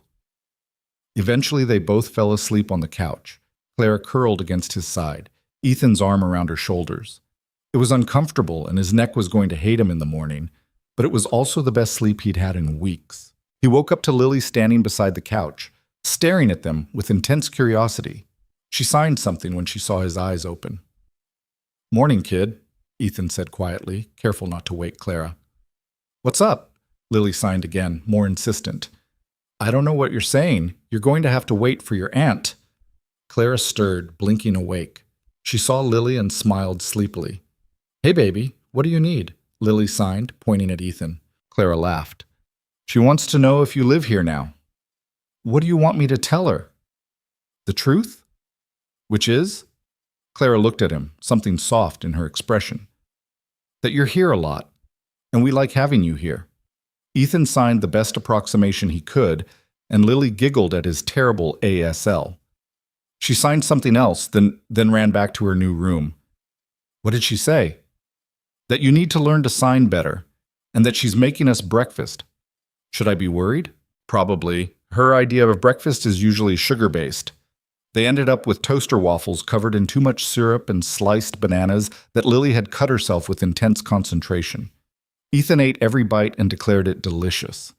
[SPEAKER 1] Eventually, they both fell asleep on the couch, Clara curled against his side, Ethan's arm around her shoulders. It was uncomfortable, and his neck was going to hate him in the morning, but it was also the best sleep he'd had in weeks. He woke up to Lily standing beside the couch, staring at them with intense curiosity. She signed something when she saw his eyes open. "Morning, kid," Ethan said quietly, careful not to wake Clara. "What's up?" Lily signed again, more insistent. "I don't know what you're saying. You're going to have to wait for your aunt." Clara stirred, blinking awake. She saw Lily and smiled sleepily. "Hey, baby, what do you need?" Lily signed, pointing at Ethan. Clara laughed. "She wants to know if you live here now." "What do you want me to tell her?" "The truth?" "Which is?" Clara looked at him, something soft in her expression. "That you're here a lot, and we like having you here." Ethan signed the best approximation he could, and Lily giggled at his terrible ASL. She signed something else, then ran back to her new room. "What did she say?" "That you need to learn to sign better, and that she's making us breakfast." "Should I be worried?" "Probably. Her idea of breakfast is usually sugar-based." They ended up with toaster waffles covered in too much syrup and sliced bananas that Lily had cut herself with intense concentration. Ethan ate every bite and declared it delicious.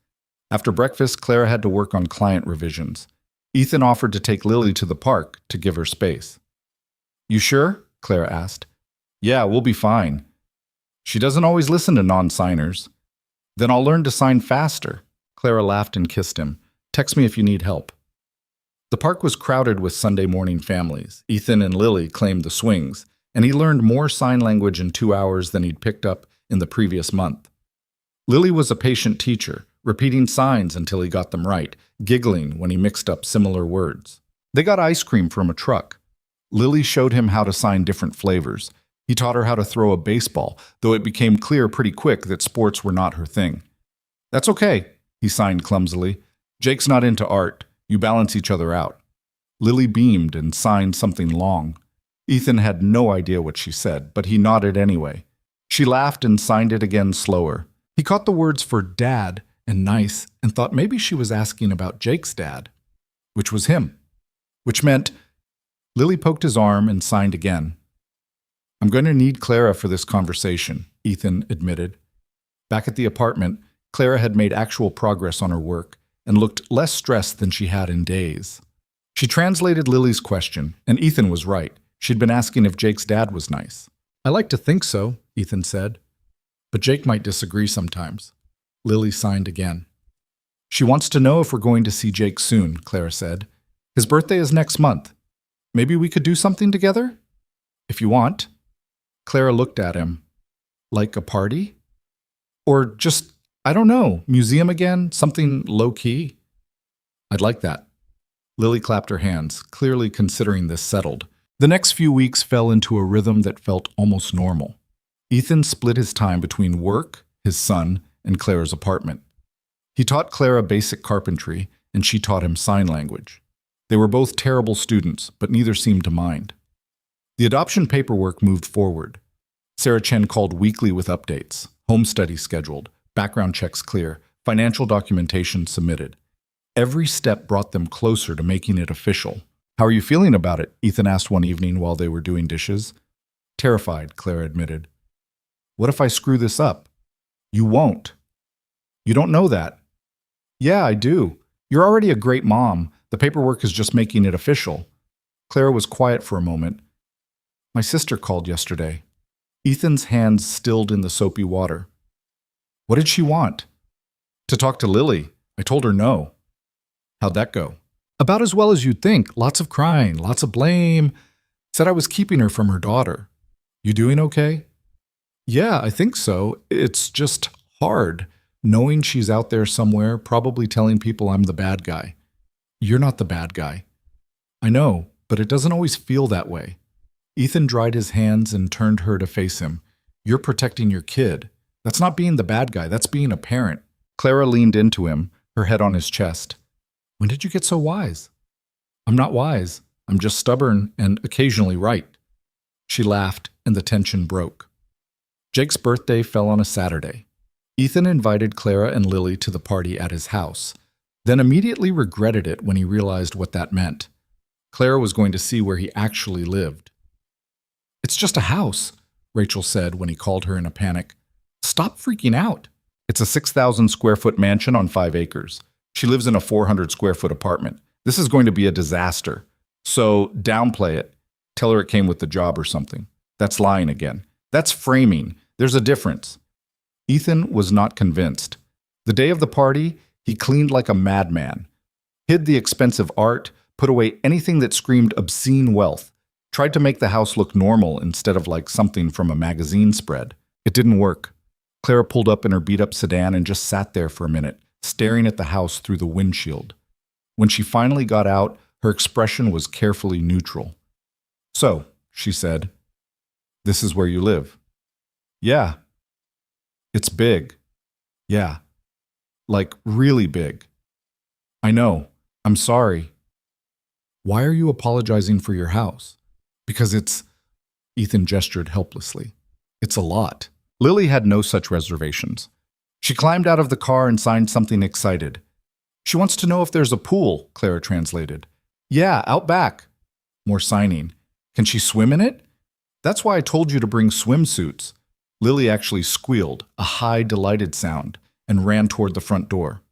[SPEAKER 1] After breakfast, Clara had to work on client revisions. Ethan offered to take Lily to the park to give her space. "You sure?" Clara asked. "Yeah, we'll be fine." "She doesn't always listen to non-signers." "Then I'll learn to sign faster." Clara laughed and kissed him. "Text me if you need help." The park was crowded with Sunday morning families. Ethan and Lily claimed the swings, and he learned more sign language in 2 hours than he'd picked up in the previous month. Lily was a patient teacher, repeating signs until he got them right, giggling when he mixed up similar words. They got ice cream from a truck. Lily showed him how to sign different flavors. He taught her how to throw a baseball, though it became clear pretty quick that sports were not her thing. "That's okay," he signed clumsily. "Jake's not into art. You balance each other out." Lily beamed and signed something long. Ethan had no idea what she said, but he nodded anyway. She laughed and signed it again slower. He caught the words for dad and nice and thought maybe she was asking about Jake's dad, which was him. Which meant Lily poked his arm and signed again. "I'm going to need Clara for this conversation," Ethan admitted. Back at the apartment, Clara had made actual progress on her work, and looked less stressed than she had in days. She translated Lily's question, and Ethan was right. She'd been asking if Jake's dad was nice. "I like to think so," Ethan said. "But Jake might disagree sometimes." Lily signed again. "She wants to know if we're going to see Jake soon," Clara said. "His birthday is next month. Maybe we could do something together? If you want." Clara looked at him. "Like a party? Or just, I don't know, museum again? Something low-key?" "I'd like that." Lily clapped her hands, clearly considering this settled. The next few weeks fell into a rhythm that felt almost normal. Ethan split his time between work, his son, and Clara's apartment. He taught Clara basic carpentry, and she taught him sign language. They were both terrible students, but neither seemed to mind. The adoption paperwork moved forward. Sarah Chen called weekly with updates, home studies scheduled, background checks clear, financial documentation submitted. Every step brought them closer to making it official. "How are you feeling about it?" Ethan asked one evening while they were doing dishes. "Terrified," Clara admitted. "What if I screw this up?" "You won't." "You don't know that." "Yeah, I do. You're already a great mom. The paperwork is just making it official." Clara was quiet for a moment. "My sister called yesterday." Ethan's hands stilled in the soapy water. "What did she want?" "To talk to Lily. I told her no." "How'd that go?" "About as well as you'd think. Lots of crying, lots of blame. Said I was keeping her from her daughter." "You doing okay?" "Yeah, I think so. It's just hard, knowing she's out there somewhere, probably telling people I'm the bad guy." "You're not the bad guy." "I know, but it doesn't always feel that way." Ethan dried his hands and turned her to face him. "You're protecting your kid. That's not being the bad guy, that's being a parent." Clara leaned into him, her head on his chest. "When did you get so wise?" "I'm not wise. I'm just stubborn and occasionally right." She laughed, and the tension broke. Jake's birthday fell on a Saturday. Ethan invited Clara and Lily to the party at his house, then immediately regretted it when he realized what that meant. Clara was going to see where he actually lived. "It's just a house," Rachel said when he called her in a panic. "Stop freaking out." "It's a 6,000 square foot mansion on 5 acres. She lives in a 400 square foot apartment. This is going to be a disaster. So downplay it. Tell her it came with the job or something." "That's lying again." "That's framing. There's a difference." Ethan was not convinced. The day of the party, he cleaned like a madman. Hid the expensive art, put away anything that screamed obscene wealth, tried to make the house look normal instead of like something from a magazine spread. It didn't work. Clara pulled up in her beat-up sedan and just sat there for a minute, staring at the house through the windshield. When she finally got out, her expression was carefully neutral. "So," she said, "this is where you live?" "Yeah." "It's big." "Yeah." "Like really big." "I know. I'm sorry." "Why are you apologizing for your house?" "Because it's—" Ethan gestured helplessly. "It's a lot." Lily had no such reservations. She climbed out of the car and signed something excited. "She wants to know if there's a pool," Clara translated. "Yeah, out back." More signing. "Can she swim in it?" "That's why I told you to bring swimsuits." Lily actually squealed, a high, delighted sound, and ran toward the front door.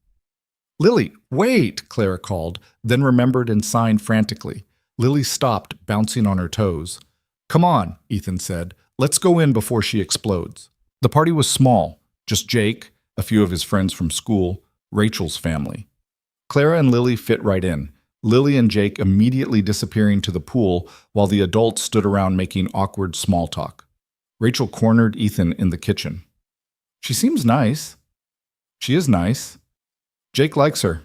[SPEAKER 1] "Lily, wait!" Clara called, then remembered and signed frantically. Lily stopped, bouncing on her toes. "Come on," Ethan said. "Let's go in before she explodes." The party was small, just Jake, a few of his friends from school, Rachel's family. Clara and Lily fit right in, Lily and Jake immediately disappearing to the pool while the adults stood around making awkward small talk. Rachel cornered Ethan in the kitchen. "She seems nice." "She is nice." "Jake likes her."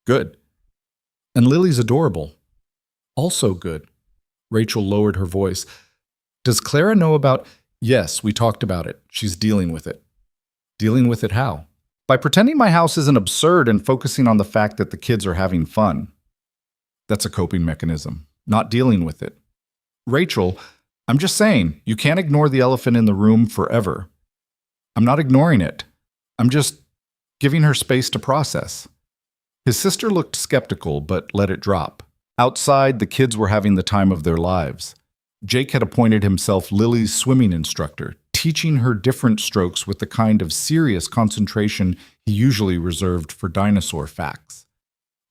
[SPEAKER 1] "Good." "And Lily's adorable." "Also good." Rachel lowered her voice. "Does Clara know about—" "Yes, we talked about it. She's dealing with it." "Dealing with it how?" "By pretending my house isn't absurd and focusing on the fact that the kids are having fun." "That's a coping mechanism, not dealing with it." "Rachel, I'm just saying, you can't ignore the elephant in the room forever." "I'm not ignoring it. I'm just giving her space to process." His sister looked skeptical, but let it drop. Outside, the kids were having the time of their lives. Jake had appointed himself Lily's swimming instructor, teaching her different strokes with the kind of serious concentration he usually reserved for dinosaur facts.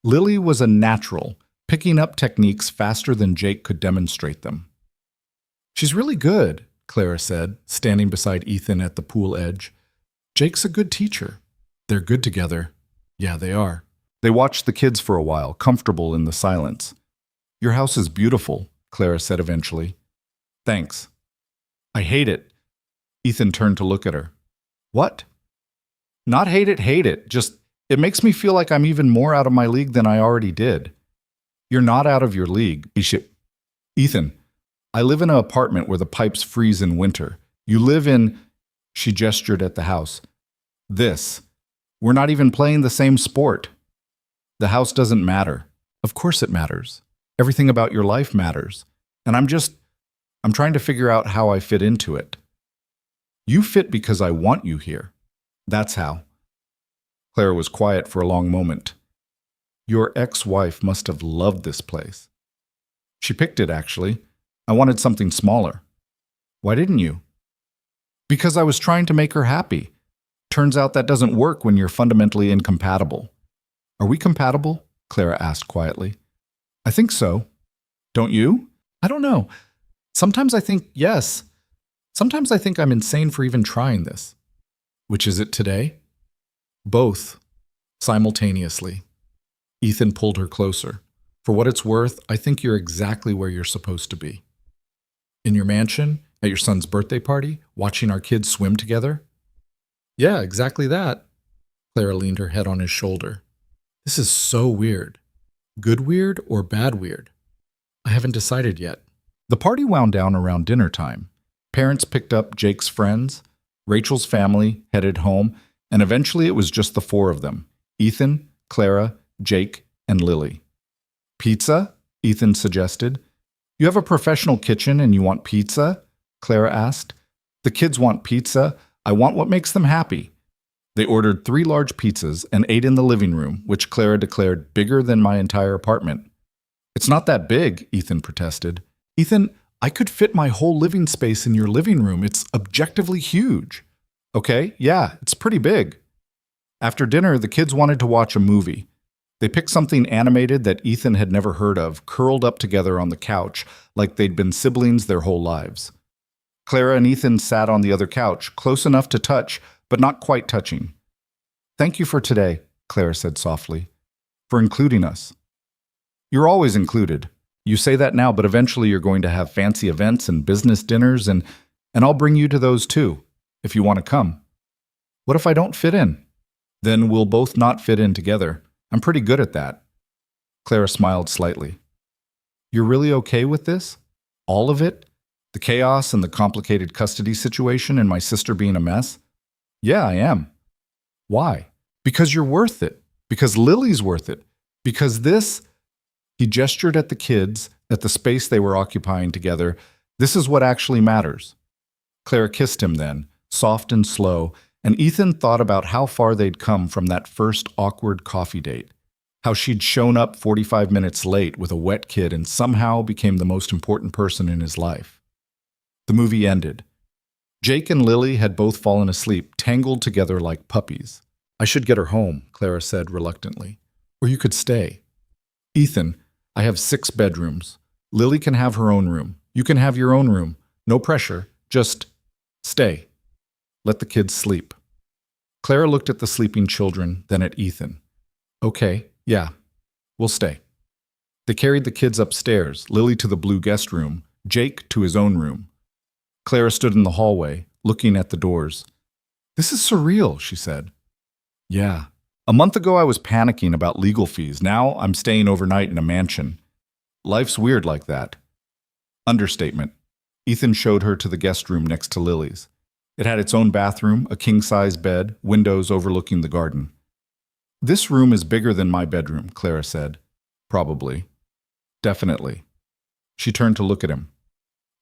[SPEAKER 1] Lily was a natural, picking up techniques faster than Jake could demonstrate them. "She's really good," Clara said, standing beside Ethan at the pool edge. "Jake's a good teacher." "They're good together." "Yeah, they are." They watched the kids for a while, comfortable in the silence. "Your house is beautiful," Clara said eventually. "Thanks." "I hate it." Ethan turned to look at her. "What?" "Not hate it. Just, it makes me feel like I'm even more out of my league than I already did." "You're not out of your league." Ethan, I live in an apartment where the pipes freeze in winter. You live in, she gestured at the house. This. We're not even playing the same sport. The house doesn't matter. Of course it matters. Everything about your life matters. And I'm trying to figure out how I fit into it. You fit because I want you here. That's how. Clara was quiet for a long moment. Your ex-wife must have loved this place. She picked it, actually. I wanted something smaller. Why didn't you? Because I was trying to make her happy. Turns out that doesn't work when you're fundamentally incompatible. Are we compatible? Clara asked quietly. I think so. Don't you? I don't know. Sometimes I think yes. Sometimes I think I'm insane for even trying this. Which is it today? Both. Simultaneously. Ethan pulled her closer. For what it's worth, I think you're exactly where you're supposed to be. In your mansion, at your son's birthday party, watching our kids swim together? Yeah, exactly that. Clara leaned her head on his shoulder. This is so weird. Good weird or bad weird? I haven't decided yet. The party wound down around dinner time. Parents picked up Jake's friends. Rachel's family headed home, and eventually it was just the four of them. Ethan, Clara, Jake, and Lily. Pizza? Ethan suggested. You have a professional kitchen and you want pizza? Clara asked. The kids want pizza. I want what makes them happy. They ordered 3 large pizzas and ate in the living room, which Clara declared bigger than my entire apartment. It's not that big, Ethan protested. Ethan, I could fit my whole living space in your living room. It's objectively huge. Okay, yeah, it's pretty big. After dinner, the kids wanted to watch a movie. They picked something animated that Ethan had never heard of, curled up together on the couch, like they'd been siblings their whole lives. Clara and Ethan sat on the other couch, close enough to touch, but not quite touching. Thank you for today, Clara said softly, for including us. You're always included. You say that now, but eventually you're going to have fancy events and business dinners, and I'll bring you to those too, if you want to come. What if I don't fit in? Then we'll both not fit in together. I'm pretty good at that. Clara smiled slightly. You're really okay with this? All of it? The chaos and the complicated custody situation and my sister being a mess? Yeah, I am. Why? Because you're worth it. Because Lily's worth it. Because this... He gestured at the kids, at the space they were occupying together. This is what actually matters. Clara kissed him then, soft and slow, and Ethan thought about how far they'd come from that first awkward coffee date. How she'd shown up 45 minutes late with a wet kid and somehow became the most important person in his life. The movie ended. Jake and Lily had both fallen asleep, tangled together like puppies. I should get her home, Clara said reluctantly. Or you could stay. Ethan, I have 6 bedrooms. Lily can have her own room. You can have your own room. No pressure. Just stay. Let the kids sleep. Clara looked at the sleeping children, then at Ethan. Okay, yeah, we'll stay. They carried the kids upstairs, Lily to the blue guest room, Jake to his own room. Clara stood in the hallway, looking at the doors. This is surreal, she said. Yeah. A month ago I was panicking about legal fees. Now I'm staying overnight in a mansion. Life's weird like that. Understatement. Ethan showed her to the guest room next to Lily's. It had its own bathroom, a king-size bed, windows overlooking the garden. This room is bigger than my bedroom, Clara said. Probably. Definitely. She turned to look at him.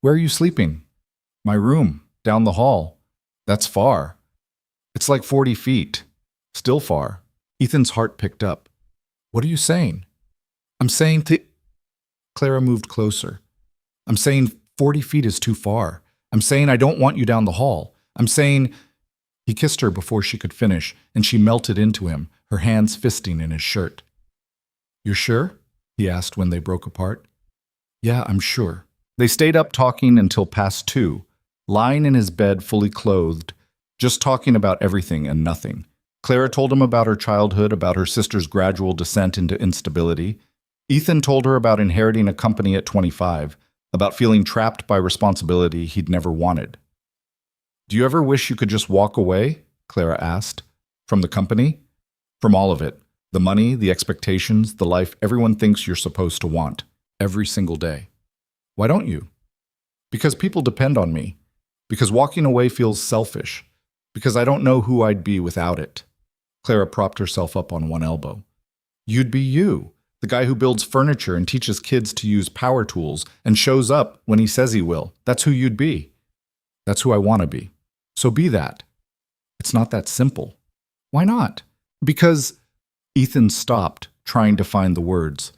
[SPEAKER 1] Where are you sleeping? My room, down the hall. That's far. It's like 40 feet. Still far. Ethan's heart picked up. What are you saying? I'm saying Clara moved closer. I'm saying 40 feet is too far. I'm saying I don't want you down the hall. I'm saying... He kissed her before she could finish, and she melted into him, her hands fisting in his shirt. "You're sure?" he asked when they broke apart. "Yeah, I'm sure." They stayed up talking until past 2, lying in his bed fully clothed, just talking about everything and nothing. Clara told him about her childhood, about her sister's gradual descent into instability. Ethan told her about inheriting a company at 25, about feeling trapped by responsibility he'd never wanted. "Do you ever wish you could just walk away?" Clara asked. "From the company?" "From all of it. The money, the expectations, the life everyone thinks you're supposed to want. Every single day." "Why don't you?" "Because people depend on me. Because walking away feels selfish. Because I don't know who I'd be without it." Clara propped herself up on one elbow. "You'd be you, the guy who builds furniture and teaches kids to use power tools and shows up when he says he will. That's who you'd be." "That's who I want to be." "So be that." "It's not that simple." "Why not?" "Because..." Ethan stopped, trying to find the words.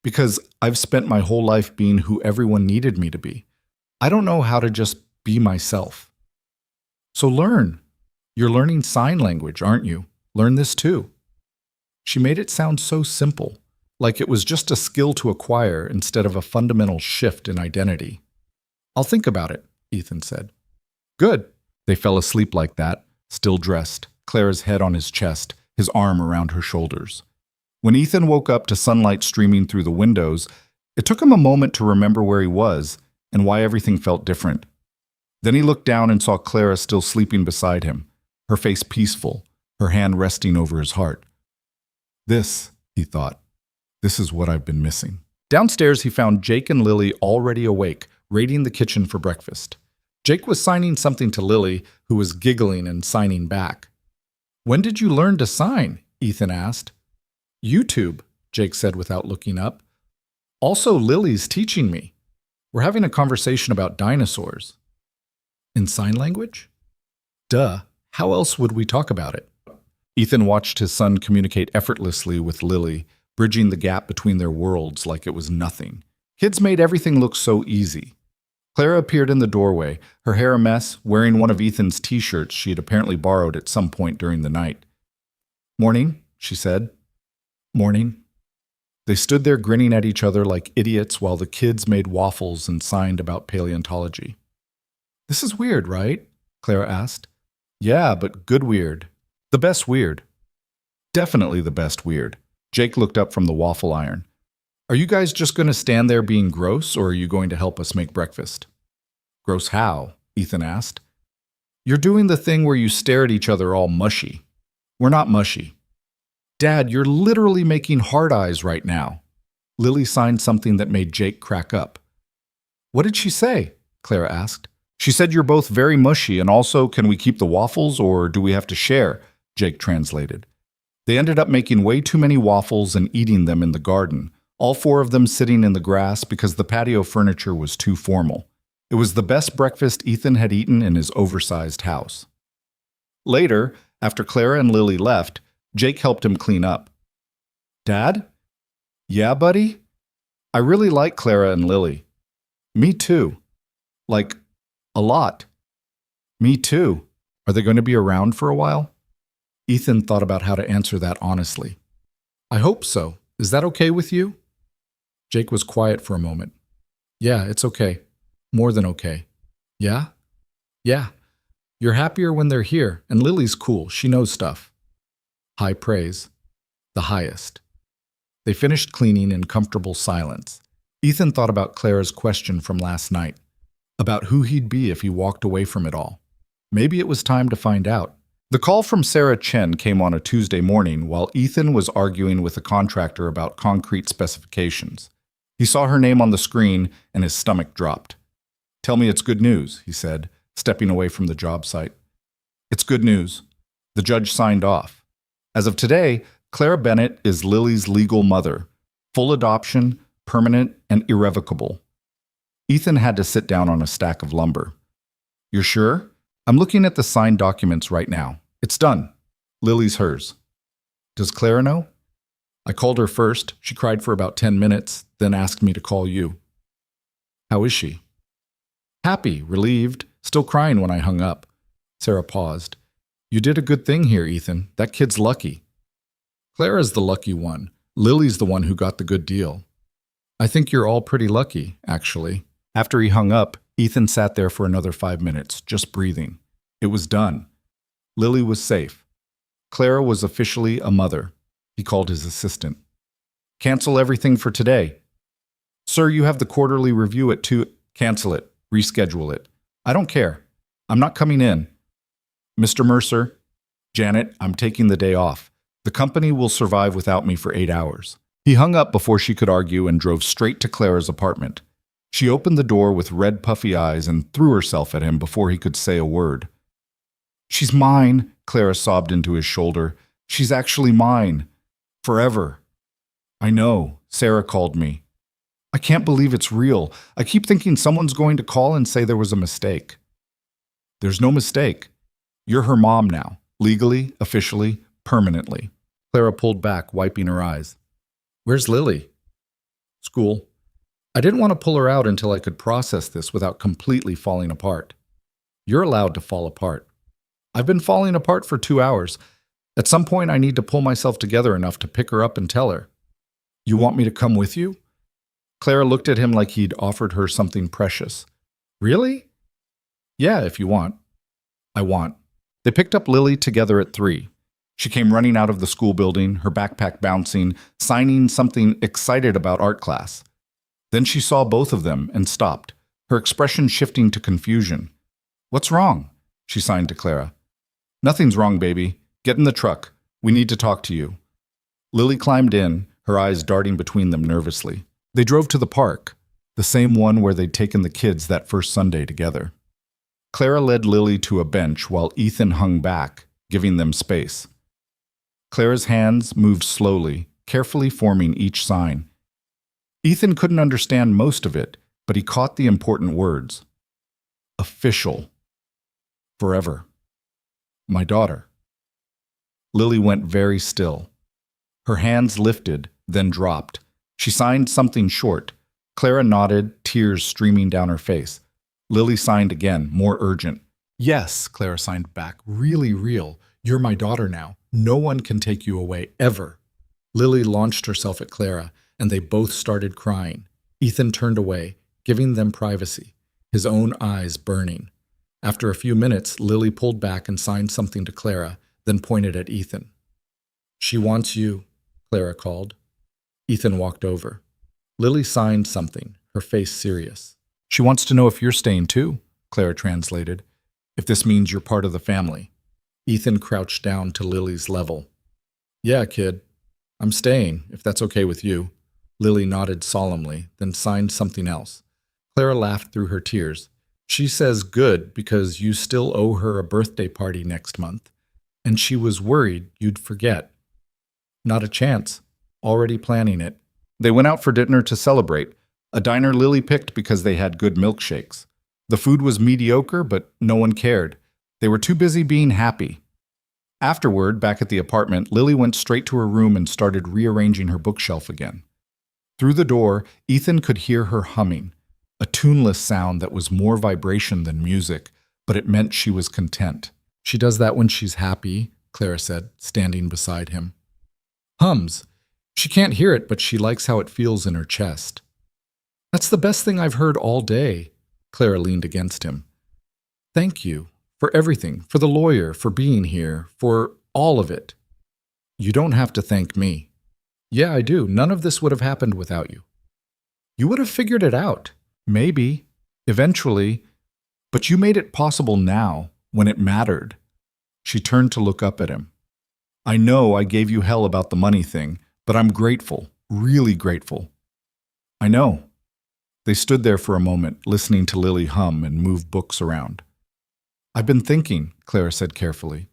[SPEAKER 1] "Because I've spent my whole life being who everyone needed me to be. I don't know how to just be myself." "So learn. You're learning sign language, aren't you? Learn this too." She made it sound so simple, like it was just a skill to acquire instead of a fundamental shift in identity. "I'll think about it," Ethan said. "Good." They fell asleep like that, still dressed, Clara's head on his chest, his arm around her shoulders. When Ethan woke up to sunlight streaming through the windows, it took him a moment to remember where he was and why everything felt different. Then he looked down and saw Clara still sleeping beside him, her face peaceful, her hand resting over his heart. "This," he thought, "this is what I've been missing." Downstairs, he found Jake and Lily already awake, raiding the kitchen for breakfast. Jake was signing something to Lily, who was giggling and signing back. "When did you learn to sign?" Ethan asked. "YouTube," Jake said without looking up. "Also, Lily's teaching me. We're having a conversation about dinosaurs." "In sign language?" "Duh. How else would we talk about it?" Ethan watched his son communicate effortlessly with Lily, bridging the gap between their worlds like it was nothing. Kids made everything look so easy. Clara appeared in the doorway, her hair a mess, wearing one of Ethan's t-shirts she had apparently borrowed at some point during the night. "Morning," she said. "Morning." They stood there grinning at each other like idiots while the kids made waffles and signed about paleontology. "This is weird, right?" Clara asked. "Yeah, but good weird. The best weird." "Definitely the best weird." Jake looked up from the waffle iron. "Are you guys just going to stand there being gross, or are you going to help us make breakfast?" "Gross how?" Ethan asked. "You're doing the thing where you stare at each other all mushy." "We're not mushy." "Dad, you're literally making hard eyes right now." Lily signed something that made Jake crack up. "What did she say?" Clara asked. "She said you're both very mushy, and also, can we keep the waffles, or do we have to share?" Jake translated. They ended up making way too many waffles and eating them in the garden, all 4 of them sitting in the grass because the patio furniture was too formal. It was the best breakfast Ethan had eaten in his oversized house. Later, after Clara and Lily left, Jake helped him clean up. "Dad?" "Yeah, buddy? I really like Clara and Lily." "Me too. Like, a lot." "Me too. Are they going to be around for a while?" Ethan thought about how to answer that honestly. "I hope so. Is that okay with you?" Jake was quiet for a moment. "Yeah, it's okay. More than okay." "Yeah?" "Yeah. You're happier when they're here, and Lily's cool. She knows stuff." High praise. The highest. They finished cleaning in comfortable silence. Ethan thought about Clara's question from last night, about who he'd be if he walked away from it all. Maybe it was time to find out. The call from Sarah Chen came on a Tuesday morning while Ethan was arguing with a contractor about concrete specifications. He saw her name on the screen and his stomach dropped. "Tell me it's good news," he said, stepping away from the job site. "It's good news. The judge signed off. As of today, Clara Bennett is Lily's legal mother, full adoption, permanent, and irrevocable." Ethan had to sit down on a stack of lumber. "You're sure? I'm looking at the signed documents right now. It's done. Lily's hers." "Does Clara know?" "I called her first. She cried for about 10 minutes, then asked me to call you." "How is she?" "Happy, relieved, still crying when I hung up. Sarah paused. You did a good thing here, Ethan. That kid's lucky. Clara's the lucky one. Lily's the one who got the good deal. I think you're all pretty lucky, actually. After he hung up, Ethan sat there for another 5 minutes, just breathing. It was done. Lily was safe. Clara was officially a mother. He called his assistant. Cancel everything for today. Sir, you have the quarterly review at 2. Cancel it. Reschedule it. I don't care. I'm not coming in. Mr. Mercer, Janet, I'm taking the day off. The company will survive without me for 8 hours. He hung up before she could argue and drove straight to Clara's apartment. She opened the door with red puffy eyes and threw herself at him before he could say a word. She's mine, Clara sobbed into his shoulder. She's actually mine. Forever. I know, Sarah called me. I can't believe it's real. I keep thinking someone's going to call and say there was a mistake. There's no mistake. You're her mom now, legally, officially, permanently. Clara pulled back, wiping her eyes. Where's Lily? School. I didn't want to pull her out until I could process this without completely falling apart. You're allowed to fall apart. I've been falling apart for 2 hours. At some point, I need to pull myself together enough to pick her up and tell her. You want me to come with you? Clara looked at him like he'd offered her something precious. Really? Yeah, if you want. I want. They picked up Lily together at 3. She came running out of the school building, her backpack bouncing, signing something excited about art class. Then she saw both of them and stopped, her expression shifting to confusion. What's wrong? She signed to Clara. Nothing's wrong, baby. Get in the truck. We need to talk to you. Lily climbed in, her eyes darting between them nervously. They drove to the park, the same one where they'd taken the kids that first Sunday together. Clara led Lily to a bench while Ethan hung back, giving them space. Clara's hands moved slowly, carefully forming each sign. Ethan couldn't understand most of it, but he caught the important words. Official. Forever. My daughter. Lily went very still. Her hands lifted, then dropped. She signed something short. Clara nodded, tears streaming down her face. Lily signed again, more urgent. Yes, Clara signed back. Really real. You're my daughter now. No one can take you away, ever. Lily launched herself at Clara, and they both started crying. Ethan turned away, giving them privacy, his own eyes burning. After a few minutes, Lily pulled back and signed something to Clara, then pointed at Ethan. She wants you, Clara called. Ethan walked over. Lily signed something, her face serious. She wants to know if you're staying too, Clara translated. If this means you're part of the family. Ethan crouched down to Lily's level. Yeah, kid. I'm staying, if that's okay with you. Lily nodded solemnly, then signed something else. Clara laughed through her tears. She says good because you still owe her a birthday party next month, and she was worried you'd forget. Not a chance. Already planning it. They went out for dinner to celebrate, a diner Lily picked because they had good milkshakes. The food was mediocre, but no one cared. They were too busy being happy. Afterward, back at the apartment, Lily went straight to her room and started rearranging her bookshelf again. Through the door, Ethan could hear her humming, a tuneless sound that was more vibration than music, but it meant she was content. She does that when she's happy, Clara said, standing beside him. Hums. She can't hear it, but she likes how it feels in her chest. That's the best thing I've heard all day. Clara leaned against him. Thank you for everything, for the lawyer, for being here, for all of it. You don't have to thank me. Yeah, I do. None of this would have happened without you. You would have figured it out. Maybe. Eventually. But you made it possible now, when it mattered. She turned to look up at him. I know I gave you hell about the money thing, but I'm grateful, really grateful. I know. They stood there for a moment, listening to Lily hum and move books around. I've been thinking, Clara said carefully,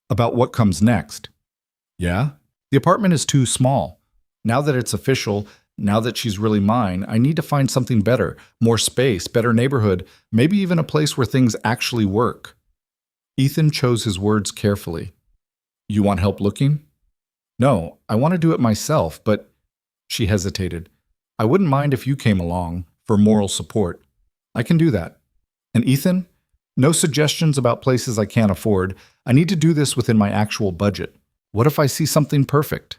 [SPEAKER 1] about what comes next. Yeah? The apartment is too small. Now that it's official, now that she's really mine, I need to find something better, more space, better neighborhood, maybe even a place where things actually work. Ethan chose his words carefully. You want help looking? No, I want to do it myself, but... She hesitated. I wouldn't mind if you came along, for moral support. I can do that. And Ethan, No suggestions about places I can't afford. I need to do this within my actual budget. What if I see something perfect?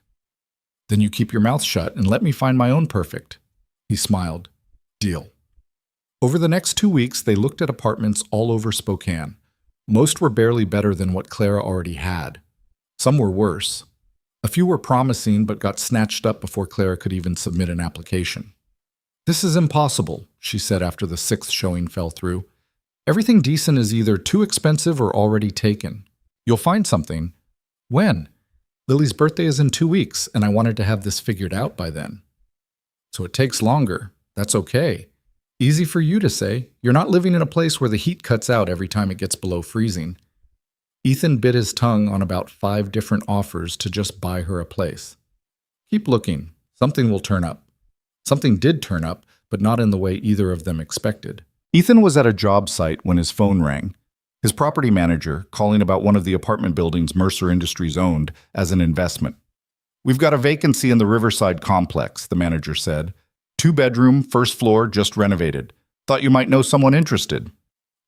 [SPEAKER 1] Then you keep your mouth shut and let me find my own perfect. He smiled. Deal. Over the next 2 weeks, they looked at apartments all over Spokane. Most were barely better than what Clara already had. Some were worse. A few were promising but got snatched up before Clara could even submit an application. This is impossible, she said after the 6th showing fell through. Everything decent is either too expensive or already taken. You'll find something. When? Lily's birthday is in 2 weeks, and I wanted to have this figured out by then. So it takes longer. That's okay. Easy for you to say. You're not living in a place where the heat cuts out every time it gets below freezing. Ethan bit his tongue on about 5 different offers to just buy her a place. Keep looking. Something will turn up. Something did turn up, but not in the way either of them expected. Ethan was at a job site when his phone rang. His property manager, calling about one of the apartment buildings Mercer Industries owned as an investment. We've got a vacancy in the Riverside complex, the manager said. 2-bedroom, first floor, just renovated. Thought you might know someone interested.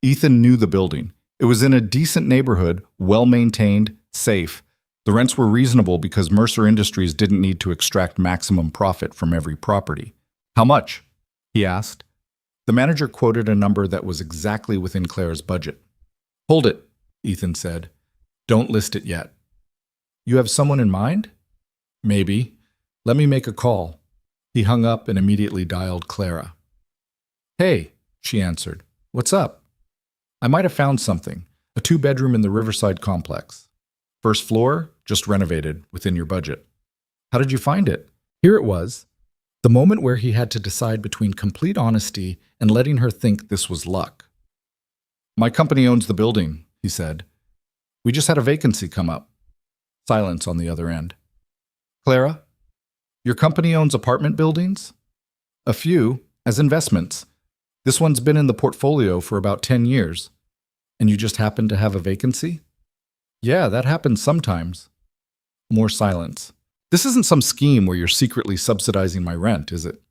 [SPEAKER 1] Ethan knew the building. It was in a decent neighborhood, well-maintained, safe. The rents were reasonable because Mercer Industries didn't need to extract maximum profit from every property. How much? He asked. The manager quoted a number that was exactly within Claire's budget. Hold it, Ethan said. Don't list it yet. You have someone in mind? Maybe. Let me make a call. He hung up and immediately dialed Clara. Hey, she answered. What's up? I might have found something. A 2-bedroom in the Riverside complex. First floor, just renovated, within your budget. How did you find it? Here it was. The moment where he had to decide between complete honesty and letting her think this was luck. My company owns the building, he said. We just had a vacancy come up. Silence on the other end. Clara, your company owns apartment buildings? A few, as investments. This one's been in the portfolio for about 10 years. And you just happen to have a vacancy? Yeah, that happens sometimes. More silence. This isn't some scheme where you're secretly subsidizing my rent, is it?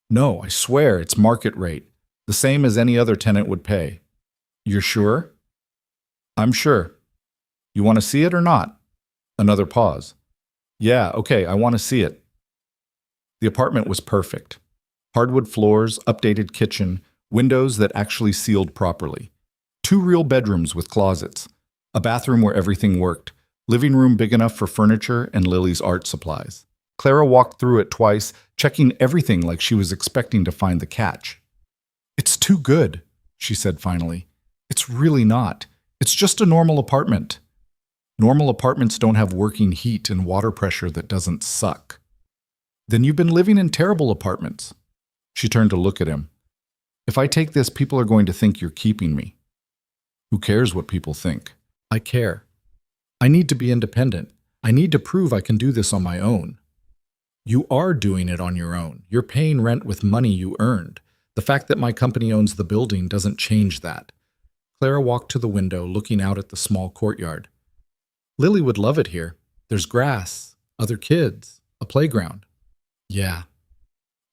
[SPEAKER 1] No, I swear it's market rate, the same as any other tenant would pay. You're sure? I'm sure. You want to see it or not? Another pause. Yeah, okay, I want to see it. The apartment was perfect. Hardwood floors, updated kitchen, windows that actually sealed properly. 2 real bedrooms with closets. A bathroom where everything worked. Living room big enough for furniture and Lily's art supplies. Clara walked through it twice, checking everything like she was expecting to find the catch. It's too good, she said finally. It's really not. It's just a normal apartment. Normal apartments don't have working heat and water pressure that doesn't suck. Then you've been living in terrible apartments. She turned to look at him. If I take this, people are going to think you're keeping me. Who cares what people think? I care. I need to be independent. I need to prove I can do this on my own. You are doing it on your own. You're paying rent with money you earned. The fact that my company owns the building doesn't change that. Clara walked to the window, looking out at the small courtyard. Lily would love it here. There's grass, other kids, a playground. Yeah.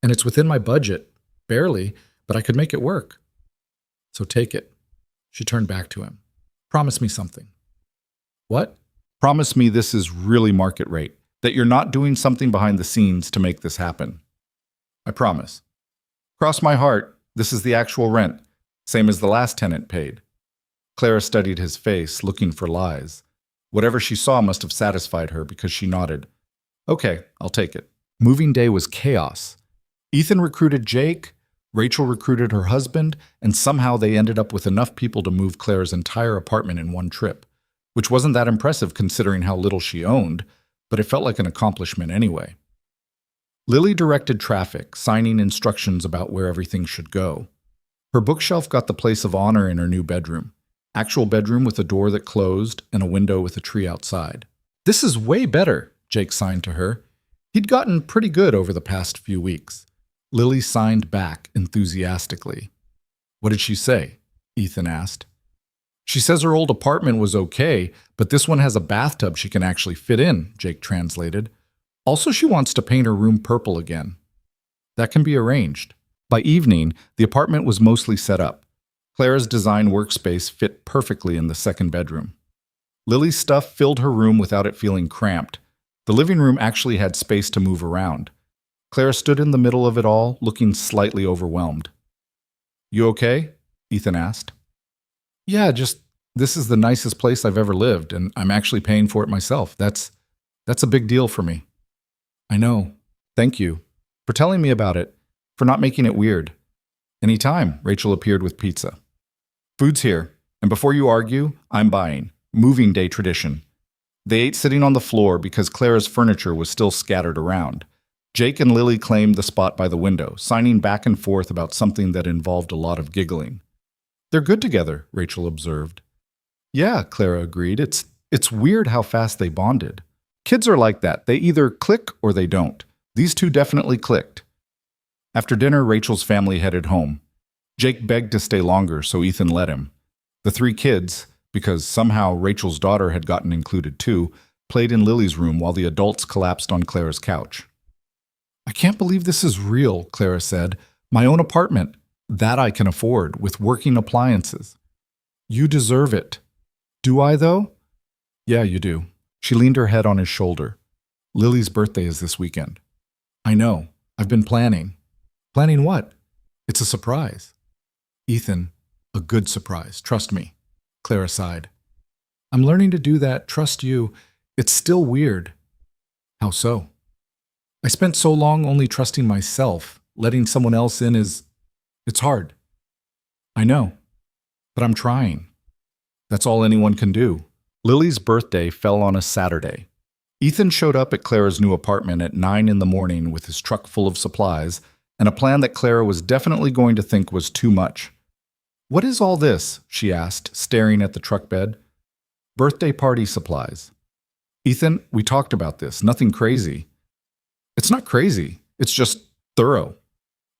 [SPEAKER 1] And it's within my budget. Barely, but I could make it work. So take it. She turned back to him. Promise me something. What? Promise me this is really market rate, that you're not doing something behind the scenes to make this happen. I promise. Cross my heart, this is the actual rent, same as the last tenant paid. Clara studied his face, looking for lies. Whatever she saw must have satisfied her because she nodded. Okay, I'll take it. Moving day was chaos. Ethan recruited Jake, Rachel recruited her husband, and somehow they ended up with enough people to move Claire's entire apartment in one trip, which wasn't that impressive considering how little she owned, but it felt like an accomplishment anyway. Lily directed traffic, signing instructions about where everything should go. Her bookshelf got the place of honor in her new bedroom. Actual bedroom with a door that closed and a window with a tree outside. This is way better, Jake signed to her. He'd gotten pretty good over the past few weeks. Lily signed back enthusiastically. What did she say? Ethan asked. She says her old apartment was okay, but this one has a bathtub she can actually fit in, Jake translated. Also, she wants to paint her room purple again. That can be arranged. By evening, the apartment was mostly set up. Clara's design workspace fit perfectly in the second bedroom. Lily's stuff filled her room without it feeling cramped. The living room actually had space to move around. Clara stood in the middle of it all, looking slightly overwhelmed. "You okay?" Ethan asked. "Yeah, just this is the nicest place I've ever lived, and I'm actually paying for it myself. That's a big deal for me." "I know. Thank you for telling me about it, for not making it weird." "Anytime," Rachel appeared with pizza. "Food's here, and before you argue, I'm buying. Moving day tradition." They ate sitting on the floor because Clara's furniture was still scattered around. Jake and Lily claimed the spot by the window, signing back and forth about something that involved a lot of giggling. "They're good together," Rachel observed. "Yeah," Clara agreed. It's weird how fast they bonded. Kids are like that. They either click or they don't. These two definitely clicked. After dinner, Rachel's family headed home. Jake begged to stay longer, so Ethan let him. The three kids, because somehow Rachel's daughter had gotten included too, played in Lily's room while the adults collapsed on Clara's couch. "I can't believe this is real," Clara said. "My own apartment. That I can afford, with working appliances." "You deserve it." "Do I, though?" "Yeah, you do." She leaned her head on his shoulder. "Lily's birthday is this weekend." "I know. I've been planning." "Planning what?" "It's a surprise." "Ethan, a good surprise. Trust me." Clara sighed. "I'm learning to do that. Trust you. It's still weird." "How so?" "I spent so long only trusting myself. Letting someone else in it's hard." "I know. But I'm trying." "That's all anyone can do." Lily's birthday fell on a Saturday. Ethan showed up at Clara's new apartment at 9 in the morning with his truck full of supplies and a plan that Clara was definitely going to think was too much. "What is all this?" she asked, staring at the truck bed. "Birthday party supplies." "Ethan, we talked about this. Nothing crazy." "It's not crazy. It's just thorough."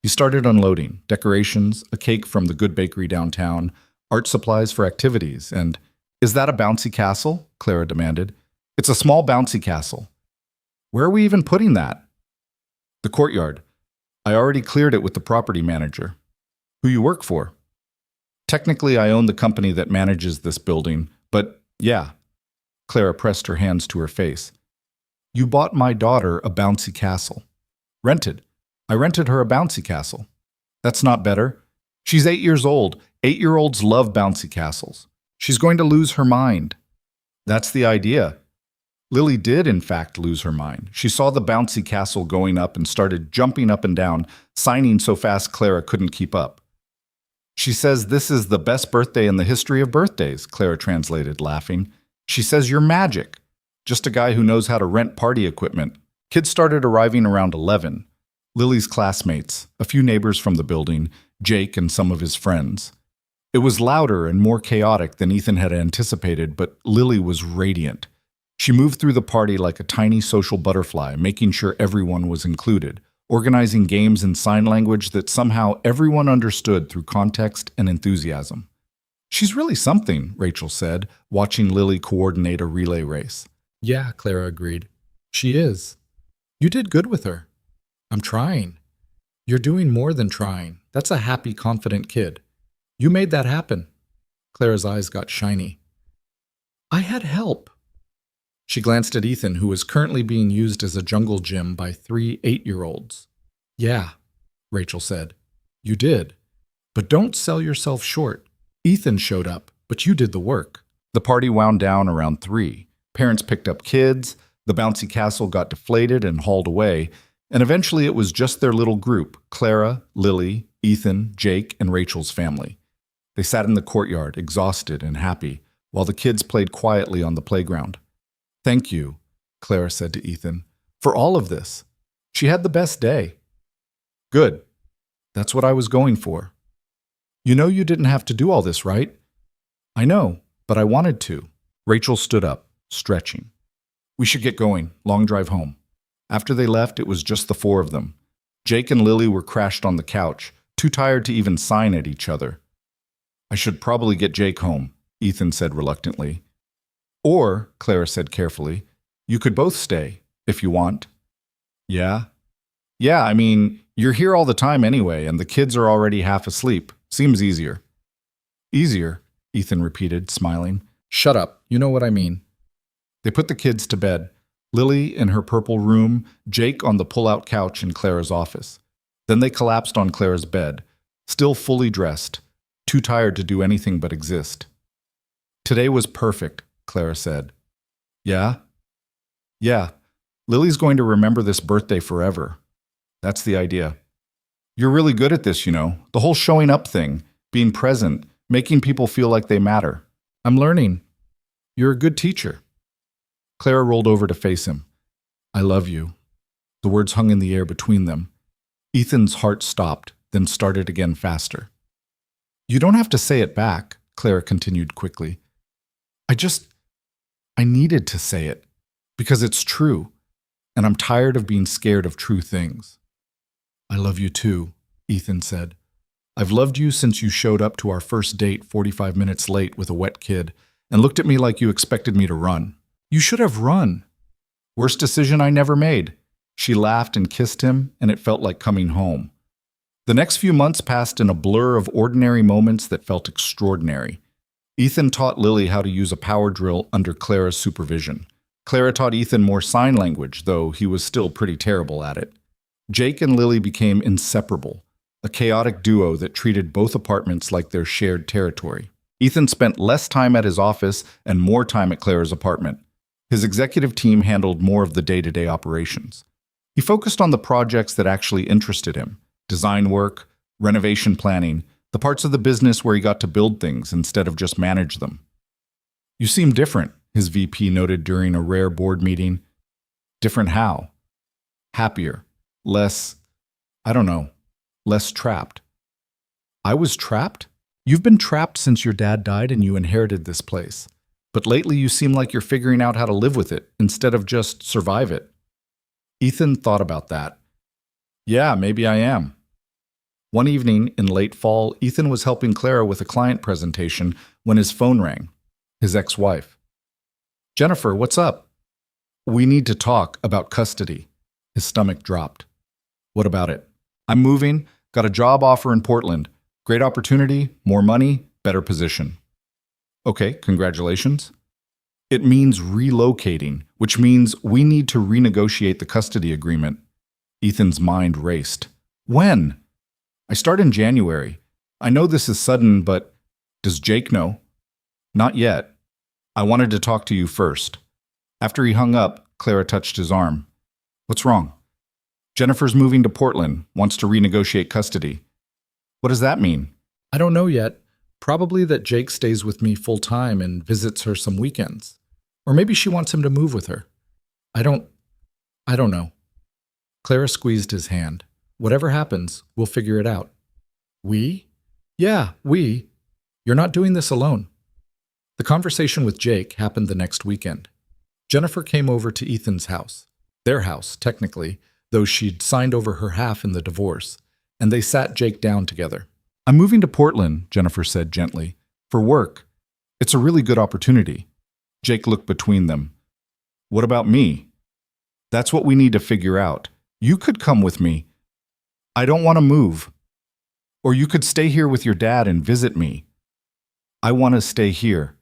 [SPEAKER 1] He started unloading decorations, a cake from the good bakery downtown, art supplies for activities, and "Is that a bouncy castle?" Clara demanded. "It's a small bouncy castle." "Where are we even putting that?" "The courtyard. I already cleared it with the property manager." "Who you work for?" "Technically, I own the company that manages this building, but yeah." Clara pressed her hands to her face. "You bought my daughter a bouncy castle." "Rented. I rented her a bouncy castle." "That's not better. She's 8 years old. 8-year-olds love bouncy castles. She's going to lose her mind." "That's the idea." Lily did, in fact, lose her mind. She saw the bouncy castle going up and started jumping up and down, signing so fast Clara couldn't keep up. "She says this is the best birthday in the history of birthdays," Clara translated, laughing. "She says you're magic. Just a guy who knows how to rent party equipment." Kids started arriving around 11. Lily's classmates, a few neighbors from the building, Jake and some of his friends. It was louder and more chaotic than Ethan had anticipated, but Lily was radiant. She moved through the party like a tiny social butterfly, making sure everyone was included, organizing games in sign language that somehow everyone understood through context and enthusiasm. "She's really something," Rachel said, watching Lily coordinate a relay race. "Yeah," Clara agreed. "She is. You did good with her." "I'm trying." "You're doing more than trying. That's a happy, confident kid. You made that happen." Clara's eyes got shiny. "I had help." She glanced at Ethan, who was currently being used as a jungle gym by 3 8-year-olds. "Yeah," Rachel said. "You did. But don't sell yourself short. Ethan showed up, but you did the work." The party wound down around 3. Parents picked up kids, the bouncy castle got deflated and hauled away, and eventually it was just their little group, Clara, Lily, Ethan, Jake, and Rachel's family. They sat in the courtyard, exhausted and happy, while the kids played quietly on the playground. "Thank you," Clara said to Ethan, "for all of this. She had the best day." "Good. That's what I was going for." "You know you didn't have to do all this, right?" "I know, but I wanted to." Rachel stood up, stretching. "We should get going. Long drive home." After they left, it was just the 4 of them. Jake and Lily were crashed on the couch, too tired to even sign at each other. "I should probably get Jake home," Ethan said reluctantly. "Or," Clara said carefully, "you could both stay, if you want." "Yeah?" "Yeah, I mean, you're here all the time anyway, and the kids are already half asleep. Seems easier." Easier, Ethan repeated, smiling. Shut up, you know what I mean. They put the kids to bed, Lily in her purple room, Jake on the pull-out couch in Clara's office. Then they collapsed on Clara's bed, still fully dressed, too tired to do anything but exist. Today was perfect, Clara said. Yeah? Yeah. Lily's going to remember this birthday forever. That's the idea. You're really good at this, you know. The whole showing up thing, being present, making people feel like they matter. I'm learning. You're a good teacher. Clara rolled over to face him. I love you. The words hung in the air between them. Ethan's heart stopped, then started again faster. You don't have to say it back, Clara continued quickly. I needed to say it, because it's true, and I'm tired of being scared of true things. I love you too, Ethan said. I've loved you since you showed up to our first date 45 minutes late with a wet kid and looked at me like you expected me to run. You should have run. Worst decision I never made. She laughed and kissed him, and it felt like coming home. The next few months passed in a blur of ordinary moments that felt extraordinary. Ethan taught Lily how to use a power drill under Clara's supervision. Clara taught Ethan more sign language, though he was still pretty terrible at it. Jake and Lily became inseparable, a chaotic duo that treated both apartments like their shared territory. Ethan spent less time at his office and more time at Clara's apartment. His executive team handled more of the day-to-day operations. He focused on the projects that actually interested him: design work, renovation planning, the parts of the business where he got to build things instead of just manage them. You seem different, his VP noted during a rare board meeting. Different how? Happier. Less, less trapped. I was trapped? You've been trapped since your dad died and you inherited this place. But lately you seem like you're figuring out how to live with it instead of just survive it. Ethan thought about that. Yeah, maybe I am. One evening in late fall, Ethan was helping Clara with a client presentation when his phone rang. His ex-wife. Jennifer, what's up? We need to talk about custody. His stomach dropped. What about it? I'm moving, got a job offer in Portland. Great opportunity, more money, better position. Okay, congratulations. It means relocating, which means we need to renegotiate the custody agreement. Ethan's mind raced. When? I start in January. I know this is sudden, but does Jake know? Not yet. I wanted to talk to you first. After he hung up, Clara touched his arm. What's wrong? Jennifer's moving to Portland, wants to renegotiate custody. What does that mean? I don't know yet. Probably that Jake stays with me full-time and visits her some weekends. Or maybe she wants him to move with her. I don't know. Clara squeezed his hand. Whatever happens, we'll figure it out. We? Yeah, we. You're not doing this alone. The conversation with Jake happened the next weekend. Jennifer came over to Ethan's house. Their house, technically, though she'd signed over her half in the divorce, and they sat Jake down together. I'm moving to Portland, Jennifer said gently, for work. It's a really good opportunity. Jake looked between them. What about me? That's what we need to figure out. You could come with me. I don't want to move. Or you could stay here with your dad and visit me. I want to stay here.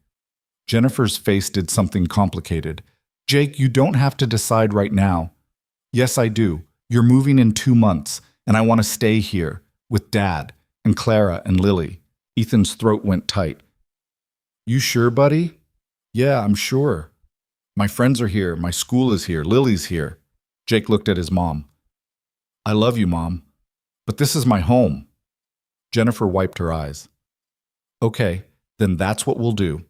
[SPEAKER 1] Jennifer's face did something complicated. Jake, you don't have to decide right now. Yes, I do. You're moving in 2 months, and I want to stay here with Dad and Clara and Lily. Ethan's throat went tight. You sure, buddy? Yeah, I'm sure. My friends are here. My school is here. Lily's here. Jake looked at his mom. I love you, Mom. But this is my home. Jennifer wiped her eyes. Okay, then that's what we'll do.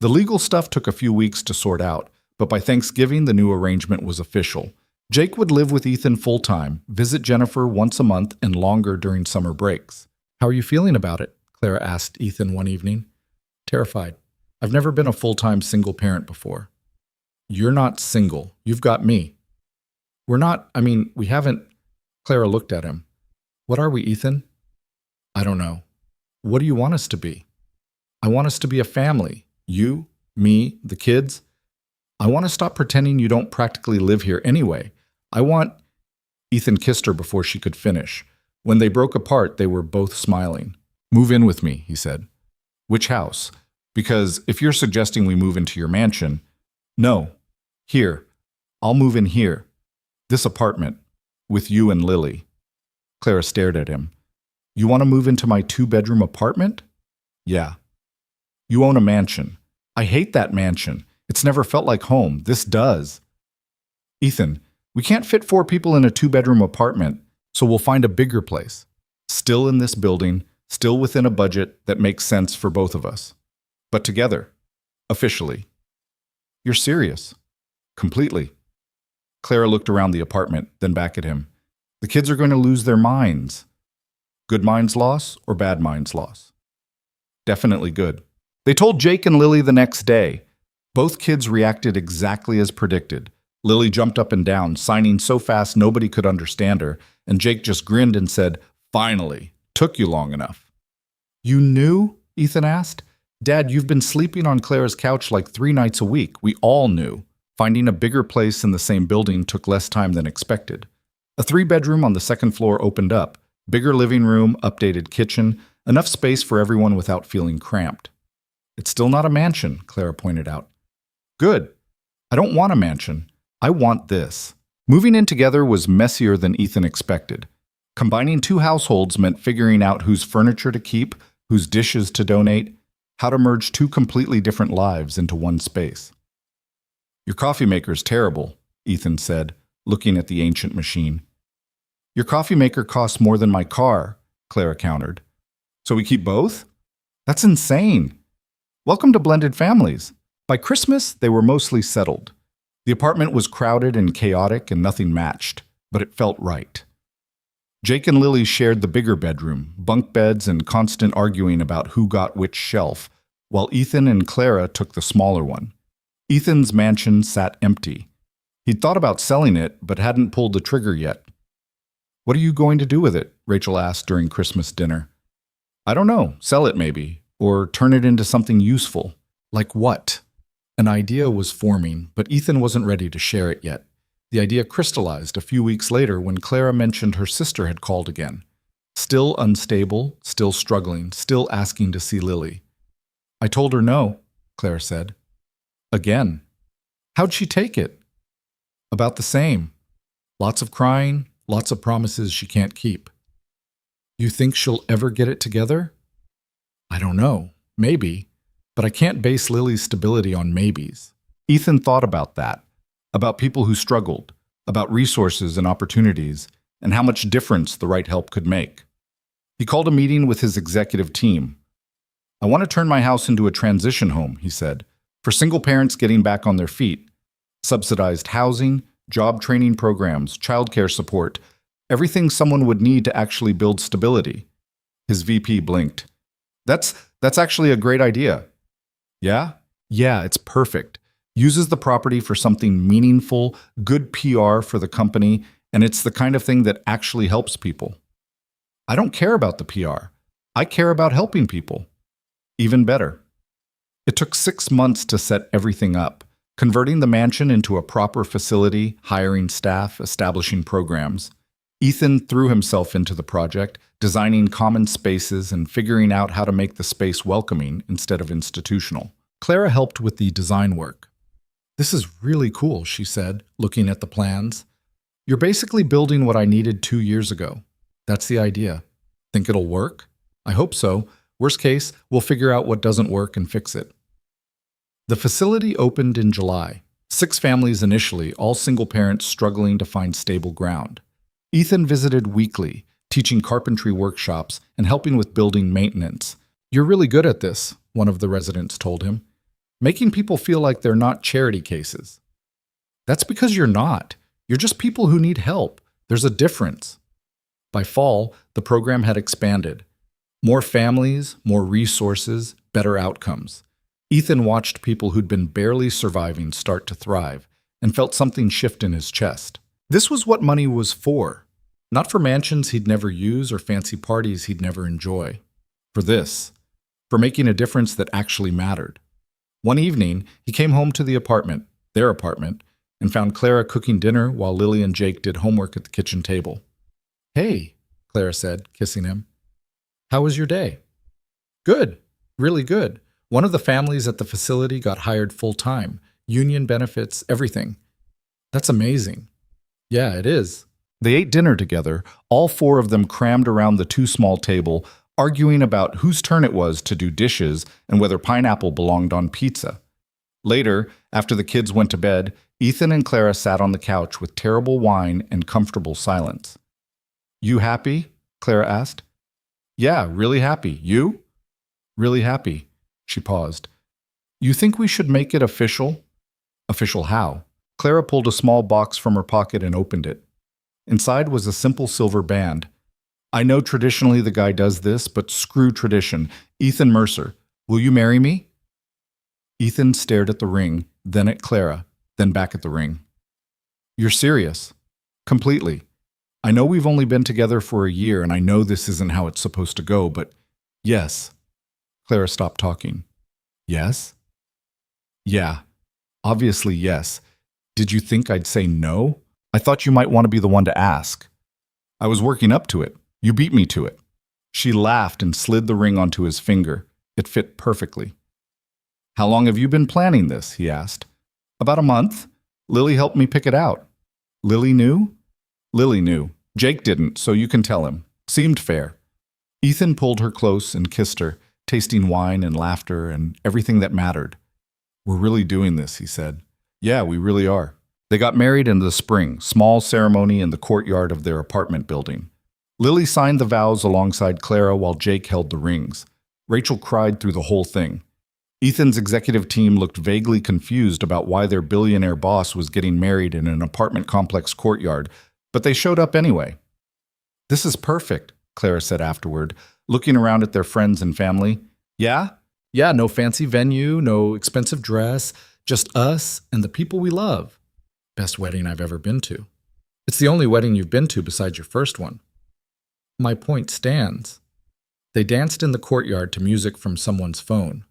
[SPEAKER 1] The legal stuff took a few weeks to sort out, but by Thanksgiving the new arrangement was official. Jake would live with Ethan full-time, visit Jennifer once a month and longer during summer breaks. How are you feeling about it? Clara asked Ethan one evening. Terrified. I've never been a full-time single parent before. You're not single. You've got me. We haven't. Clara looked at him. What are we, Ethan? I don't know. What do you want us to be? I want us to be a family. You, me, the kids. I want to stop pretending you don't practically live here anyway. Ethan kissed her before she could finish. When they broke apart, they were both smiling. Move in with me, he said. Which house? Because if you're suggesting we move into your mansion, no. Here. I'll move in here. This apartment. With you and Lily. Clara stared at him. You want to move into my 2-bedroom apartment? Yeah. You own a mansion. I hate that mansion. It's never felt like home. This does. Ethan, we can't fit 4 people in a 2-bedroom apartment, so we'll find a bigger place. Still in this building, still within a budget that makes sense for both of us. But together. Officially. You're serious? Completely. Clara looked around the apartment, then back at him. The kids are going to lose their minds. Good minds loss or bad minds loss? Definitely good. They told Jake and Lily the next day. Both kids reacted exactly as predicted. Lily jumped up and down, signing so fast nobody could understand her, and Jake just grinned and said, Finally, took you long enough. You knew? Ethan asked. Dad, you've been sleeping on Clara's couch like 3 nights a week. We all knew. Finding a bigger place in the same building took less time than expected. A 3-bedroom on the 2nd floor opened up. Bigger living room, updated kitchen, enough space for everyone without feeling cramped. It's still not a mansion, Clara pointed out. Good. I don't want a mansion. I want this. Moving in together was messier than Ethan expected. Combining 2 households meant figuring out whose furniture to keep, whose dishes to donate, how to merge 2 completely different lives into one space. Your coffee maker's terrible, Ethan said, looking at the ancient machine. Your coffee maker costs more than my car, Clara countered. So we keep both? That's insane. Welcome to blended families. By Christmas, they were mostly settled. The apartment was crowded and chaotic and nothing matched, but it felt right. Jake and Lily shared the bigger bedroom, bunk beds and constant arguing about who got which shelf, while Ethan and Clara took the smaller one. Ethan's mansion sat empty. He'd thought about selling it, but hadn't pulled the trigger yet. What are you going to do with it? Rachel asked during Christmas dinner. I don't know. Sell it maybe. Or turn it into something useful. Like what? An idea was forming, but Ethan wasn't ready to share it yet. The idea crystallized a few weeks later when Clara mentioned her sister had called again. Still unstable, still struggling, still asking to see Lily. I told her no, Clara said. Again. How'd she take it? About the same. Lots of crying, lots of promises she can't keep. You think she'll ever get it together? I don't know. Maybe. But I can't base Lily's stability on maybes. Ethan thought about that. About people who struggled. About resources and opportunities. And how much difference the right help could make. He called a meeting with his executive team. I want to turn my house into a transition home, he said, for single parents getting back on their feet. Subsidized housing, job training programs, childcare support, everything someone would need to actually build stability. His VP blinked. That's actually a great idea. Yeah? Yeah, it's perfect. Uses the property for something meaningful, good PR for the company, and it's the kind of thing that actually helps people. I don't care about the PR. I care about helping people. Even better. It took 6 months to set everything up, converting the mansion into a proper facility, hiring staff, establishing programs. Ethan threw himself into the project, designing common spaces and figuring out how to make the space welcoming instead of institutional. Clara helped with the design work. This is really cool, she said, looking at the plans. You're basically building what I needed 2 years ago. That's the idea. Think it'll work? I hope so. Worst case, we'll figure out what doesn't work and fix it. The facility opened in July. 6 families initially, all single parents struggling to find stable ground. Ethan visited weekly, teaching carpentry workshops and helping with building maintenance. You're really good at this, one of the residents told him. Making people feel like they're not charity cases. That's because you're not. You're just people who need help. There's a difference. By fall, the program had expanded. More families, more resources, better outcomes. Ethan watched people who'd been barely surviving start to thrive and felt something shift in his chest. This was what money was for. Not for mansions he'd never use or fancy parties he'd never enjoy. For this. For making a difference that actually mattered. One evening, he came home to the apartment, their apartment, and found Clara cooking dinner while Lily and Jake did homework at the kitchen table. Hey, Clara said, kissing him. How was your day? Good. Really good. One of the families at the facility got hired full-time. Union benefits, everything. That's amazing. Yeah, it is. They ate dinner together, all four of them crammed around the too small table, arguing about whose turn it was to do dishes and whether pineapple belonged on pizza. Later, after the kids went to bed, Ethan and Clara sat on the couch with terrible wine and comfortable silence. You happy? Clara asked. Yeah, really happy. You? Really happy. She paused. You think we should make it official? Official how? Clara pulled a small box from her pocket and opened it. Inside was a simple silver band. I know traditionally the guy does this, but screw tradition. Ethan Mercer, will you marry me? Ethan stared at the ring, then at Clara, then back at the ring. You're serious? Completely. I know we've only been together for a year, and I know this isn't how it's supposed to go, but yes. Clara stopped talking. Yes? Yeah. Obviously, yes. Did you think I'd say no? I thought you might want to be the one to ask. I was working up to it. You beat me to it. She laughed and slid the ring onto his finger. It fit perfectly. How long have you been planning this? He asked. About a month. Lily helped me pick it out. Lily knew? Lily knew. Jake didn't, so you can tell him. Seemed fair. Ethan pulled her close and kissed her, tasting wine and laughter and everything that mattered. We're really doing this, he said. Yeah, we really are. They got married in the spring, small ceremony in the courtyard of their apartment building. Lily signed the vows alongside Clara while Jake held the rings. Rachel cried through the whole thing. Ethan's executive team looked vaguely confused about why their billionaire boss was getting married in an apartment complex courtyard, but they showed up anyway. This is perfect, Clara said afterward, looking around at their friends and family. Yeah? Yeah, no fancy venue, no expensive dress, just us and the people we love. Best wedding I've ever been to. It's the only wedding you've been to besides your first one. My point stands. They danced in the courtyard to music from someone's phone.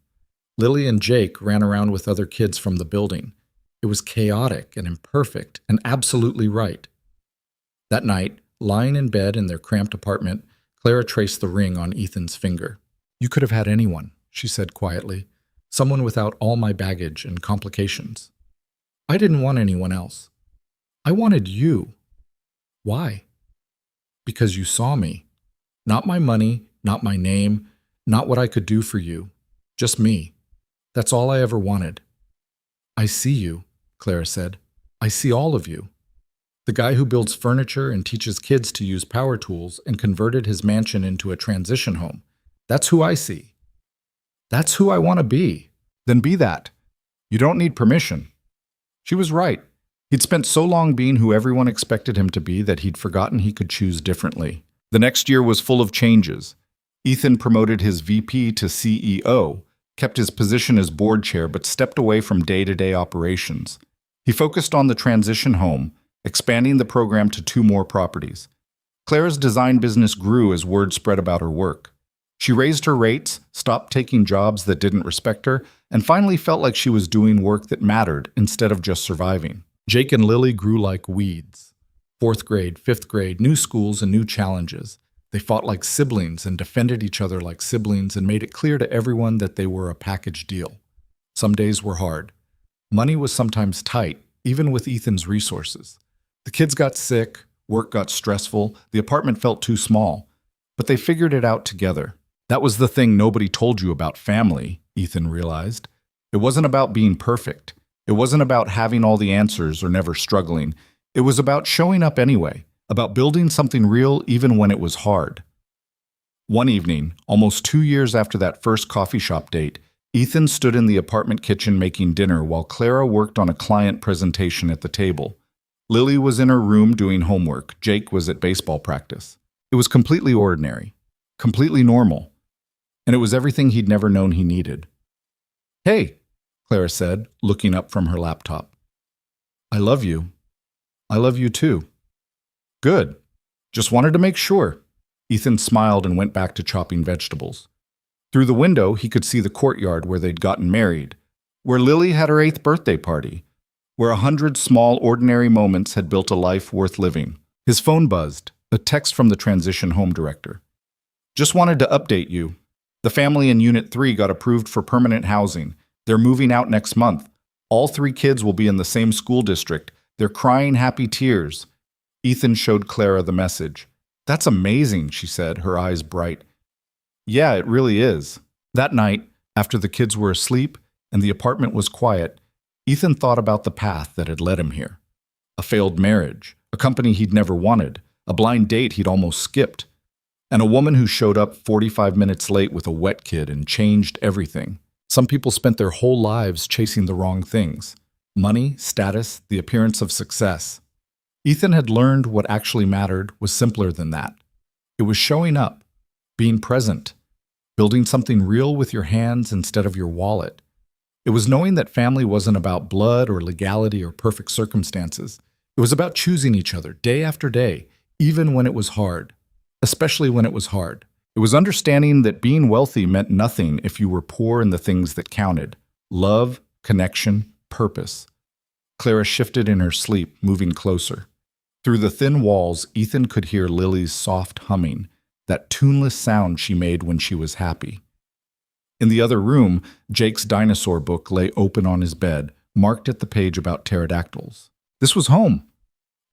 [SPEAKER 1] Lily and Jake ran around with other kids from the building. It was chaotic and imperfect and absolutely right. That night, lying in bed in their cramped apartment, Clara traced the ring on Ethan's finger. You could have had anyone, she said quietly. Someone without all my baggage and complications. I didn't want anyone else. I wanted you. Why? Because you saw me. Not my money, not my name, not what I could do for you. Just me. That's all I ever wanted. I see you, Clara said. I see all of you. The guy who builds furniture and teaches kids to use power tools and converted his mansion into a transition home. That's who I see. That's who I want to be. Then be that. You don't need permission. She was right. He'd spent so long being who everyone expected him to be that he'd forgotten he could choose differently. The next year was full of changes. Ethan promoted his VP to CEO, kept his position as board chair but stepped away from day-to-day operations. He focused on the transition home, expanding the program to 2 more properties. Clara's design business grew as word spread about her work. She raised her rates, stopped taking jobs that didn't respect her, and finally felt like she was doing work that mattered instead of just surviving. Jake and Lily grew like weeds. 4th grade, 5th grade, new schools and new challenges. They fought like siblings and defended each other like siblings and made it clear to everyone that they were a package deal. Some days were hard. Money was sometimes tight, even with Ethan's resources. The kids got sick, work got stressful, the apartment felt too small. But they figured it out together. That was the thing nobody told you about family, Ethan realized. It wasn't about being perfect. It wasn't about having all the answers or never struggling. It was about showing up anyway, about building something real even when it was hard. One evening, almost 2 years after that first coffee shop date, Ethan stood in the apartment kitchen making dinner while Clara worked on a client presentation at the table. Lily was in her room doing homework. Jake was at baseball practice. It was completely ordinary, completely normal, and it was everything he'd never known he needed. Hey, Clara said, looking up from her laptop. I love you. I love you too. Good. Just wanted to make sure. Ethan smiled and went back to chopping vegetables. Through the window, he could see the courtyard where they'd gotten married, where Lily had her 8th birthday party, where 100 small, ordinary moments had built a life worth living. His phone buzzed, a text from the transition home director. Just wanted to update you. The family in Unit 3 got approved for permanent housing. They're moving out next month. All 3 kids will be in the same school district. They're crying happy tears. Ethan showed Clara the message. That's amazing, she said, her eyes bright. Yeah, it really is. That night, after the kids were asleep and the apartment was quiet, Ethan thought about the path that had led him here. A failed marriage, a company he'd never wanted, a blind date he'd almost skipped, and a woman who showed up 45 minutes late with a wet kid and changed everything. Some people spent their whole lives chasing the wrong things. Money, status, the appearance of success. Ethan had learned what actually mattered was simpler than that. It was showing up, being present, building something real with your hands instead of your wallet. It was knowing that family wasn't about blood or legality or perfect circumstances. It was about choosing each other day after day, even when it was hard, especially when it was hard. It was understanding that being wealthy meant nothing if you were poor in the things that counted: love, connection, purpose. Clara shifted in her sleep, moving closer. Through the thin walls, Ethan could hear Lily's soft humming, that tuneless sound she made when she was happy. In the other room, Jake's dinosaur book lay open on his bed, marked at the page about pterodactyls. This was home.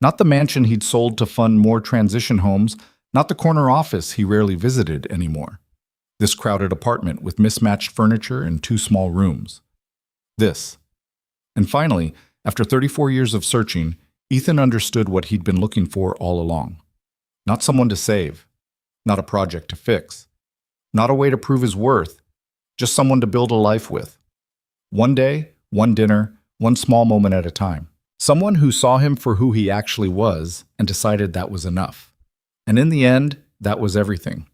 [SPEAKER 1] Not the mansion he'd sold to fund more transition homes, not the corner office he rarely visited anymore. This crowded apartment with mismatched furniture and 2 small rooms. This. And finally, after 34 years of searching, Ethan understood what he'd been looking for all along. Not someone to save. Not a project to fix. Not a way to prove his worth. Just someone to build a life with. One day, one dinner, one small moment at a time. Someone who saw him for who he actually was and decided that was enough. And in the end, that was everything.